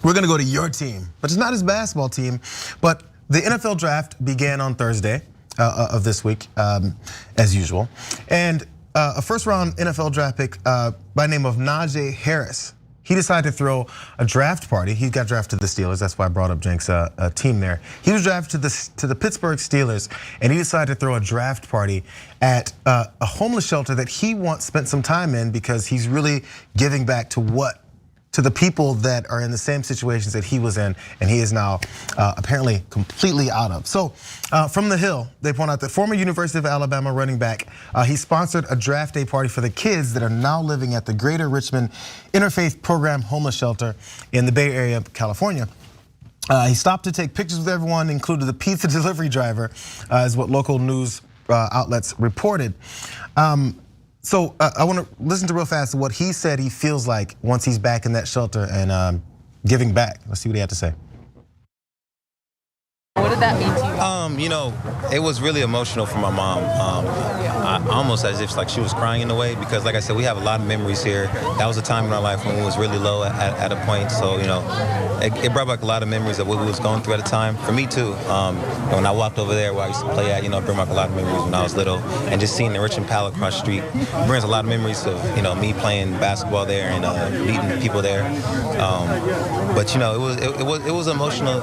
We're gonna go to your team, but it's not his basketball team. But the NFL draft began on Thursday of this week, as usual. And a first round NFL draft pick by the name of Najee Harris, he decided to throw a draft party. He got drafted to the Steelers. That's why I brought up Cenk's team there. He was drafted to the Pittsburgh Steelers, and he decided to throw a draft party at a homeless shelter that he once spent some time in because he's really giving back to the people that are in the same situations that he was in, and he is now apparently completely out of. So from The Hill, they point out that former University of Alabama running back, he sponsored a draft day party for the kids that are now living at the Greater Richmond Interfaith Program homeless shelter in the Bay Area of California. He stopped to take pictures with everyone, included the pizza delivery driver, is what local news outlets reported. So I want to listen to real fast what he said he feels like once he's back in that shelter and giving back. Let's see what he had to say. What did that mean to you? You know, it was really emotional for my mom. Almost as if like she was crying in a way because, like I said, we have a lot of memories here. That was a time in our life when we was really low at a point. So you know, it brought back a lot of memories of what we was going through at the time. For me too. When I walked over there where I used to play at, you know, it brought back a lot of memories when I was little, and just seeing the Richmond Pal across the street brings a lot of memories of me playing basketball there and meeting people there. But you know, it was an emotional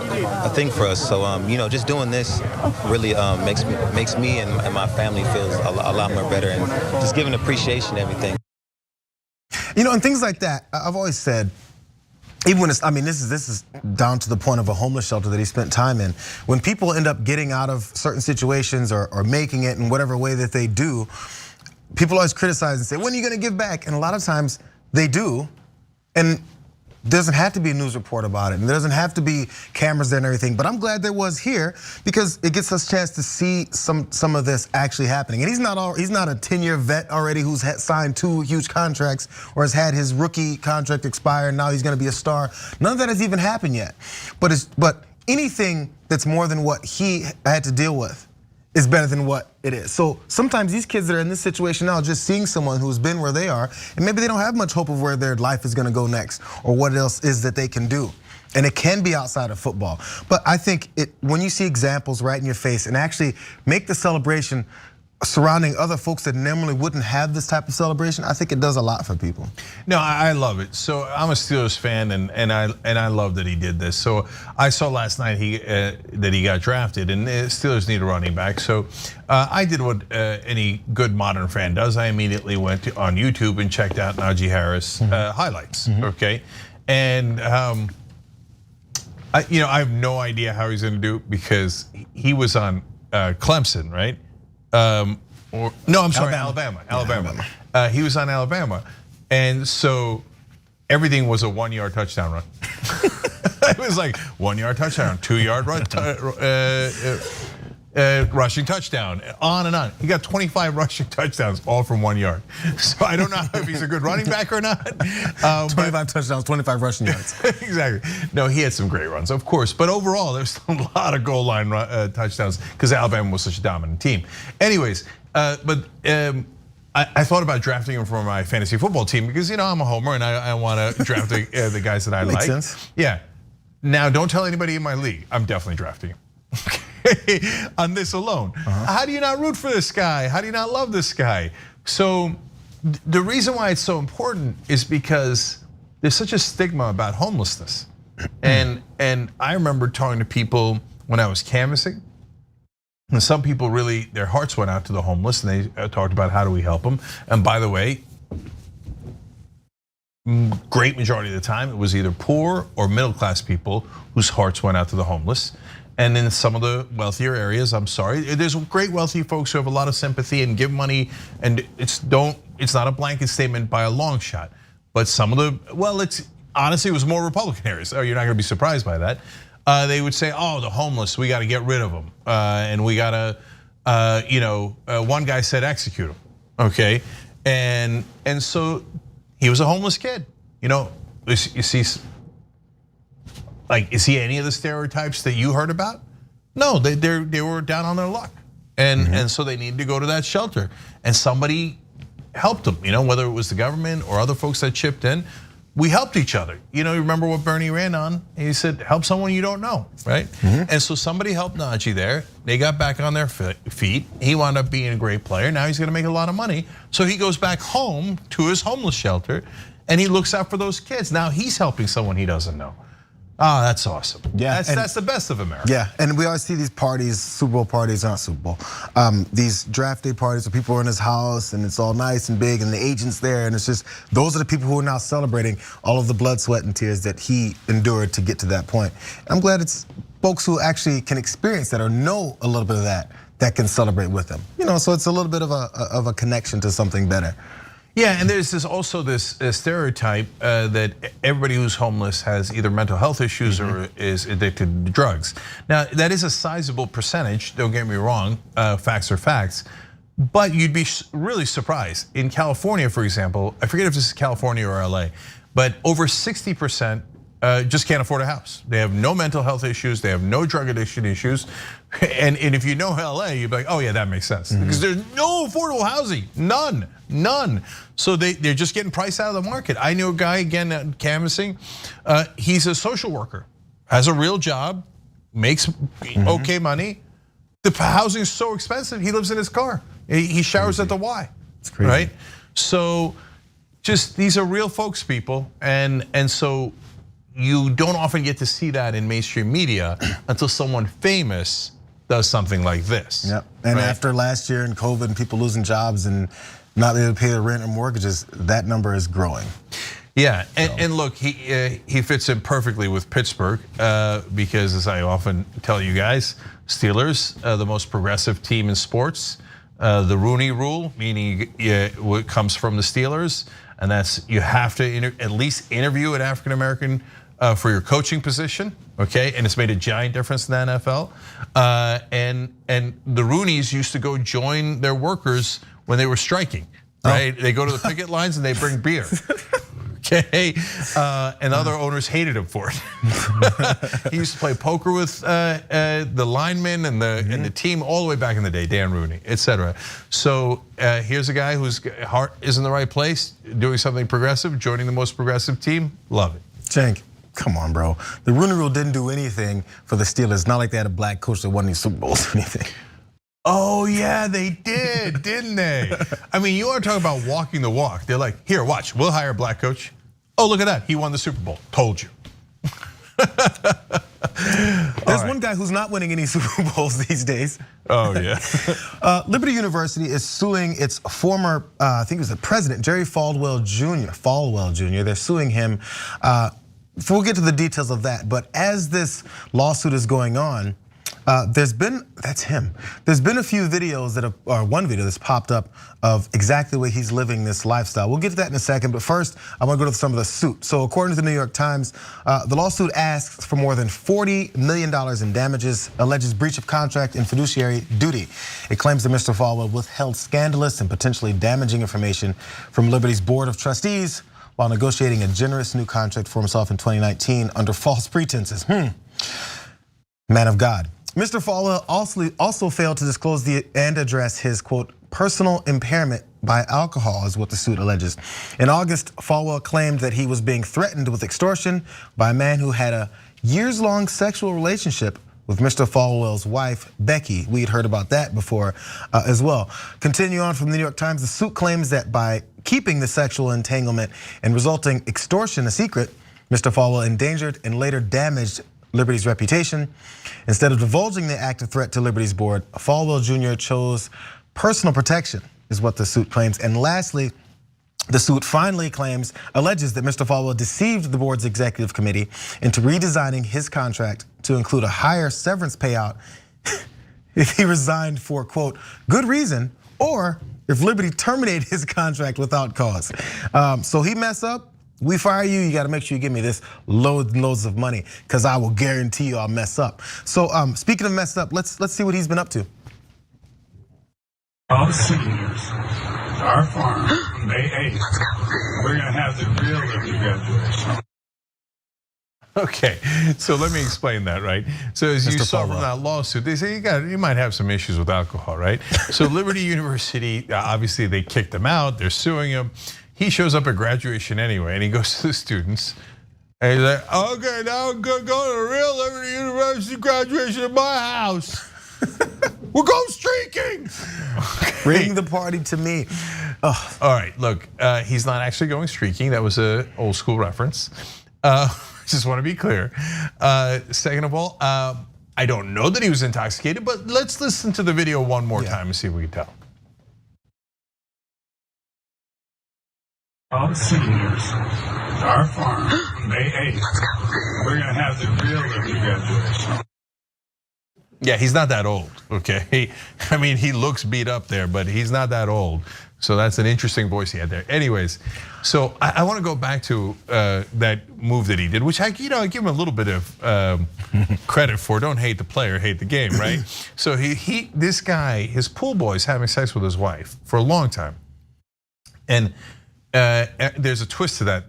thing for us. So you know, just doing this really makes me and my family feel a lot more better, and just giving appreciation to everything. You know, and things like that. I've always said, even when it's, I mean, this is down to the point of a homeless shelter that he spent time in. When people end up getting out of certain situations or making it in whatever way that they do, people always criticize and say, when are you gonna give back? And a lot of times they do, and there doesn't have to be a news report about it, and there doesn't have to be cameras there and everything. But I'm glad there was here because it gets us a chance to see some of this actually happening. And he's not a 10-year vet already who's signed 2 huge contracts or has had his rookie contract expire and now he's gonna be a star. None of that has even happened yet. But anything that's more than what he had to deal with is better than what it is. So sometimes these kids that are in this situation now, just seeing someone who's been where they are, and maybe they don't have much hope of where their life is gonna go next or what else is that they can do. And it can be outside of football. But I think when you see examples right in your face and actually make the celebration surrounding other folks that normally wouldn't have this type of celebration, I think it does a lot for people. No, I love it. So I'm a Steelers fan, and I love that he did this. So I saw last night that he got drafted, and the Steelers need a running back. So I did what any good modern fan does. I immediately went on YouTube and checked out Najee Harris highlights. Okay, and I have no idea how he's going to do because he was on Clemson, right? Alabama. He was on Alabama, and so everything was a 1-yard touchdown run. It was like 1-yard touchdown, 2-yard rushing touchdown, on and on. He got 25 rushing touchdowns, all from 1 yard. So I don't know if he's a good running back or not. 25 touchdowns, 25 rushing yards. Exactly. No, he had some great runs, of course. But overall, there's a lot of goal line touchdowns because Alabama was such a dominant team. Anyways, I thought about drafting him for my fantasy football team because I'm a homer and I want to draft the guys that I like. Makes sense. Yeah. Now, don't tell anybody in my league. I'm definitely drafting him. On this alone. How do you not root for this guy? How do you not love this guy? So the reason why it's so important is because there's such a stigma about homelessness. And I remember talking to people when I was canvassing, and some people really, their hearts went out to the homeless and they talked about how do we help them. And by the way, great majority of the time it was either poor or middle class people whose hearts went out to the homeless. And in some of the wealthier areas, I'm sorry, there's great wealthy folks who have a lot of sympathy and give money, and it's not a blanket statement by a long shot. But some of the, honestly, it was more Republican areas. Oh, you're not gonna be surprised by that. They would say, oh, the homeless, we gotta get rid of them. And we gotta, one guy said execute them, okay? And so he was a homeless kid. You see, like, is he any of the stereotypes that you heard about? No, they were down on their luck. And so they needed to go to that shelter. And somebody helped them, whether it was the government or other folks that chipped in. We helped each other. Remember what Bernie ran on? He said, help someone you don't know, right? And so somebody helped Najee there. They got back on their feet. He wound up being a great player. Now he's gonna make a lot of money. So he goes back home to his homeless shelter and he looks out for those kids. Now he's helping someone he doesn't know. Oh, that's awesome. Yeah, that's the best of America. Yeah, and we always see these parties, Super Bowl parties, not Super Bowl, these draft day parties where people are in his house and it's all nice and big and the agent's there, and it's just, those are the people who are now celebrating all of the blood, sweat, and tears that he endured to get to that point. I'm glad it's folks who actually can experience that or know a little bit of that can celebrate with them. So it's a little bit of a connection to something better. Yeah, and there's also this stereotype that everybody who's homeless has either mental health issues or is addicted to drugs. Now, that is a sizable percentage, don't get me wrong, facts are facts, but you'd be really surprised. In California, for example, I forget if this is California or LA, but over 60% just can't afford a house. They have no mental health issues, they have no drug addiction issues. And if you know LA, you'd be like, oh yeah, that makes sense. Because there's no affordable housing, none. So they're just getting priced out of the market. I knew a guy, again, canvassing, he's a social worker, has a real job, makes okay money. The housing is so expensive, he lives in his car. He showers at the Y, it's crazy. Right? So just, these are real folks, people, and so you don't often get to see that in mainstream media until someone famous does something like this. Yep. And after last year and COVID and people losing jobs and not able to pay their rent or mortgages, that number is growing. Yeah, and look, he fits in perfectly with Pittsburgh because, as I often tell you guys, Steelers, the most progressive team in sports. The Rooney Rule, meaning what comes from the Steelers, and that's you have to at least interview an African American for your coaching position, okay? And it's made a giant difference in the NFL. And the Rooneys used to go join their workers when they were striking, right? They go to the picket lines and they bring beer. Okay, and other owners hated him for it. He used to play poker with the linemen and the team all the way back in the day, Dan Rooney, etc. So here's a guy whose heart is in the right place, doing something progressive, joining the most progressive team. Love it. Cenk, come on, bro. The Rooney Rule didn't do anything for the Steelers. Not like they had a black coach that won any Super Bowls or anything. Oh yeah, they did, didn't they? I mean, you are talking about walking the walk. They're like, here, watch, we'll hire a black coach. Oh, look at that, he won the Super Bowl. Told you. There's one guy who's not winning any Super Bowls these days. Oh yeah. Liberty University is suing its former, I think it was the president, Jerry Falwell Jr. They're suing him. We'll get to the details of that, but as this lawsuit is going on, there's been a few videos or one video that's popped up of exactly the way he's living this lifestyle. We'll get to that in a second, but first I want to go to some of the suit. So according to the New York Times, the lawsuit asks for more than $40 million in damages, alleges breach of contract and fiduciary duty. It claims that Mr. Falwell withheld scandalous and potentially damaging information from Liberty's board of trustees while negotiating a generous new contract for himself in 2019 under false pretenses. Man of God. Mr. Falwell also failed to disclose and address his, quote, personal impairment by alcohol, is what the suit alleges. In August, Falwell claimed that he was being threatened with extortion by a man who had a years-long sexual relationship with Mr. Falwell's wife, Becky. We had heard about that before as well. Continue on from the New York Times, the suit claims that by keeping the sexual entanglement and resulting extortion a secret, Mr. Falwell endangered and later damaged Liberty's reputation. Instead of divulging the active threat to Liberty's board, Falwell Jr. chose personal protection, is what the suit claims. And lastly, the suit finally alleges that Mr. Falwell deceived the board's executive committee into redesigning his contract to include a higher severance payout if he resigned for, quote, good reason, or if Liberty terminated his contract without cause. So he messed up. We fire you, you gotta make sure you give me this loads and loads of money, because I will guarantee you I'll mess up. So speaking of messed up, let's see what he's been up to. All the seniors, our farm, May 8th, we're gonna have the real Liberty graduation. Okay, so let me explain that, right? So as you saw from that lawsuit, they say you might have some issues with alcohol, right? So Liberty University, obviously they kicked him out, they're suing him. He shows up at graduation anyway, and he goes to the students, and he's like, okay, now I'm gonna go to the real Liberty University graduation at my house. We're going streaking. Bring the party to me. All right, look, he's not actually going streaking. That was an old school reference. Just want to be clear. Second of all, I don't know that he was intoxicated, but let's listen to the video one more time and see if we can tell. All the seniors, our farm, May 8th, we're gonna have the real Liberty graduation. Yeah, he's not that old, okay? I mean, he looks beat up there, but he's not that old. So that's an interesting voice he had there. Anyways, so I want to go back to that move that he did, which I give him a little bit of credit for. Don't hate the player, hate the game, right? So this guy, his pool boy is having sex with his wife for a long time. And there's a twist to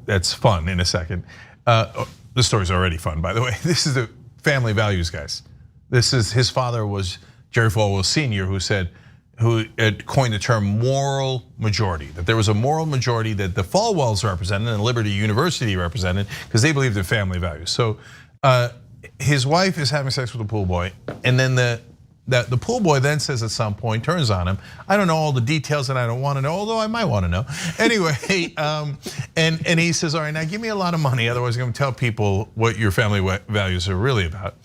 that's fun in a second. The story's already fun, by the way. This is the family values, guys. This is his father was Jerry Falwell Sr., who coined the term moral majority. That there was a moral majority that the Falwells represented and Liberty University represented because they believed in family values. So his wife is having sex with the pool boy, and then the pool boy then says at some point, turns on him. I don't know all the details and I don't want to know, although I might want to know. Anyway, and he says, all right, now give me a lot of money, otherwise I'm going to tell people what your family values are really about.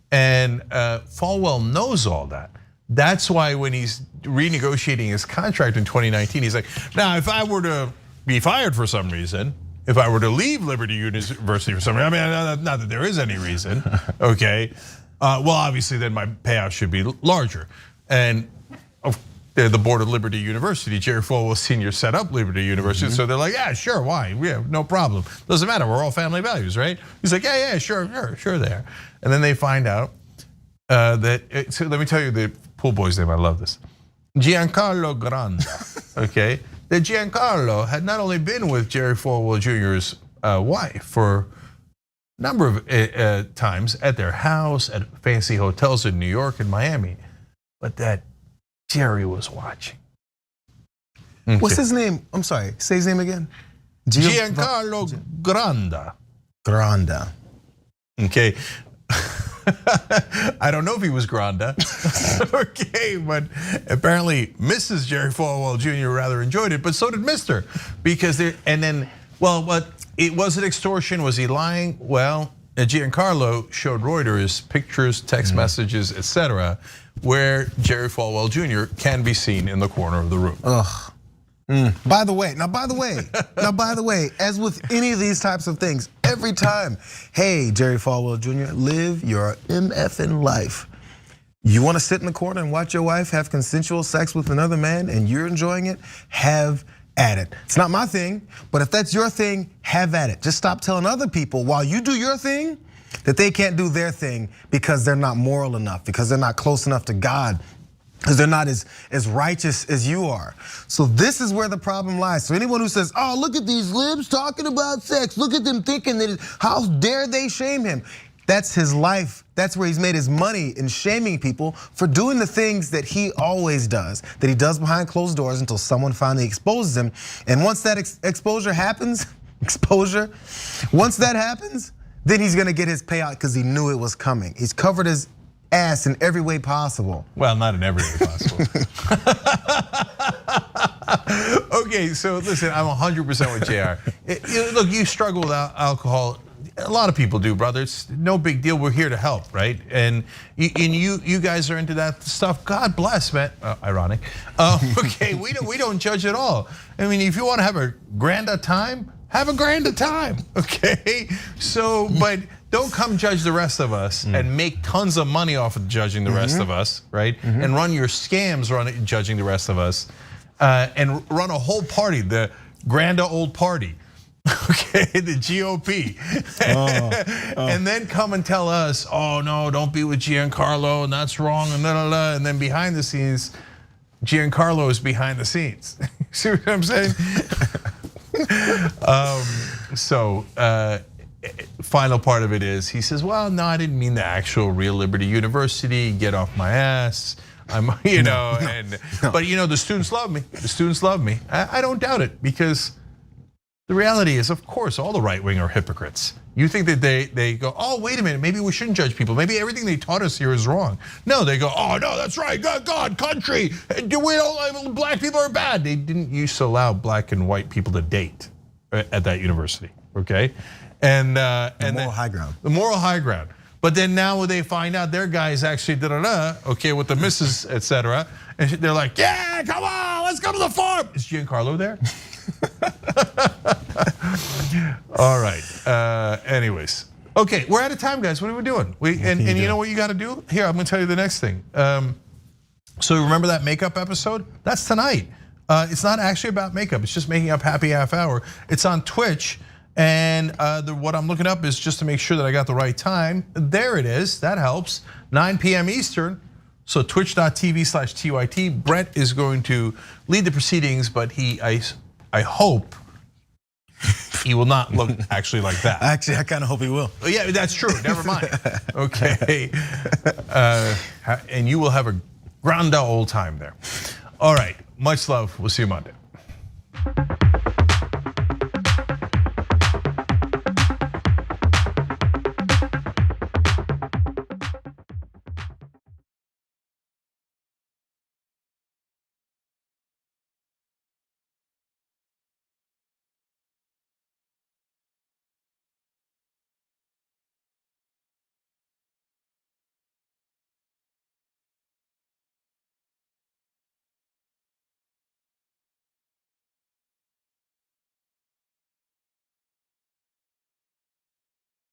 And Falwell knows all that. That's why when he's renegotiating his contract in 2019, he's like, now if I were to be fired for some reason, if I were to leave Liberty University for some reason, I mean, not that there is any reason, okay? Well, obviously then my payout should be larger. And the board of Liberty University, Jerry Falwell Sr. set up Liberty University, so they're like, yeah, sure, why? We have no problem. Doesn't matter, we're all family values, right? He's like, yeah, sure there. And then they find out that, so let me tell you the pool boy's name, I love this. Giancarlo Granda, okay? That Giancarlo had not only been with Jerry Falwell Jr.'s wife for a number of times at their house, at fancy hotels in New York and Miami, but that Jerry was watching. Okay. What's his name? I'm sorry, say his name again. Giancarlo Granda. Granda. Okay. I don't know if he was Granda, okay, but apparently Mrs. Jerry Falwell Jr. rather enjoyed it, but so did Mr. Because what it was an extortion? Was he lying? Well, Giancarlo showed Reuters pictures, text messages, etc., where Jerry Falwell Jr. can be seen in the corner of the room. Ugh. By the way, as with any of these types of things, every time, hey, Jerry Falwell Jr., live your MFing life. You want to sit in the corner and watch your wife have consensual sex with another man and you're enjoying it? Have at it. It's not my thing, but if that's your thing, have at it. Just stop telling other people while you do your thing that they can't do their thing because they're not moral enough, because they're not close enough to God, because they're not as righteous as you are. So this is where the problem lies. So anyone who says, oh, look at these libs talking about sex, look at them thinking that, how dare they shame him? That's his life. That's where he's made his money in shaming people for doing the things that he always does, that he does behind closed doors until someone finally exposes him. And once that exposure happens, once that happens, then he's gonna get his payout because he knew it was coming. He's covered his ass in every way possible. Well, not in every way possible. Okay, so listen, I'm 100% with JR. Look, you struggle with alcohol. A lot of people do, brother. It's no big deal. We're here to help, right? And you guys are into that stuff. God bless, man. Ironic. Okay, we don't judge at all. I mean, if you want to have a grand time, have a grand time, okay? So, but don't come judge the rest of us and make tons of money off of judging the rest of us, right? And run your scams judging the rest of us, and run a whole party, the Granda old party, okay, the GOP. And then come and tell us, oh no, don't be with Giancarlo, and that's wrong, and and then behind the scenes, Giancarlo is behind the scenes. See what I'm saying? Final part of it is he says, well, no, I didn't mean the actual real Liberty University, get off my ass. But the students love me. The students love me. I don't doubt it, because the reality is, of course, all the right wing are hypocrites. You think that they go, oh, wait a minute, maybe we shouldn't judge people. Maybe everything they taught us here is wrong. No, they go, oh no, that's right, God, country, black people are bad. They didn't used to allow black and white people to date at that university, okay? And the moral high ground. The moral high ground. But then now they find out their guy is actually okay, with the missus, etc. And they're like, yeah, come on, let's go to the farm. Is Giancarlo there? All right, anyways. Okay, we're out of time, guys. What are we doing? And you know what you gotta do? Here, I'm gonna tell you the next thing. So remember that makeup episode? That's tonight. It's not actually about makeup, it's just making up happy half hour. It's on Twitch. And what I'm looking up is just to make sure that I got the right time. There it is, that helps. 9 p.m. Eastern, so twitch.tv/TYT. Brett is going to lead the proceedings, but I hope he will not look actually like that. Actually, I kind of hope he will. Yeah, that's true, never mind. Okay, and you will have a grand old time there. All right, much love, we'll see you Monday.